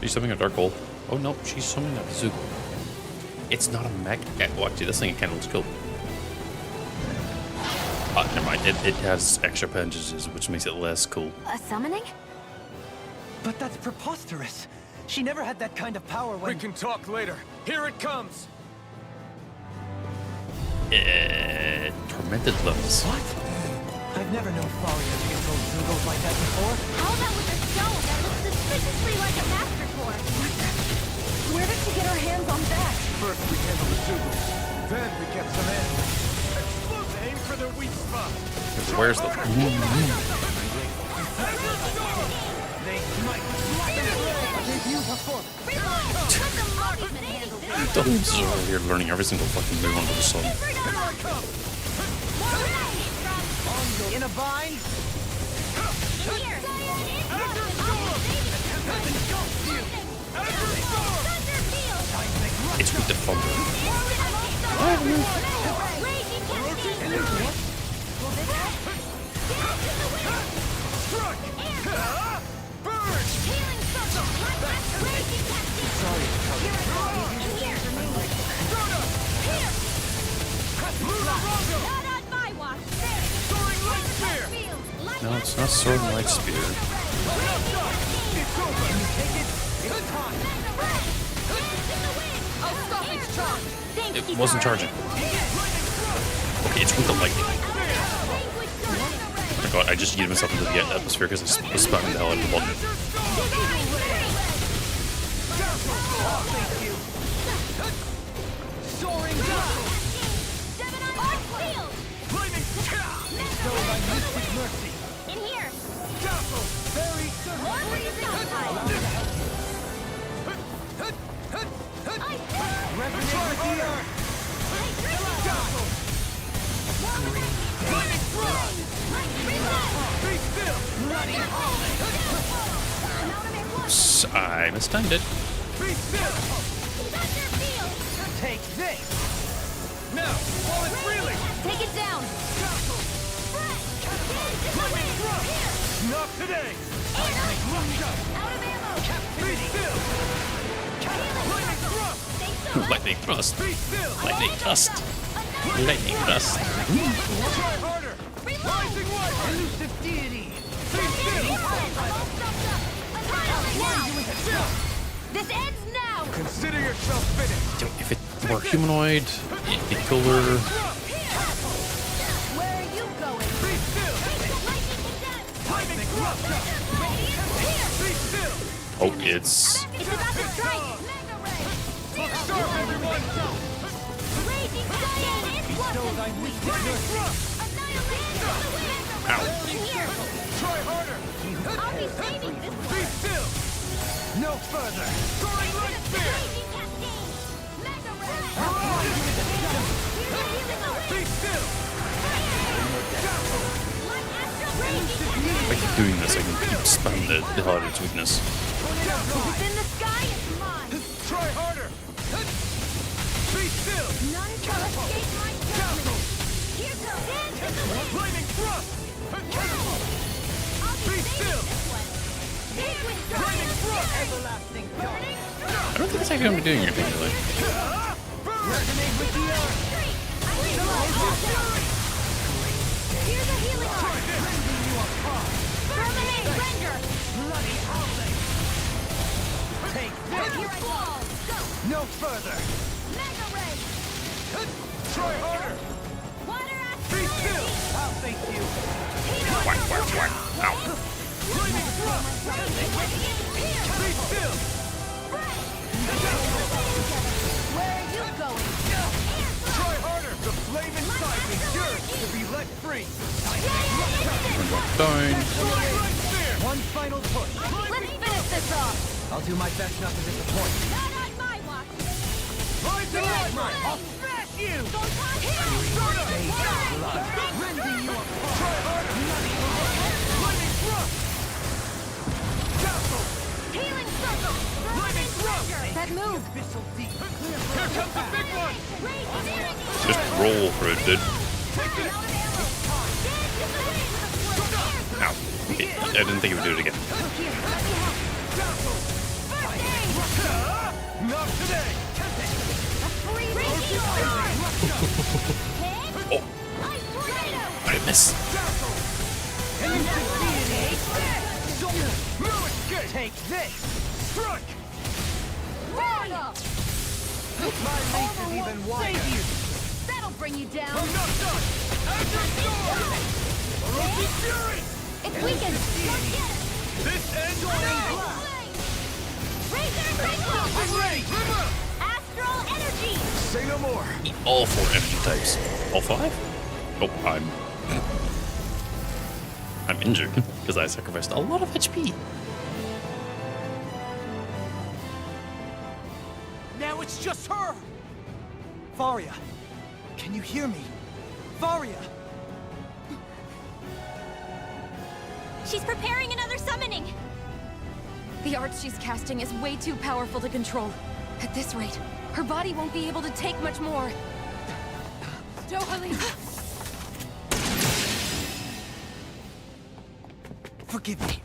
[SPEAKER 1] She's summoning a dark hole. Oh no, she's summoning a bazooka. It's not a mech. Well, actually, this thing kind of looks cool. Never mind. It has extra appendages, which makes it less cool.
[SPEAKER 7] A summoning?
[SPEAKER 6] But that's preposterous. She never had that kind of power when...
[SPEAKER 9] We can talk later. Here it comes!
[SPEAKER 1] Tormented levels.
[SPEAKER 6] What? I've never known Faria to get those noodles like that before.
[SPEAKER 4] How about with a stone that looks suspiciously like a master core?
[SPEAKER 2] Where did she get her hands on that?
[SPEAKER 9] First we handle the Zugos, then we get some answers. Aim for their weak spot.
[SPEAKER 1] Where's the...
[SPEAKER 9] They might. Debut performance.
[SPEAKER 1] Dummies are over here learning every single fucking move under the sun.
[SPEAKER 6] In a bind?
[SPEAKER 1] It's with the thunder.
[SPEAKER 13] sorry to tell you.
[SPEAKER 8] Not on my watch.
[SPEAKER 1] No, it's not sword and light spear. It wasn't charging. Okay, it's with the lightning. Oh my god, I just yeeted myself into the atmosphere because I was spamming the hell out of the button.
[SPEAKER 13] Soaring down. Mercy.
[SPEAKER 8] In here.
[SPEAKER 13] Very resonate with the earth.
[SPEAKER 1] Oops, I mistimed it.
[SPEAKER 13] Take this. Now, while it's reeling.
[SPEAKER 8] Take it down.
[SPEAKER 13] Not today.
[SPEAKER 8] Out of ammo.
[SPEAKER 13] Be still. Lightning thrust.
[SPEAKER 1] Lightning thrust.
[SPEAKER 13] Be still.
[SPEAKER 1] Lightning thrust. Lightning thrust.
[SPEAKER 13] Try harder. Rising light. Elusive deity. Be still.
[SPEAKER 8] This ends now.
[SPEAKER 13] Consider yourself finished.
[SPEAKER 1] If it were humanoid, it'd be cooler.
[SPEAKER 8] Where are you going?
[SPEAKER 13] Be still. Lightning thrust. Be still.
[SPEAKER 1] Oh, it's
[SPEAKER 8] It's about to strike.
[SPEAKER 13] Look sharp, everyone.
[SPEAKER 8] Raging giant
[SPEAKER 13] Bestowed thy mystic mercy.
[SPEAKER 1] ow.
[SPEAKER 8] In here.
[SPEAKER 13] Try harder.
[SPEAKER 8] I'll be saving this
[SPEAKER 13] Be
[SPEAKER 8] one.
[SPEAKER 13] still. No further. Soaring light spear.
[SPEAKER 8] Raging cascade. Mega ray.
[SPEAKER 13] Be still.
[SPEAKER 8] Light astral raging
[SPEAKER 1] If I keep doing this, I can keep spamming the hell out of its weakness.
[SPEAKER 8] Within the sky is mine.
[SPEAKER 13] Try harder. Be still.
[SPEAKER 8] None shall escape my judgment. Here goes. Dance in the wind.
[SPEAKER 13] Lightning thrust.
[SPEAKER 8] I'll
[SPEAKER 13] Be
[SPEAKER 8] be
[SPEAKER 13] still.
[SPEAKER 8] saving this one. Big with
[SPEAKER 13] Lightning
[SPEAKER 8] giant
[SPEAKER 13] thrust.
[SPEAKER 8] fury.
[SPEAKER 13] Everlasting
[SPEAKER 8] Burning
[SPEAKER 1] I don't think that's actually what I'm doing anything really.
[SPEAKER 13] resonate with the earth.
[SPEAKER 8] streak. I feel all down. Here's a healing arm.
[SPEAKER 13] Rending you apart.
[SPEAKER 8] Permanent render.
[SPEAKER 13] Bloody howling. Take this.
[SPEAKER 8] Here I fall. Go.
[SPEAKER 13] No further.
[SPEAKER 8] Mega ray.
[SPEAKER 13] Try harder.
[SPEAKER 8] Water
[SPEAKER 13] Be
[SPEAKER 8] astral
[SPEAKER 13] still.
[SPEAKER 8] energy.
[SPEAKER 13] I'll thank you.
[SPEAKER 1] Whack, whack, whack. Ow.
[SPEAKER 13] Lightning thrust. Be still.
[SPEAKER 8] Where are you going?
[SPEAKER 13] Try harder. The flame inside me yearns to be let free.
[SPEAKER 1] Down.
[SPEAKER 13] One final push.
[SPEAKER 8] Let's finish this off.
[SPEAKER 9] I'll do my best not to disappoint.
[SPEAKER 8] Not on my watch.
[SPEAKER 13] Rising light. I'll smash you. Rending you apart. Try harder. Lightning thrust. Dazzle.
[SPEAKER 8] Healing circle.
[SPEAKER 13] Lightning thrust.
[SPEAKER 8] That move.
[SPEAKER 13] Abyssal deep. Here comes the big one.
[SPEAKER 8] Raging energy.
[SPEAKER 1] Just roll for it, dude.
[SPEAKER 13] Take this.
[SPEAKER 8] Out of ammo. Dance in the wind.
[SPEAKER 1] Ow. Okay, I didn't think it would do it again.
[SPEAKER 8] Here, let me help.
[SPEAKER 13] Dazzle.
[SPEAKER 8] First aid.
[SPEAKER 13] Not today.
[SPEAKER 8] A free raging storm. Hit.
[SPEAKER 1] Oh,
[SPEAKER 8] Ice tornado.
[SPEAKER 1] I did miss.
[SPEAKER 13] Dazzle. Elusive deity. No escape. Take this. Strike.
[SPEAKER 8] Royal.
[SPEAKER 9] My mace is even wider.
[SPEAKER 8] That'll bring you down.
[SPEAKER 13] I'm not done. Azure Storm. Orochi Fury.
[SPEAKER 8] It's weakened. Don't get it.
[SPEAKER 13] This ends now.
[SPEAKER 8] Razor cyclone.
[SPEAKER 13] I'm ready. River.
[SPEAKER 8] Astral energy.
[SPEAKER 13] Say no more.
[SPEAKER 1] All 4 energy types. All 5? Oh, I'm injured because I sacrificed a lot of HP.
[SPEAKER 13] Now it's just her. Varia, can you hear me? Varia.
[SPEAKER 8] She's preparing another summoning.
[SPEAKER 2] The art she's casting is way too powerful to control. At this rate, her body won't be able to take much more. Dohalim!
[SPEAKER 13] Forgive me.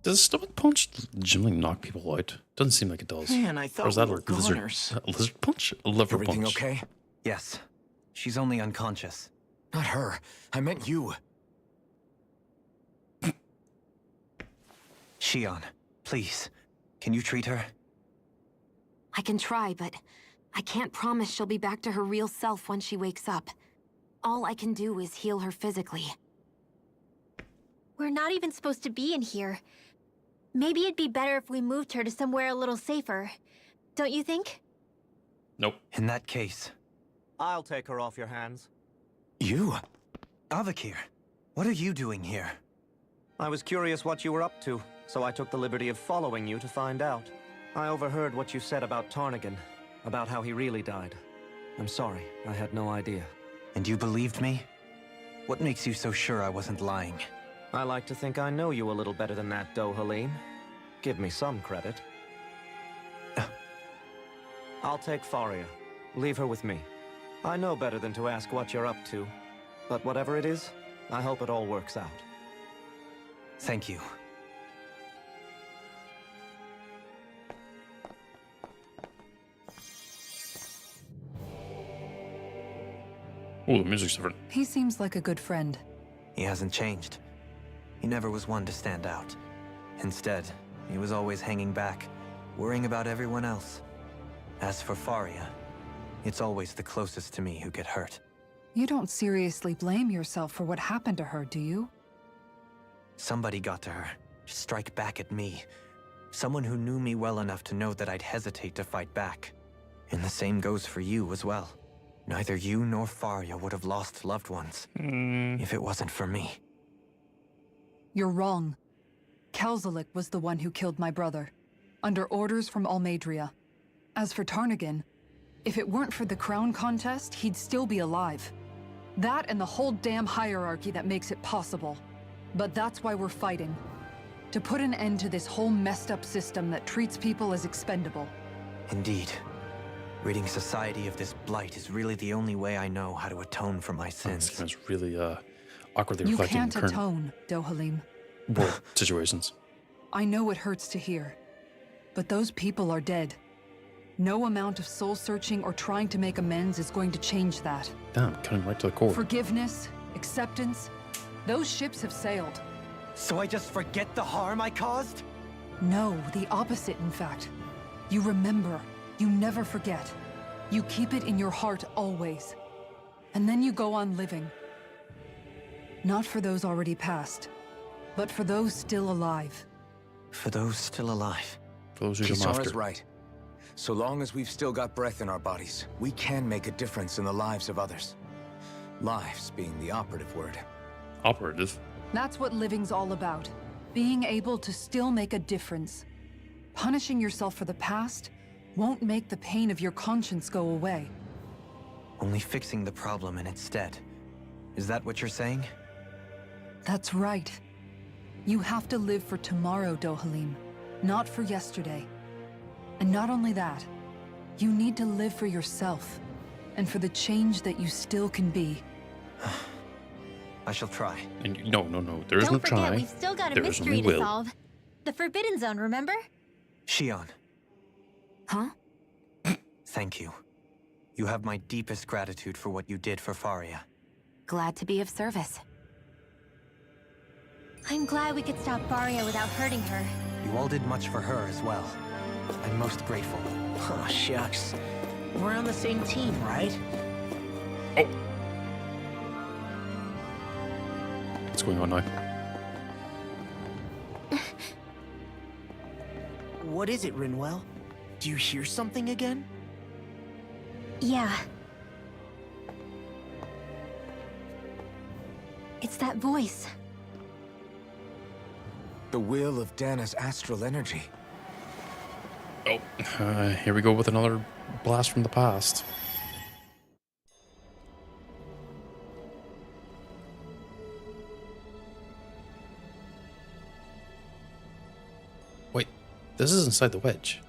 [SPEAKER 1] Does stomach punch generally knock people out? Doesn't seem like it does.
[SPEAKER 3] Man, I
[SPEAKER 1] Or
[SPEAKER 3] thought
[SPEAKER 1] is that
[SPEAKER 3] we were
[SPEAKER 1] a lizard,
[SPEAKER 3] goners.
[SPEAKER 1] a lizard punch? A liver
[SPEAKER 5] Everything
[SPEAKER 1] punch?
[SPEAKER 5] okay?
[SPEAKER 6] Yes. She's only unconscious.
[SPEAKER 5] Not her. I meant you.
[SPEAKER 6] Shion, please. Can you treat her?
[SPEAKER 7] I can try, but I can't promise she'll be back to her real self when she wakes up. All I can do is heal her physically.
[SPEAKER 4] We're not even supposed to be in here. Maybe it'd be better if we moved her to somewhere a little safer. Don't you think?
[SPEAKER 1] Nope.
[SPEAKER 6] In that case...
[SPEAKER 9] I'll take her off your hands.
[SPEAKER 6] You? Avakir, what are you doing here?
[SPEAKER 9] I was curious what you were up to, so I took the liberty of following you to find out. I overheard what you said about Tarnigan, about how he really died. I'm sorry, I had no idea.
[SPEAKER 6] And you believed me? What makes you so sure I wasn't lying?
[SPEAKER 9] I like to think I know you a little better than that, Dohalim. Give me some credit. I'll take Faria. Leave her with me. I know better than to ask what you're up to. But whatever it is, I hope it all works out.
[SPEAKER 6] Thank you.
[SPEAKER 1] Oh, the music's different.
[SPEAKER 2] He seems like a good friend.
[SPEAKER 6] He hasn't changed. He never was one to stand out. Instead, he was always hanging back, worrying about everyone else. As for Faria, it's always the closest to me who get hurt.
[SPEAKER 2] You don't seriously blame yourself for what happened to her, do you?
[SPEAKER 6] Somebody got to her, to strike back at me. Someone who knew me well enough to know that I'd hesitate to fight back. And the same goes for you as well. Neither you nor Faria would have lost loved ones if it wasn't for me.
[SPEAKER 2] You're wrong. Kelzelik was the one who killed my brother, under orders from Almadria. As for Tarnigan, if it weren't for the crown contest, he'd still be alive. That and the whole damn hierarchy that makes it possible. But that's why we're fighting. To put an end to this whole messed up system that treats people as expendable.
[SPEAKER 6] Indeed. Ridding society of this blight is really the only way I know how to atone for my sins.
[SPEAKER 1] It's really awkwardly
[SPEAKER 2] You
[SPEAKER 1] reflecting
[SPEAKER 2] can't
[SPEAKER 1] current
[SPEAKER 2] atone, Dohalim.
[SPEAKER 1] world situations.
[SPEAKER 2] I know it hurts to hear, but those people are dead. No amount of soul-searching or trying to make amends is going to change that.
[SPEAKER 1] Damn, cutting right to the core.
[SPEAKER 2] Forgiveness, acceptance, those ships have sailed.
[SPEAKER 6] So I just forget the harm I caused?
[SPEAKER 2] No, the opposite, in fact. You remember. You never forget. You keep it in your heart always. And then you go on living. Not for those already passed, but for those still alive.
[SPEAKER 6] For those still alive.
[SPEAKER 1] For those who come after.
[SPEAKER 5] Kisara's right. So long as we've still got breath in our bodies, we can make a difference in the lives of others. Lives being the operative word.
[SPEAKER 1] Operative?
[SPEAKER 2] That's what living's all about. Being able to still make a difference. Punishing yourself for the past won't make the pain of your conscience go away.
[SPEAKER 6] Only fixing the problem in its stead. Is that what you're saying?
[SPEAKER 2] That's right. You have to live for tomorrow, Dohalim, not for yesterday. And not only that, you need to live for yourself, and for the change that you still can be.
[SPEAKER 6] I shall try.
[SPEAKER 1] And no. There is no
[SPEAKER 4] Don't forget,
[SPEAKER 1] try.
[SPEAKER 4] we've still got a
[SPEAKER 1] There is
[SPEAKER 4] mystery
[SPEAKER 1] only
[SPEAKER 4] to
[SPEAKER 1] will.
[SPEAKER 4] solve. The Forbidden Zone, remember?
[SPEAKER 6] Shion,
[SPEAKER 7] Huh?
[SPEAKER 6] thank you. You have my deepest gratitude for what you did for Faria.
[SPEAKER 7] Glad to be of service.
[SPEAKER 4] I'm glad we could stop Faria without hurting her.
[SPEAKER 6] You all did much for her as well. I'm most grateful.
[SPEAKER 3] Oh, shucks. We're on the same team, right?
[SPEAKER 1] Oh. What's going on now?
[SPEAKER 3] What is it, Rinwell? Do you hear something again?
[SPEAKER 4] Yeah. It's that voice.
[SPEAKER 5] The will of Dana's astral energy.
[SPEAKER 1] Oh, here we go with another blast from the past. Wait, this is inside the wedge.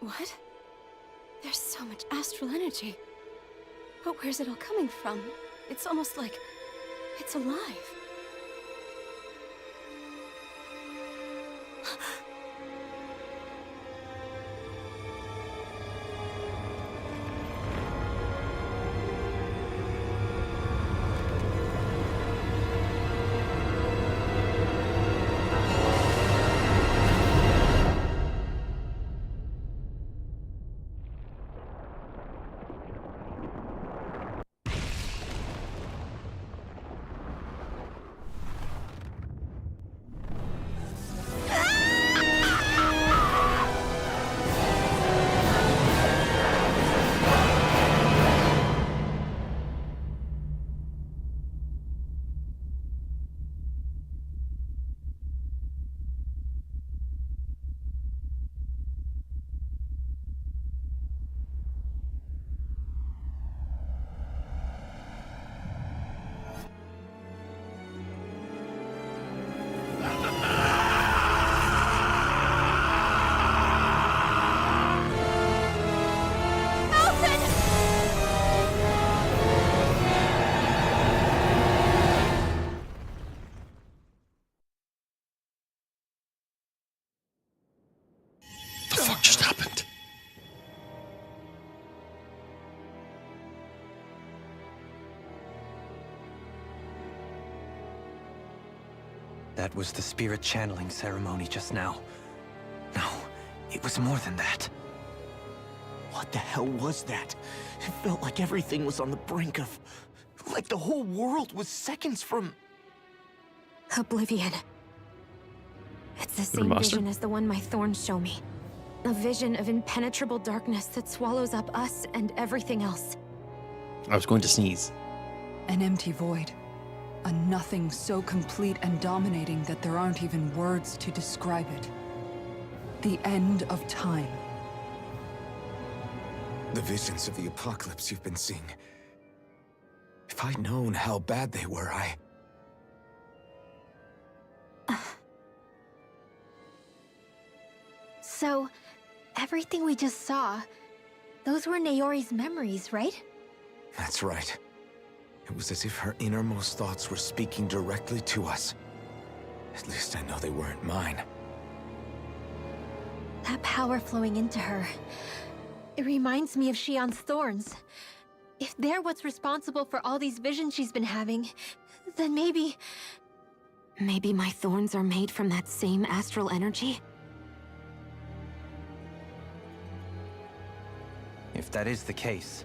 [SPEAKER 14] What? There's so much astral energy. But where's it all coming from? It's almost like it's alive.
[SPEAKER 1] The fuck just happened?
[SPEAKER 6] That was the spirit channeling ceremony just now. No, it was more than that.
[SPEAKER 3] What the hell was that? It felt like everything was on the brink of... like the whole world was seconds from...
[SPEAKER 7] Oblivion. It's the
[SPEAKER 1] Is it a
[SPEAKER 7] same
[SPEAKER 1] monster?
[SPEAKER 7] vision as the one my thorns show me. A vision of impenetrable darkness that swallows up us and everything else.
[SPEAKER 1] I was going to sneeze.
[SPEAKER 2] An empty void. A nothing so complete and dominating that there aren't even words to describe it. The end of time.
[SPEAKER 5] The visions of the apocalypse you've been seeing. If I'd known how bad they were,
[SPEAKER 4] So, everything we just saw, those were Naori's memories, right?
[SPEAKER 5] That's right. It was as if her innermost thoughts were speaking directly to us. At least I know they weren't mine.
[SPEAKER 4] That power flowing into her. It reminds me of Shion's thorns. If they're what's responsible for all these visions she's been having, then maybe...
[SPEAKER 7] Maybe my thorns are made from that same astral energy?
[SPEAKER 6] If that is the case,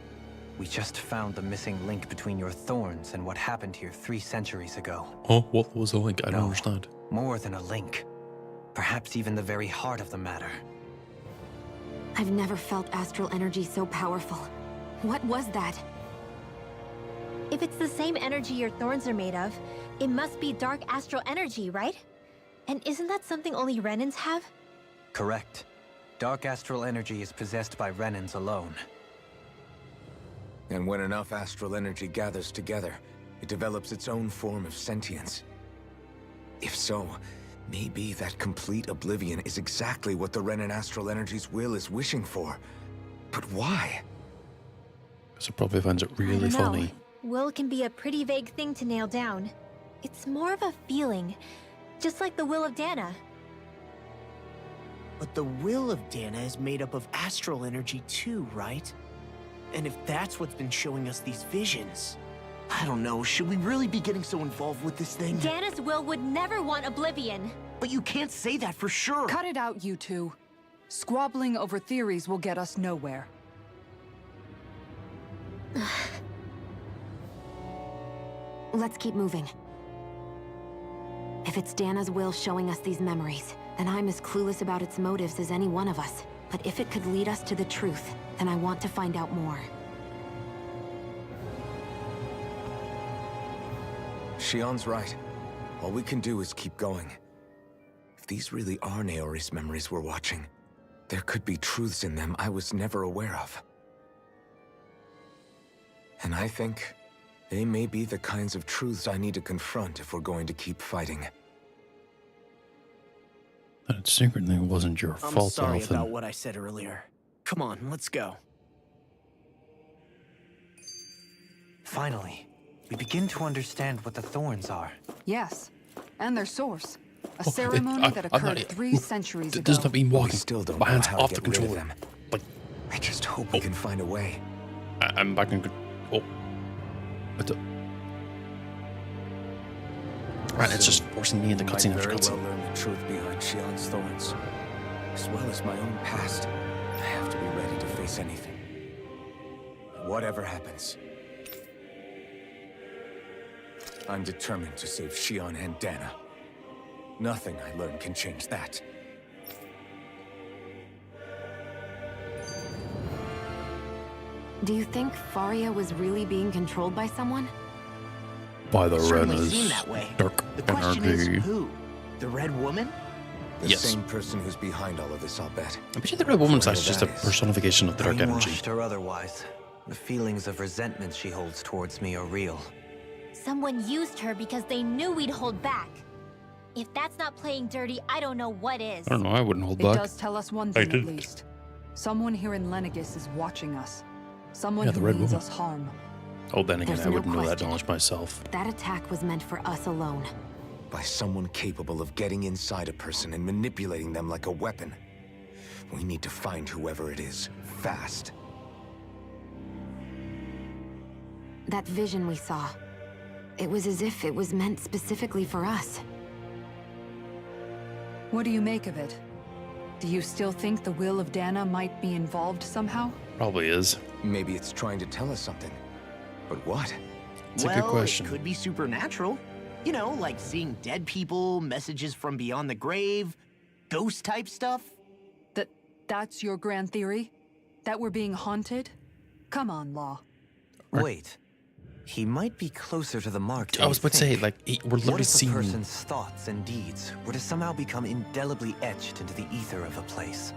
[SPEAKER 6] we just found the missing link between your thorns and what happened here 3 centuries ago.
[SPEAKER 1] Oh, what was the link? I don't
[SPEAKER 6] No,
[SPEAKER 1] understand.
[SPEAKER 6] more than a link. Perhaps even the very heart of the matter.
[SPEAKER 7] I've never felt astral energy so powerful. What was that?
[SPEAKER 4] If it's the same energy your thorns are made of, it must be dark astral energy, right? And isn't that something only Renans have?
[SPEAKER 6] Correct. Dark astral energy is possessed by Renans alone.
[SPEAKER 5] And when enough astral energy gathers together, it develops its own form of sentience. If so, maybe that complete oblivion is exactly what the Renan astral energy's will is wishing for. But why?
[SPEAKER 1] Because it probably finds it
[SPEAKER 4] I
[SPEAKER 1] really
[SPEAKER 4] don't know.
[SPEAKER 1] funny.
[SPEAKER 4] Will can be a pretty vague thing to nail down. It's more of a feeling, just like the will of Dana.
[SPEAKER 3] But the will of Dana is made up of astral energy too, right? And if that's what's been showing us these visions... I don't know, should we really be getting so involved with this thing?
[SPEAKER 4] Dana's will would never want oblivion.
[SPEAKER 3] But you can't say that for sure!
[SPEAKER 2] Cut it out, you two. Squabbling over theories will get us nowhere.
[SPEAKER 7] Let's keep moving. If it's Dana's will showing us these memories, then I'm as clueless about its motives as any one of us. But if it could lead us to the truth, then I want to find out more.
[SPEAKER 5] Shion's right. All we can do is keep going. If these really are Naori's memories we're watching, there could be truths in them I was never aware of. And I think they may be the kinds of truths I need to confront if we're going to keep fighting.
[SPEAKER 1] That secret thing wasn't your
[SPEAKER 3] I'm
[SPEAKER 1] fault,
[SPEAKER 3] sorry
[SPEAKER 1] Alphen.
[SPEAKER 3] about what I said earlier. Come on, let's go.
[SPEAKER 6] Finally, we begin to understand what the thorns are.
[SPEAKER 2] Yes, and their source. A
[SPEAKER 1] Oh,
[SPEAKER 2] ceremony that
[SPEAKER 1] I'm not-
[SPEAKER 2] occurred 3 centuries ago.
[SPEAKER 1] Does not mean
[SPEAKER 5] We
[SPEAKER 1] walking.
[SPEAKER 5] still don't
[SPEAKER 1] My
[SPEAKER 5] know
[SPEAKER 1] hands
[SPEAKER 5] how to
[SPEAKER 1] off the
[SPEAKER 5] get rid of
[SPEAKER 1] controller.
[SPEAKER 5] them.
[SPEAKER 1] Like,
[SPEAKER 5] I just hope we can find a way.
[SPEAKER 1] I'm back in. Oh. What the? Right, it's just forcing me into
[SPEAKER 5] Might
[SPEAKER 1] cutscene after
[SPEAKER 5] very
[SPEAKER 1] cutscene.
[SPEAKER 5] well learn the truth behind Shion's thorns, as well as my own past. I have to be ready to face anything. Whatever happens. I'm determined to save Shion and Dana. Nothing I learn can change that.
[SPEAKER 7] Do you think Faria was really being controlled by someone?
[SPEAKER 1] By the
[SPEAKER 3] Certainly
[SPEAKER 1] Rena's
[SPEAKER 3] seemed that way.
[SPEAKER 1] dark
[SPEAKER 3] The question is,
[SPEAKER 1] energy.
[SPEAKER 3] who? The Red Woman?
[SPEAKER 5] The
[SPEAKER 1] Yes.
[SPEAKER 5] same person who's behind all of this, I'll bet.
[SPEAKER 1] I bet you the Red Woman's
[SPEAKER 5] Whoever
[SPEAKER 1] actually just a
[SPEAKER 5] that is.
[SPEAKER 1] personification of the dark energy.
[SPEAKER 6] Brainwashed or otherwise, the feelings of resentment she holds towards me are real.
[SPEAKER 4] Someone used her because they knew we'd hold back. If that's not playing dirty, I don't know what is.
[SPEAKER 1] I don't know. I wouldn't hold
[SPEAKER 2] It
[SPEAKER 1] back.
[SPEAKER 2] does tell us one
[SPEAKER 1] I
[SPEAKER 2] thing at
[SPEAKER 1] didn't.
[SPEAKER 2] least. Someone here in Lenegis is watching us. Someone
[SPEAKER 1] Yeah, the
[SPEAKER 2] who
[SPEAKER 1] Red
[SPEAKER 2] means
[SPEAKER 1] Woman.
[SPEAKER 2] us harm.
[SPEAKER 1] Oh, then again,
[SPEAKER 7] There's
[SPEAKER 1] I
[SPEAKER 7] no
[SPEAKER 1] wouldn't know that
[SPEAKER 7] question.
[SPEAKER 1] knowledge myself.
[SPEAKER 7] That attack was meant for us alone.
[SPEAKER 5] By someone capable of getting inside a person and manipulating them like a weapon. We need to find whoever it is, fast.
[SPEAKER 7] That vision we saw. It was as if it was meant specifically for us.
[SPEAKER 2] What do you make of it? Do you still think the will of Dana might be involved somehow?
[SPEAKER 1] Probably is.
[SPEAKER 5] Maybe it's trying to tell us something. But what?
[SPEAKER 1] It's a good question.
[SPEAKER 3] It could be supernatural. You know, like seeing dead people, messages from beyond the grave, ghost type stuff.
[SPEAKER 2] That's your grand theory? That we're being haunted? Come on, Law.
[SPEAKER 6] Wait. He might be closer to the mark than
[SPEAKER 1] I was
[SPEAKER 6] you
[SPEAKER 1] about to say,
[SPEAKER 6] think.
[SPEAKER 1] like, we're
[SPEAKER 6] What
[SPEAKER 1] literally
[SPEAKER 6] if a
[SPEAKER 1] seeing.
[SPEAKER 6] person's thoughts and deeds were to somehow become indelibly etched into the ether of a place?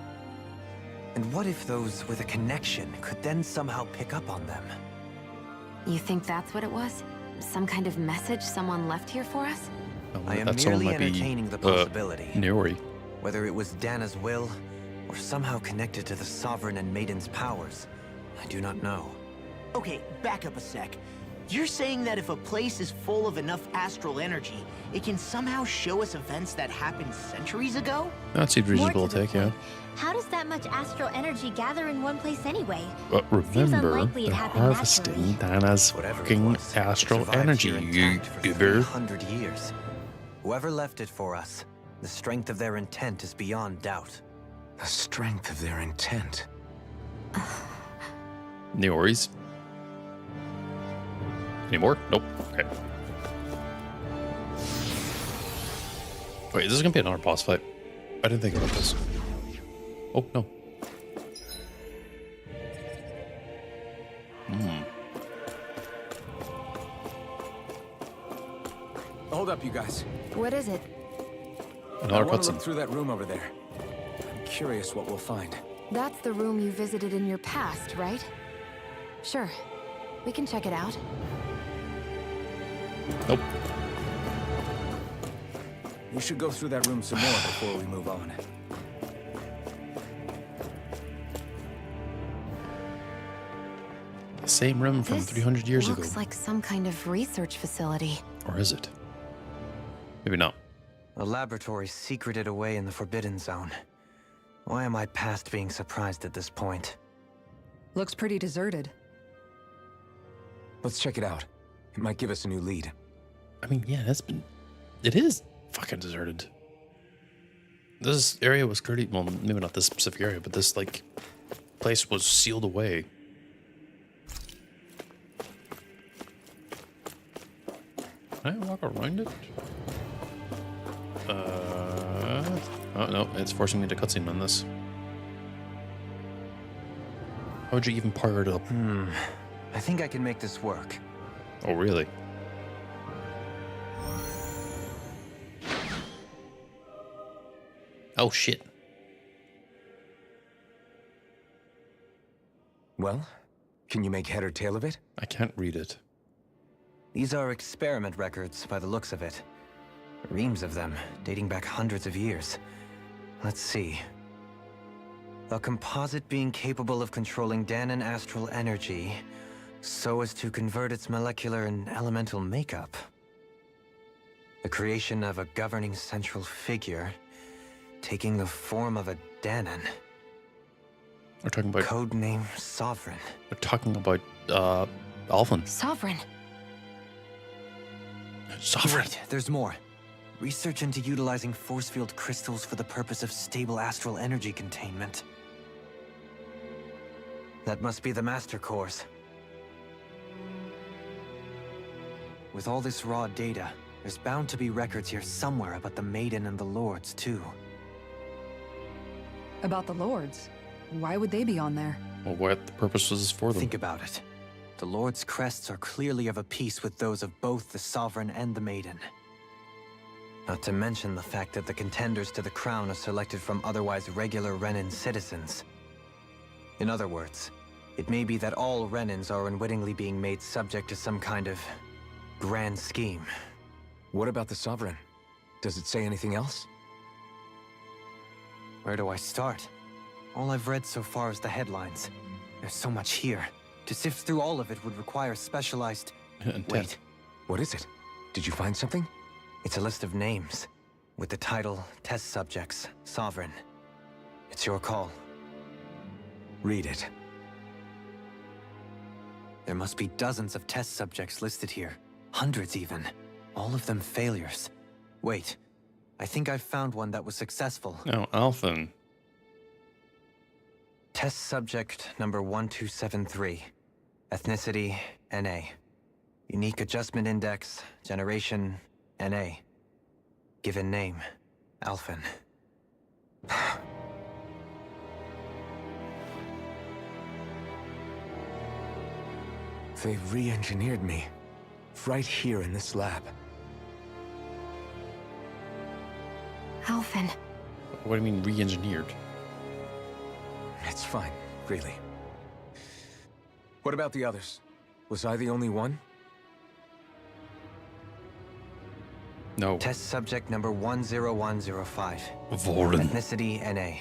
[SPEAKER 6] And what if those with a connection could then somehow pick up on them?
[SPEAKER 7] You think that's what it was? Some kind of message someone left here for us?
[SPEAKER 6] I am
[SPEAKER 1] that someone
[SPEAKER 6] merely
[SPEAKER 1] might be,
[SPEAKER 6] entertaining the possibility.
[SPEAKER 1] Neori.
[SPEAKER 6] Whether it was Dana's will, or somehow connected to the Sovereign and Maiden's powers, I do not know.
[SPEAKER 3] Okay, back up a sec. You're saying that if a place is full of enough astral energy, it can somehow show us events that happened centuries ago?
[SPEAKER 1] That seems
[SPEAKER 4] More
[SPEAKER 1] reasonable
[SPEAKER 4] to
[SPEAKER 1] to
[SPEAKER 4] the
[SPEAKER 1] take, yeah.
[SPEAKER 4] point, how does that much astral energy gather in one place anyway?
[SPEAKER 1] But remember,
[SPEAKER 4] unlikely it
[SPEAKER 1] they're
[SPEAKER 4] happened
[SPEAKER 1] harvesting Dana's
[SPEAKER 6] Whatever it
[SPEAKER 1] fucking
[SPEAKER 6] was, it
[SPEAKER 1] astral
[SPEAKER 6] survived
[SPEAKER 1] energy,
[SPEAKER 6] here
[SPEAKER 1] you
[SPEAKER 6] intact for
[SPEAKER 1] goober.
[SPEAKER 6] 300 years. Whoever left it for us, the strength of their intent is beyond doubt.
[SPEAKER 5] The strength of their intent.
[SPEAKER 1] Neoris. Any more? Nope. Okay. Wait, is this gonna be another boss fight? I didn't think about this. Oh, no.
[SPEAKER 5] Hold up, you guys.
[SPEAKER 7] What is it?
[SPEAKER 1] Another
[SPEAKER 5] I want to
[SPEAKER 1] cutscene.
[SPEAKER 5] look through that room over there. I'm curious what we'll find.
[SPEAKER 7] That's the room you visited in your past, right? Sure. We can check it out.
[SPEAKER 1] Nope.
[SPEAKER 5] We should go through that room some more before we move on.
[SPEAKER 1] The same room from
[SPEAKER 7] This
[SPEAKER 1] 300 years ago.
[SPEAKER 7] looks like some kind of research facility.
[SPEAKER 1] Or is it? Maybe not.
[SPEAKER 6] A laboratory secreted away in the Forbidden Zone. Why am I past being surprised at this point?
[SPEAKER 2] Looks pretty deserted.
[SPEAKER 5] Let's check it out. It might give us a new lead.
[SPEAKER 1] I mean, yeah, that's been... It is fucking deserted. This area was clearly... Well, maybe not this specific area, but this, like, place was sealed away. Can I walk around it? Oh, no, it's forcing me to cutscene on this. How would you even power it up?
[SPEAKER 6] I think I can make this work.
[SPEAKER 1] Oh, really? Oh, shit.
[SPEAKER 5] Well, can you make head or tail of it?
[SPEAKER 1] I can't read it.
[SPEAKER 6] These are experiment records by the looks of it. Reams of them, dating back hundreds of years. Let's see. A composite being capable of controlling Danon astral energy so as to convert its molecular and elemental makeup. The creation of a governing central figure taking the form of a Danon.
[SPEAKER 1] We're talking about...
[SPEAKER 6] Codename Sovereign.
[SPEAKER 1] We're talking about, Alvin.
[SPEAKER 7] Sovereign.
[SPEAKER 1] Sovereign.
[SPEAKER 6] Wait, there's more. Research into utilizing force field crystals for the purpose of stable astral energy containment. That must be the Master Cores. With all this raw data, there's bound to be records here somewhere about the Maiden and the Lords, too.
[SPEAKER 2] About the Lords? Why would they be on there?
[SPEAKER 1] Well, what the purpose was for them?
[SPEAKER 6] Think about it. The Lord's crests are clearly of a piece with those of both the Sovereign and the Maiden. Not to mention the fact that the contenders to the crown are selected from otherwise regular Renan citizens. In other words, it may be that all Renans are unwittingly being made subject to some kind of grand scheme.
[SPEAKER 5] What about the Sovereign? Does it say anything else?
[SPEAKER 6] Where do I start? All I've read so far is the headlines. There's so much here. To sift through all of it would require specialized... Wait.
[SPEAKER 5] What is it? Did you find something?
[SPEAKER 6] It's a list of names, with the title, Test Subjects, Sovereign. It's your call.
[SPEAKER 5] Read it.
[SPEAKER 6] There must be dozens of test subjects listed here. Hundreds even. All of them failures. Wait, I think I've found one that was successful.
[SPEAKER 1] No, Alvin.
[SPEAKER 6] Test subject number 1273. Ethnicity, NA. Unique adjustment index, generation, NA. Given name, Alphen.
[SPEAKER 5] They re-engineered me. Right here in this lab.
[SPEAKER 7] Alphen.
[SPEAKER 1] What do you mean re-engineered?
[SPEAKER 5] It's fine, really. What about the others? Was I the only one?
[SPEAKER 1] No.
[SPEAKER 6] Test subject number 10105.
[SPEAKER 1] Voran.
[SPEAKER 6] Ethnicity, NA.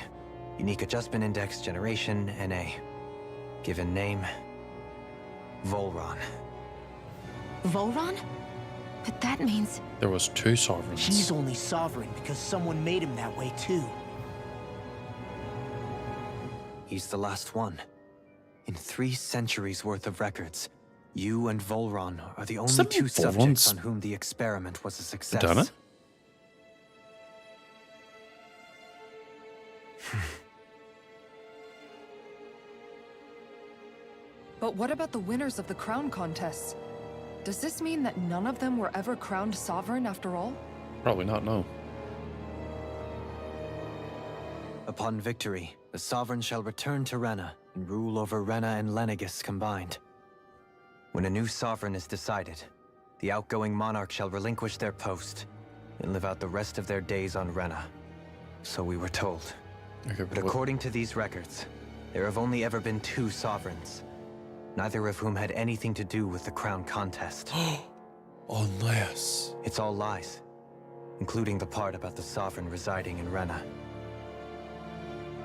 [SPEAKER 6] Unique adjustment index, generation, NA. Given name, Volron.
[SPEAKER 7] Volron? But that means...
[SPEAKER 1] There was two sovereigns.
[SPEAKER 3] He's only sovereign because someone made him that way too.
[SPEAKER 6] He's the last one. In 3 centuries worth of records, you and Volron are the only two subjects on whom the experiment was a success.
[SPEAKER 1] Done it?
[SPEAKER 2] But what about the winners of the crown contests? Does this mean that none of them were ever crowned sovereign after all?
[SPEAKER 1] Probably not, no.
[SPEAKER 6] Upon victory, the Sovereign shall return to Rena and rule over Rena and Lenegis combined. When a new Sovereign is decided, the outgoing monarch shall relinquish their post and live out the rest of their days on Rena. So we were told.
[SPEAKER 1] Okay,
[SPEAKER 6] but according to these records, there have only ever been 2 Sovereigns, neither of whom had anything to do with the crown contest.
[SPEAKER 1] Unless...
[SPEAKER 6] It's all lies, including the part about the Sovereign residing in Rena.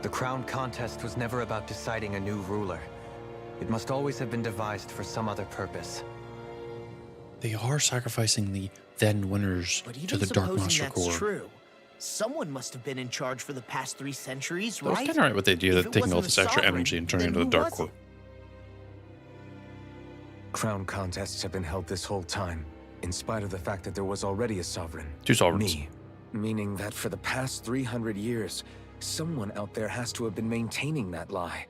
[SPEAKER 6] The crown contest was never about deciding a new ruler. It must always have been devised for some other purpose.
[SPEAKER 1] They are sacrificing the then winners
[SPEAKER 3] But
[SPEAKER 1] to
[SPEAKER 3] even
[SPEAKER 1] the Dark
[SPEAKER 3] supposing
[SPEAKER 1] Master
[SPEAKER 3] that's
[SPEAKER 1] Corps.
[SPEAKER 3] true, someone must have been in charge for the past 3 centuries,
[SPEAKER 1] I was
[SPEAKER 3] right?
[SPEAKER 1] kind of right with the idea
[SPEAKER 3] If
[SPEAKER 1] that
[SPEAKER 3] it
[SPEAKER 1] taking all
[SPEAKER 3] wasn't
[SPEAKER 1] this
[SPEAKER 3] the
[SPEAKER 1] extra
[SPEAKER 3] Sovereign,
[SPEAKER 1] energy and turning it
[SPEAKER 3] then
[SPEAKER 1] into the
[SPEAKER 3] who
[SPEAKER 1] Dark
[SPEAKER 3] was
[SPEAKER 1] Will.
[SPEAKER 3] it?
[SPEAKER 5] Crown contests have been held this whole time, in spite of the fact that there was already a Sovereign.
[SPEAKER 1] 2 sovereigns.
[SPEAKER 5] Me. Meaning that for the past 300 years, someone out there has to have been maintaining that lie.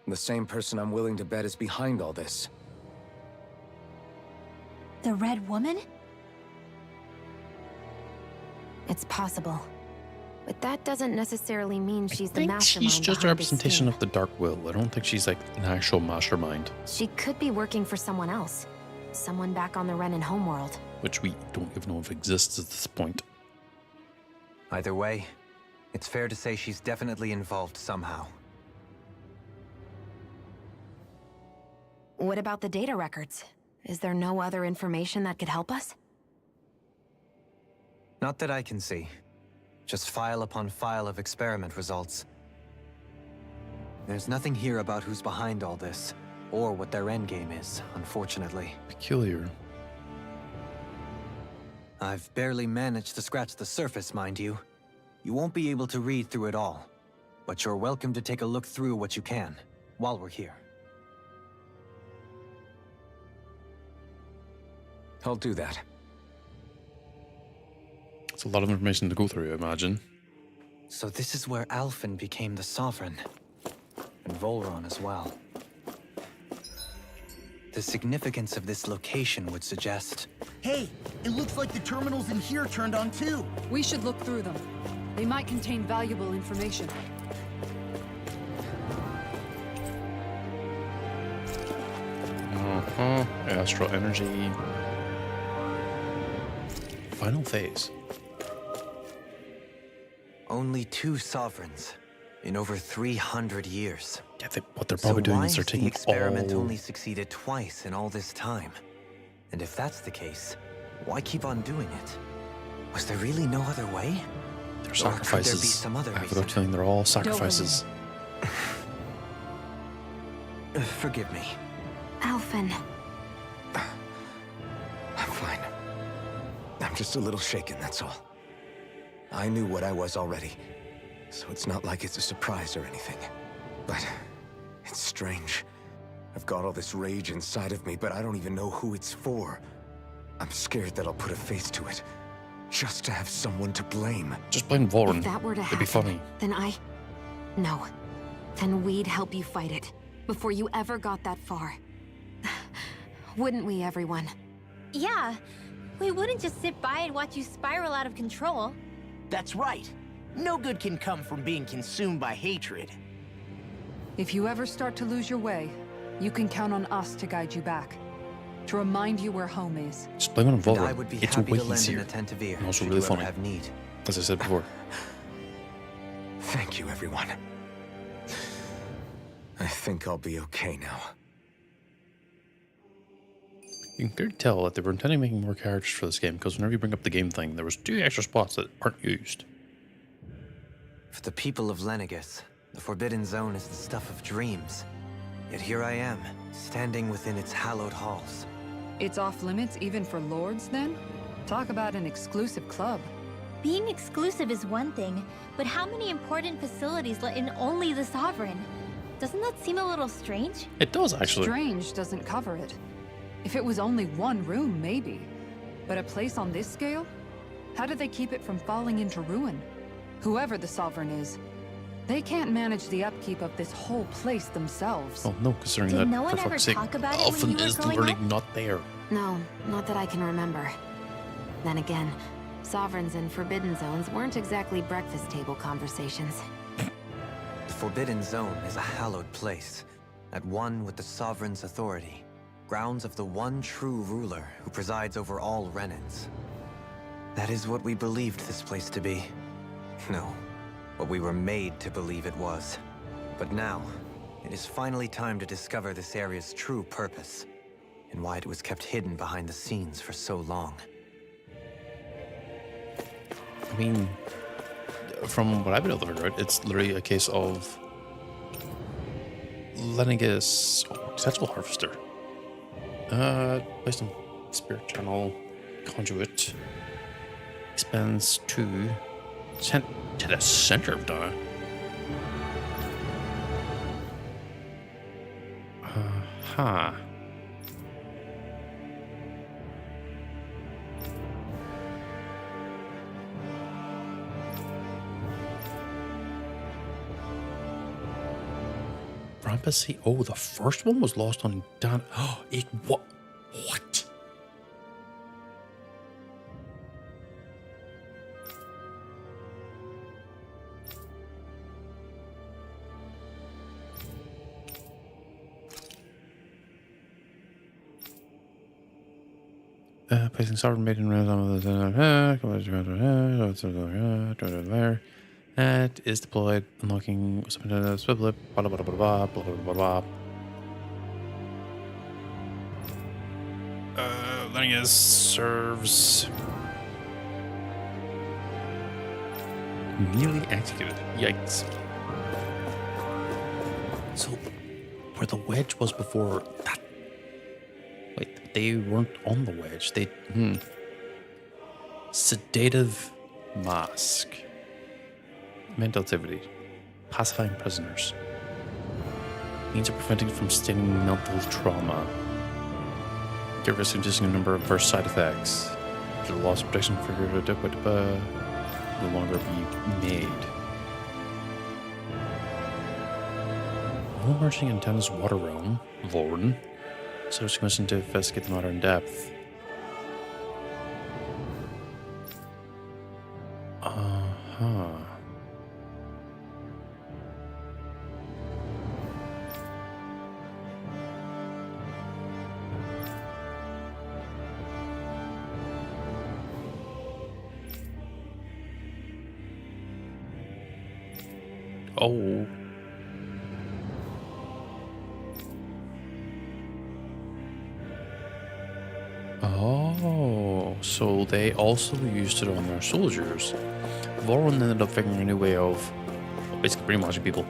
[SPEAKER 5] The same person I'm willing to bet is behind all this.
[SPEAKER 12] The Red Woman?
[SPEAKER 7] It's possible. But that doesn't necessarily mean she's
[SPEAKER 1] I
[SPEAKER 7] the
[SPEAKER 1] think
[SPEAKER 7] mastermind.
[SPEAKER 1] she's just a
[SPEAKER 7] behind this
[SPEAKER 1] representation
[SPEAKER 7] scheme.
[SPEAKER 1] of the Dark Will. I don't think she's like an actual mastermind,
[SPEAKER 7] She could be working for someone else. Someone back on the Renan homeworld.
[SPEAKER 1] which we don't even know if exists at this point.
[SPEAKER 6] Either way, it's fair to say she's definitely involved somehow.
[SPEAKER 7] What about the data records? Is there no other information that could help us?
[SPEAKER 6] Not that I can see. Just file upon file of experiment results. There's nothing here about who's behind all this, or what their endgame is, unfortunately.
[SPEAKER 1] Peculiar.
[SPEAKER 6] I've barely managed to scratch the surface, mind you. You won't be able to read through it all, but you're welcome to take a look through what you can, while we're here.
[SPEAKER 5] I'll do that.
[SPEAKER 1] It's a lot of information to go through, I imagine.
[SPEAKER 6] So this is where Alphen became the Sovereign. And Volron as well. The significance of this location would suggest...
[SPEAKER 3] Hey, it looks like the terminals in here turned on too.
[SPEAKER 2] We should look through them. They might contain valuable information.
[SPEAKER 1] Astral energy. Final phase.
[SPEAKER 6] Only 2 Sovereigns in over 300 years.
[SPEAKER 1] Yeah, what they're probably doing is they're taking
[SPEAKER 6] the experiment
[SPEAKER 1] all...
[SPEAKER 6] only succeeded twice in all this time? And if that's the case, why keep on doing it? Was there really no other way?
[SPEAKER 1] They're
[SPEAKER 6] Or
[SPEAKER 1] sacrifices.
[SPEAKER 6] could there be some other
[SPEAKER 1] I have a
[SPEAKER 6] reason?
[SPEAKER 1] good feeling they're all sacrifices.
[SPEAKER 6] Forgive me.
[SPEAKER 7] Alphen.
[SPEAKER 5] I'm fine. I'm just a little shaken, that's all. I knew what I was already, so it's not like it's a surprise or anything. But it's strange. I've got all this rage inside of me, but I don't even know who it's for. I'm scared that I'll put a face to it, just to have someone to blame.
[SPEAKER 1] Just blame Volron.
[SPEAKER 7] If that were to
[SPEAKER 1] It'd
[SPEAKER 7] happen,
[SPEAKER 1] be funny.
[SPEAKER 7] then No. Then we'd help you fight it, before you ever got that far. Wouldn't we, everyone?
[SPEAKER 4] Yeah, we wouldn't just sit by and watch you spiral out of control.
[SPEAKER 3] That's right. No good can come from being consumed by hatred.
[SPEAKER 2] If you ever start to lose your way, you can count on us to guide you back. To remind you where home is.
[SPEAKER 1] Just blame it on
[SPEAKER 6] And I
[SPEAKER 1] Volron.
[SPEAKER 6] would be
[SPEAKER 1] It's
[SPEAKER 6] happy to
[SPEAKER 1] way
[SPEAKER 6] lend an
[SPEAKER 1] easier.
[SPEAKER 6] attentive ear
[SPEAKER 1] And also
[SPEAKER 6] should
[SPEAKER 1] really
[SPEAKER 6] you ever
[SPEAKER 1] funny.
[SPEAKER 6] have need.
[SPEAKER 1] As I said before.
[SPEAKER 5] Thank you, everyone. I think I'll be okay now.
[SPEAKER 1] You can clearly tell that they were intending on making more characters for this game, because whenever you bring up the game thing, there was 2 extra spots that aren't used.
[SPEAKER 6] For the people of Lenegis, the Forbidden Zone is the stuff of dreams. Yet here I am, standing within its hallowed halls.
[SPEAKER 2] It's off limits even for lords, then? Talk about an exclusive club.
[SPEAKER 4] Being exclusive is one thing, but how many important facilities let in only the Sovereign? Doesn't that seem a little strange?
[SPEAKER 1] It does, actually.
[SPEAKER 2] Strange doesn't cover it. If it was only one room, maybe. But a place on this scale? How do they keep it from falling into ruin? Whoever the Sovereign is, they can't manage the upkeep of this whole place themselves.
[SPEAKER 1] Oh no, considering
[SPEAKER 4] Did
[SPEAKER 1] that,
[SPEAKER 4] no one
[SPEAKER 1] for
[SPEAKER 4] ever
[SPEAKER 1] fuck's sake,
[SPEAKER 4] talk about it when
[SPEAKER 1] Alphen
[SPEAKER 4] you were
[SPEAKER 1] is
[SPEAKER 4] growing
[SPEAKER 1] literally
[SPEAKER 4] up?
[SPEAKER 1] not there.
[SPEAKER 7] No, not that I can remember. Then again, Sovereigns and Forbidden Zones weren't exactly breakfast table conversations.
[SPEAKER 6] The Forbidden Zone is a hallowed place, at one with the Sovereign's authority. Grounds of the one true ruler who presides over all Renans. That is what we believed this place to be. No, what we were made to believe it was. But now, it is finally time to discover this area's true purpose, and why it was kept hidden behind the scenes for so long.
[SPEAKER 1] I mean, from what I've been able to figure out, it's literally a case of Lenegis, successful harvester. Placed on spirit channel conduit. Expands to sent to the center of Donna. Huh. Prophecy. Oh, the first one was lost on Dan. Oh, it what? What? Placing sovereign maiden around there. That is deployed, unlocking swivel, blah blah blah blah blah blah blah blah. Lenegis serves nearly executed. Yikes. So, where the wedge was before that. Wait, they weren't on the wedge. They. Sedative mask. Mental activity. Pacifying prisoners. Means of preventing from sustaining mental trauma. Get risk of reducing a number of adverse side effects. The loss of protection for no longer be made. While emerging in Tana's water realm, Vorn, so she must to investigate the matter in depth. Oh. Oh, so they also used it on their soldiers. Voron ended up figuring a new way of basically brainwashing people.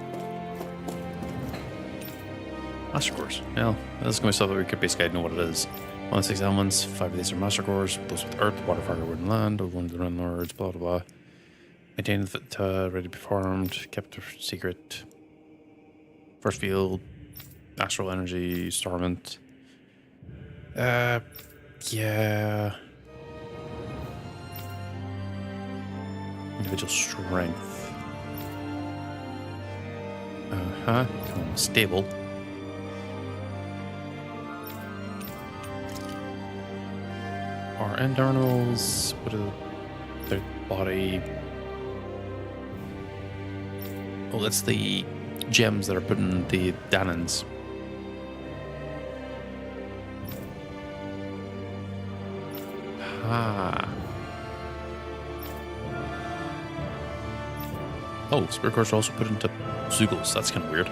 [SPEAKER 1] Master Cores. Well, this is going to be stuff that we could basically know what it is. 1 of 6 elements, 5 of these are Master Cores, those with Earth, Water, Fire, Wind, and Land, one of the Ren Lords, blah blah blah. Maintained ready to be performed, kept secret. First field, astral energy, starment. Yeah. Individual strength. Stable. Our internals, what is their body? Oh, that's the gems that are put in the Danans. Oh, spirit cores are also put into Zugals. That's kind of weird.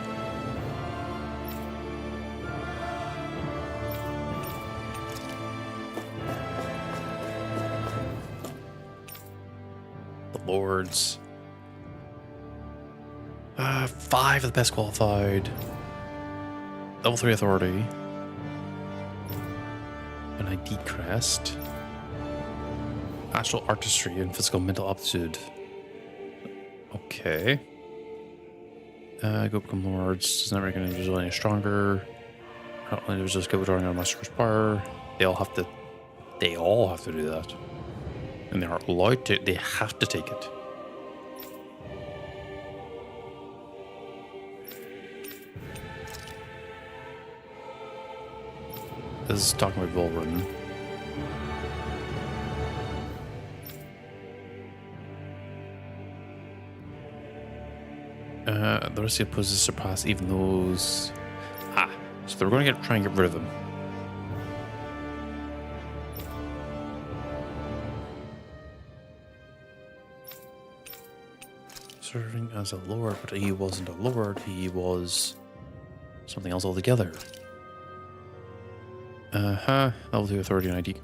[SPEAKER 1] The Lords. 5 of the best qualified. Level 3 authority. An ID crest. Astral artistry and physical mental aptitude. Okay. Go become lords. Does not make an individual any stronger. Not only individuals go drawing on Master Core's power. They all have to do that. And they are allowed to, they have to take it. This is talking about Volrun. The rest of the poses surpass even those. So they're going to try and get rid of them. Serving as a lord, but he wasn't a lord, he was something else altogether. Level 2 authority and ID.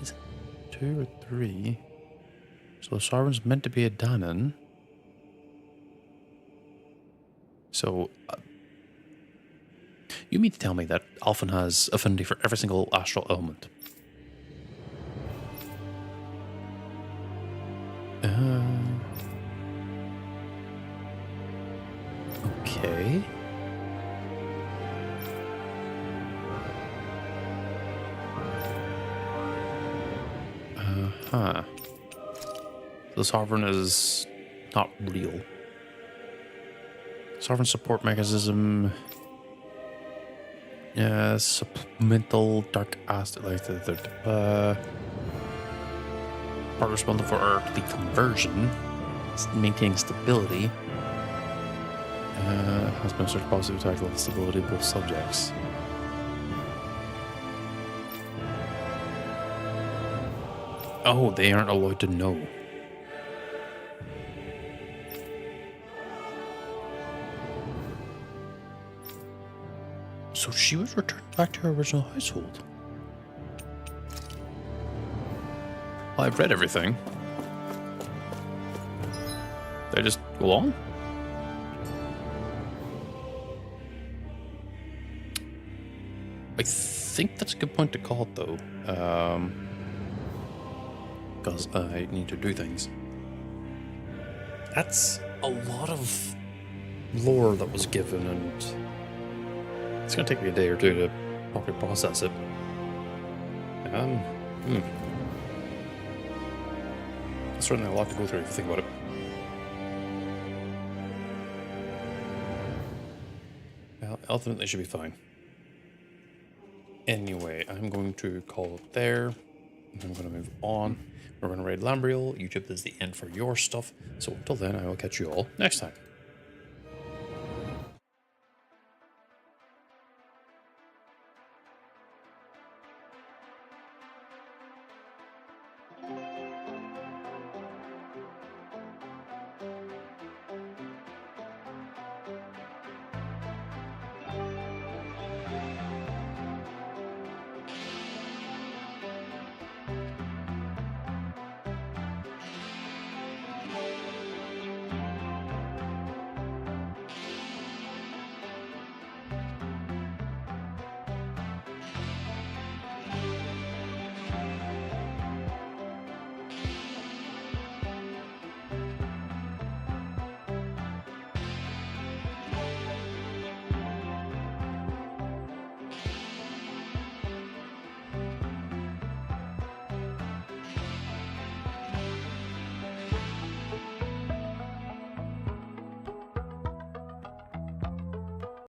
[SPEAKER 1] Is it 2 or 3? So the sovereign's meant to be a Danon. So, you mean to tell me that Alphen has affinity for every single astral element? Okay. The Sovereign is not real. Sovereign support mechanism. Yeah, supplemental dark acid, like part responsible for earthly conversion, maintaining stability. Has been such positive attack level stability of both subjects. Oh, they aren't allowed to know. So she was returned back to her original household. Well, I've read everything. Did I just go on? I think that's a good point to call it, though. Because I need to do things. That's a lot of lore that was given, and it's going to take me a day or two to properly process it. Certainly a lot to go through if you think about it. Well, ultimately should be fine. Anyway, I'm going to call it there. I'm going to move on. We're going to raid Lambriel. YouTube is the end for your stuff. So until then, I will catch you all next time.